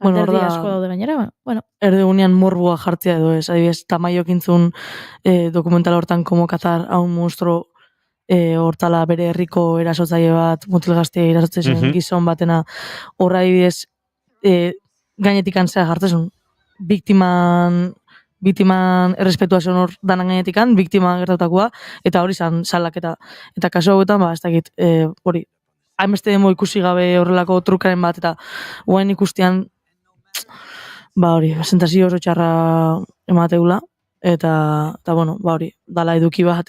alderdi asko daude gainera, ba, bueno. Erdigunean morbua jartzea edo ez, adibidez, Tamayo kintzun dokumental hortan como cazar a un monstruo hortala bere herriko erasotzaile bat, mutil gaztea erasotzen gizon batena, horra adibidez, gainetik antzea jartzezun, biktiman errespetua zen hor danan gainetikan, biktima gertatutakoa, eta hori zan salak eta kasu hauetan, ba, ez dakit, hori, hainbeste demo ikusi gabe horrelako trukaren bat, eta guain ikustean, ba hori, sentazio oso txarra emateula, eta bueno, ba hori, dala eduki bat,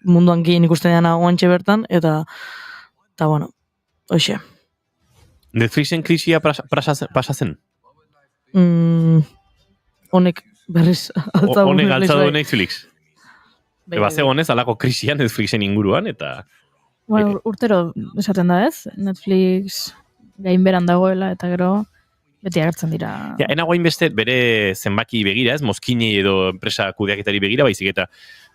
munduan gehien ikusten dena guantxe bertan, eta bueno, hoxe. Netflixen krisia pasazen? Honek berriz altza Honek altza du Netflix. Eba zegonez, alako krisia Netflixen inguruan, eta... Bueno, urtero esaten da ez, Netflix gainberan dagoela, eta gero beti agertzen dira. Ja, enagoain beste bere zenbaki begira, ez, mozkinei edo enpresa kudeaketari begira, baizik eta,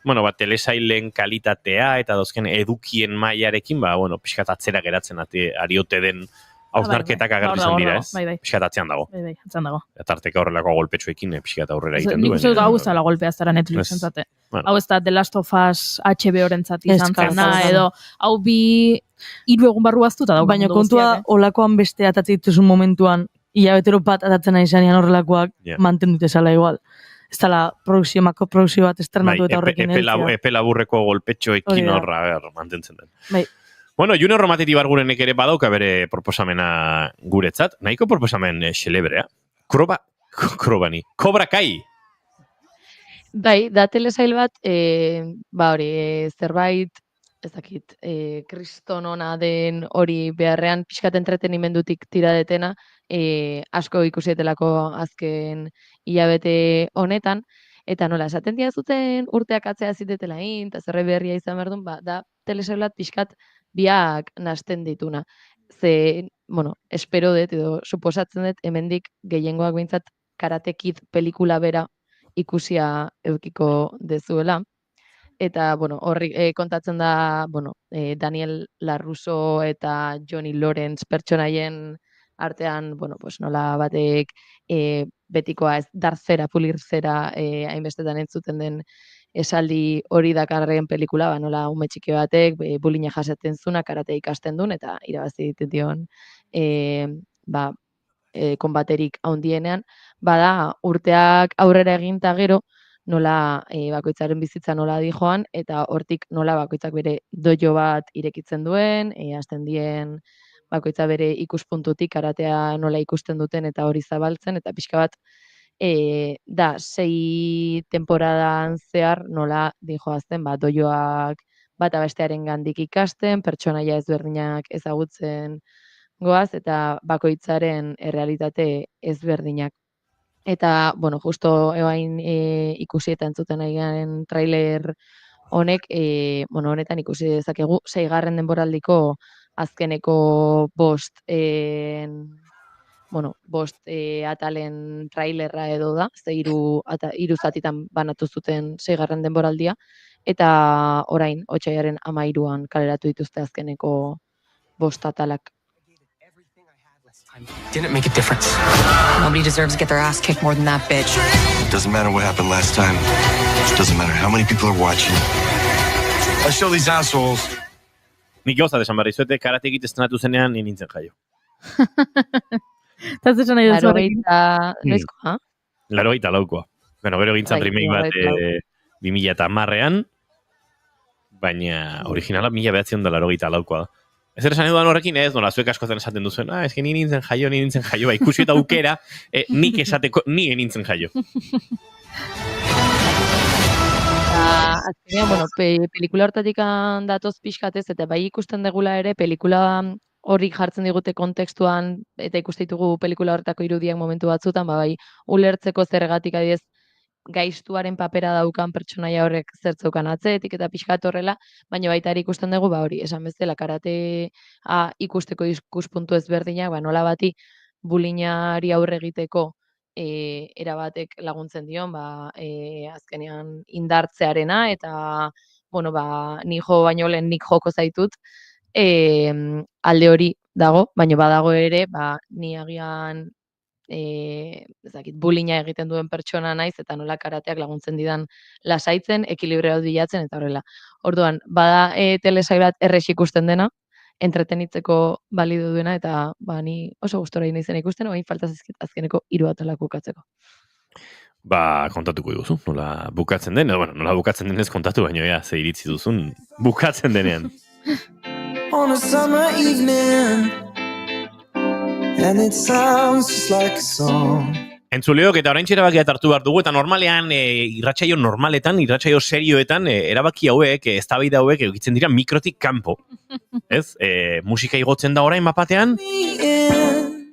bueno, ba, telesailen kalitatea eta dauzken edukien mailarekin, ba, bueno, pixkat atzera geratzen ariote den hausnarketak agertu izan dira, ez? Pixkat atzean dago. Bai, atzean dago. Eta arteko horrelako golpetxoekin pixkat aurrera egiten du. Nik uste dut hau ez dela golpea zara Netflix entzate. Hau ez da The Last of Us HBO-ren zati izan zena, edo hau bi 3 egun barru aztuta dago. Baina kontua olakoan beste atatzen dituzun momentuan, hilabetero bat atatzen ari zanean horrelakoak mantendu zala igual. Ez dala mako produkzio bat estrenatu eta horrekin epe laburreko golpetxoekin horra mantentzen den. Bai. Bueno, June Romatiti bargurenek ere badauka bere proposamena guretzat. Nahiko proposamen xelebrea. Cobra Kai! Bai, da telesail bat, ba hori, zerbait, ez dakit, kriston ona den hori beharrean, pixkat entretenimendutik tira detena, asko ikusietelako azken hilabete honetan, eta nola, esaten dia zuten urteak atzea zitetela eta zerre berria izan behar duen, ba, da telesail bat pixkat biak nasten dituna. Ze, bueno, espero dut, edo suposatzen dut, hemendik gehiengoak behintzat Karate Kid pelikula bera ikusia eukiko dezuela. Eta, bueno, horri kontatzen da, bueno, Daniel LaRusso eta Johnny Lawrence pertsonaien artean, bueno, pues nola batek betikoa ez darzera, pulirzera hainbestetan entzuten den esaldi hori dakarren pelikula, ba, nola ume txiki batek bulina jasaten zuna, karate ikasten duen, eta irabazi egiten dion konbaterik handienean, bada urteak aurrera egin eta gero, nola bakoitzaren bizitza nola di joan, eta hortik nola bakoitzak bere dojo bat irekitzen duen, hasten dien bakoitza bere ikuspuntutik karatea nola ikusten duten eta hori zabaltzen, eta pixka bat da 6 temporadan zehar nola dijoazten, ba, dojoak bata bestearen gandik ikasten, pertsonaia ezberdinak ezagutzen goaz, eta bakoitzaren errealitate ezberdinak. Eta, bueno, justo ebain ikusi eta entzuten ari garen trailer honek, bueno, honetan ikusi dezakegu 6. denboraldiko azkeneko 5 atalen trailerra edo da, ze 3 zatitan banatu zuten 6. denboraldia, eta orain, otsailaren 13an kaleratu dituzte azkeneko 5 atalak. Didn't make a difference. Nobody deserves to get their ass kicked more than that bitch. It doesn't matter what happened last time. It doesn't matter how many people are watching. I show these assholes. Nik gauza desan barri zuete, Karate Kid estrenatu zenean nintzen jaio. Eta ez esan nahi duzu horrekin. Noizkoa? 84koa. Bueno, gero gintzan remake bat 2010an, baina originala 1984koa da. Ez esan eduan horrekin ez, nola, zuek asko zen esaten duzuen, ez que ni nintzen jaio, ba, ikusi eta aukera, nik esateko, ni nintzen jaio. Azkenean, bueno, pelikula hortatik datoz pixkatez, eta bai ikusten degula ere, pelikula hori jartzen digute kontekstuan, eta ikusten ditugu pelikula horretako irudiak momentu batzutan, ba, bai, ulertzeko zergatik adiez, gaiztuaren papera daukan pertsonaia horrek zertzeukan atzetik eta pixkat horrela, baina baita ere ikusten dugu, hori, esan bezala karatea ikusteko ikuspuntu ezberdinak, nola bati bulinari aurre egiteko erabatek laguntzen dion, azkenean indartzearena, eta, ni jo baino lehen nik joko zaitut, alde hori dago, baina badago ere, ni agian bullyinga egiten duen pertsona naiz, eta nola karateak laguntzen didan lasaitzen, ekilibreo bilatzen, eta horrela. Orduan, bada telesail bat errex ikusten dena, entretenitzeko balidu duena, eta ni oso gustora zen ikusten, oin falta zizkit azkeneko 3 atalak bukatzeko. Kontatuko diguzu, nola bukatzen den, nola bukatzen denez kontatu, baina ze iritzi duzun bukatzen denean. On a summer evening, and it sounds just like a song. Entzuleok eta orain erabakiak hartu behar dugu, eta normalean, irratsaio normaletan, irratsaio serioetan, erabaki hauek, eztabaida hauek egitzen dira mikrotik kanpo. Ez? Musika igotzen da orain mapatean,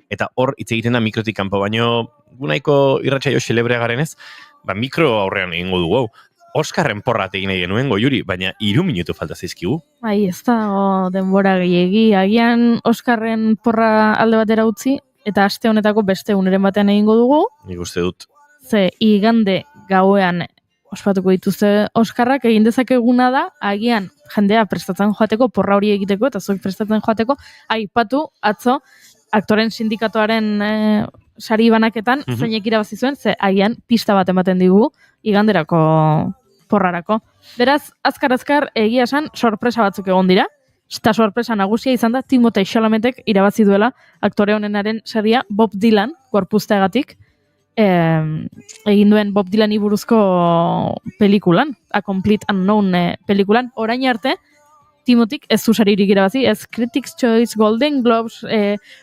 eta hor hitz egiten da mikrotik kanpo, baino gunaiko irratsaio xelebrea garen ez, mikro aurrean egingo dugu hau. Oskarren porrat egin egin nuen Goiuri, baina 3 minutu falta zaizkigu. Ez da denbora gehiegi, agian Oskarren porra alde batera utzi, eta aste honetako beste uneren batean egingo dugu. Nik uste dut. Ze igande gauean ospatuko dituzte Oskarrak, egin dezakeguna da, agian jendea prestatzen joateko, porra hori egiteko, eta zuek prestatzen joateko, aipatu atzo aktoren sindikatoaren sari banaketan, zeinek irabazi zuen, ze agian pista bat ematen digu iganderako porrarako. Beraz, azkar egia esan sorpresa batzuk egon dira, eta sorpresa nagusia izan da Timothée Chalametek irabazi duela aktore honenaren saria Bob Dylan, gorpuzteagatik, egin duen Bob Dylani buruzko pelikulan, A Complete Unknown pelikulan, orain arte, Timotik ez du saririk irabazi, ez Critics' Choice, Golden Globes,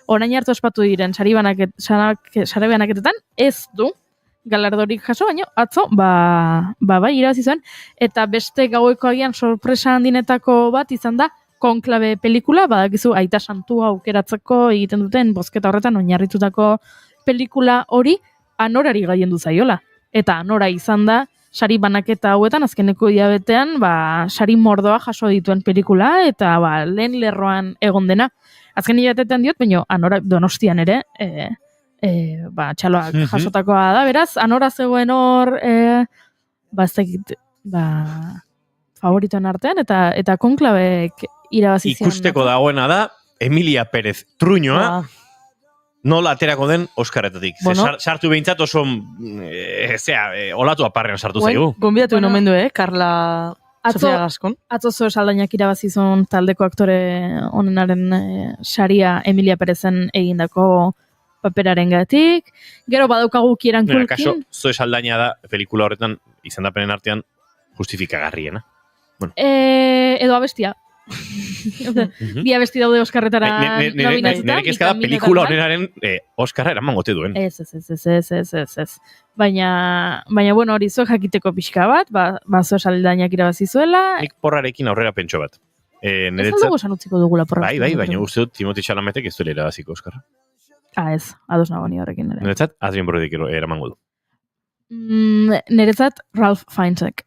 orain arte ospatu diren sare banaketetan, ez du galardorik jaso, baina atzo, bai irabazi zuen, eta beste gaueko agian sorpresa handinetako bat izan da, Konklabe pelikula, badakizu Aita Santua aukeratzeko egiten duten bozketa horretan oinarritutako pelikula hori Anorari gaiendu zaiola. Eta Anora izan da, sari banaketa hauetan, azkeneko hilabetean, sari mordoa jaso dituen pelikula, eta lehen lerroan egon dena. Azken hilabetetan diot, baina Anora Donostian ere, txaloak jasotakoa da, beraz, Anora zegoen hor, favoritoen artean, eta Konklabek irabazi zion. Ikusteko dagoena da, Emilia Pérez Truñoa, nola aterako den Oskarretatik. Sartu behintzat oso, olatu aparrean sartu zaigu. Gonbidatu inomen du, Carla Sofia Gascon. Atzo zo esaldainak irabazi zuen taldeko aktore honenaren saria Emilia Perezen egindako paperaren gatik. Gero badaukagu Kieran Culkin. Kaso, zo esaldaina da, pelikula horretan, izendapenen artean, justifikagarriena. Edo abestia. Bi abesti daude Oskarretara nominatuta. Nire kezkada pelikula honenaren Oskarra eraman gote duen. Ez. Baina, bueno, hori zo jakiteko pixka bat, zo esaldainak irabazi zuela. Nik porrarekin aurrera pentso bat. Ez aldugu esan utziko dugula porra. Bai, baina uste dut Timothée Chalametek ez duela irabaziko Oskarra. Ez, ados nago ni horrekin ere. Niretzat, Adrien Brodyk eramango du. Niretzat, Ralph Fiennesek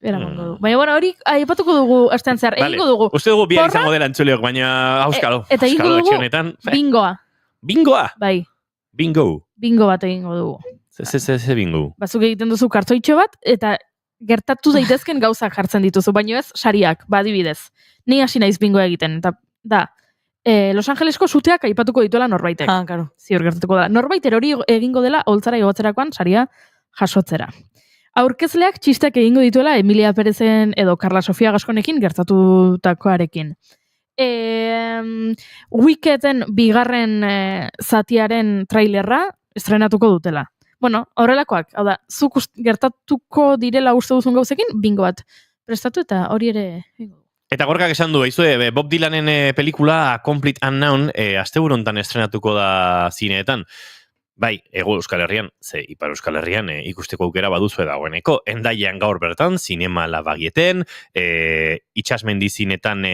eramango du. Baina, bueno, hori aipatuko dugu astean zehar, egingo dugu. Uste dugu bihar izango dela entzuleok, baina auskalo. Eta egingo dugu bingoa. Bingoa? Bai. Bingo bat egingo dugu. Ze bingo? Bazuk egiten duzu kartoitxo bat, eta gertatu daitezken gauzak jartzen dituzu, baina ez sariak, adibidez. Ni hasi naiz bingoa egiten, eta da, Los Angelesko suteak aipatuko dituela norbaitek. Claro. Ziur gertatuko da. Norbaiter hori egingo dela holtzara igotzerakoan saria jasotzera. Aurkezleak txistak egingo dituela Emilia Perezen edo Carla Sofia Gasconekin gertatutakoarekin. Wickeden bigarren zatiaren trailerra estrenatuko dutela. Bueno, horrelakoak, hau da, zuk gertatuko direla uste duzun gauzekin, bingo bat prestatu eta hori ere... Eta gorkak esan du, Bob Dylanen pelikula A Complete Unknown asteburontan estrenatuko da zineetan. Bai, Hego Euskal Herrian, ze Ipar Euskal Herrian ikusteko aukera baduzu dagoeneko. Endaian gaur bertan, Zinema Labagieten, itxasmendizinetan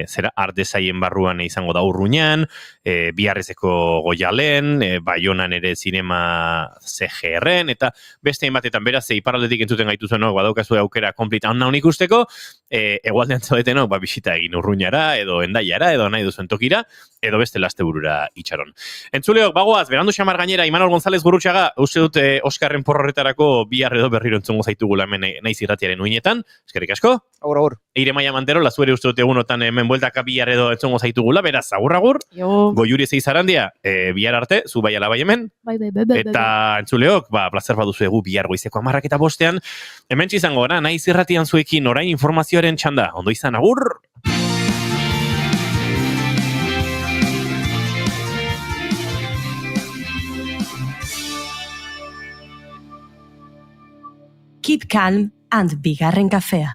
zera Ardezaien barruan izango da Urruñan, Biarrezeko Goialen, Baionan ere Zinema CGR-en, eta beste hainbatetan beraz, iparraldetik entzuten gaituzenok, badaukazu aukera konplita hon ikusteko, egualdean zaudetenok, bisita egin Urruñara, edo Endaiara, edo nahi duzuen tokira, edo beste Lasteburura itxaron. Entzuleok, bagoaz, berandu xamar gainera, Imanol González Gurrutxaga, uste dut Oskarren porrorretarako bihar edo berriro entzungo zaitugula hemen naiz irratiaren uinetan. Eskerrik asko. Agur. Eire Maia Mantero, lazuere uste dut egunotan hemen bueltaka bihar edo entzungo zaitugula, beraz, agur. Goiuri Zeizarandia, bihar arte, zu bai ala bai hemen. Bai. Eta entzuleok, plazer baduzu egu bihar goizeko 10:05 hemen izango gara, naiz irratian zuekin orain informazioaren txanda. Ondo izan, agur! Keep calm and bigarren kafea.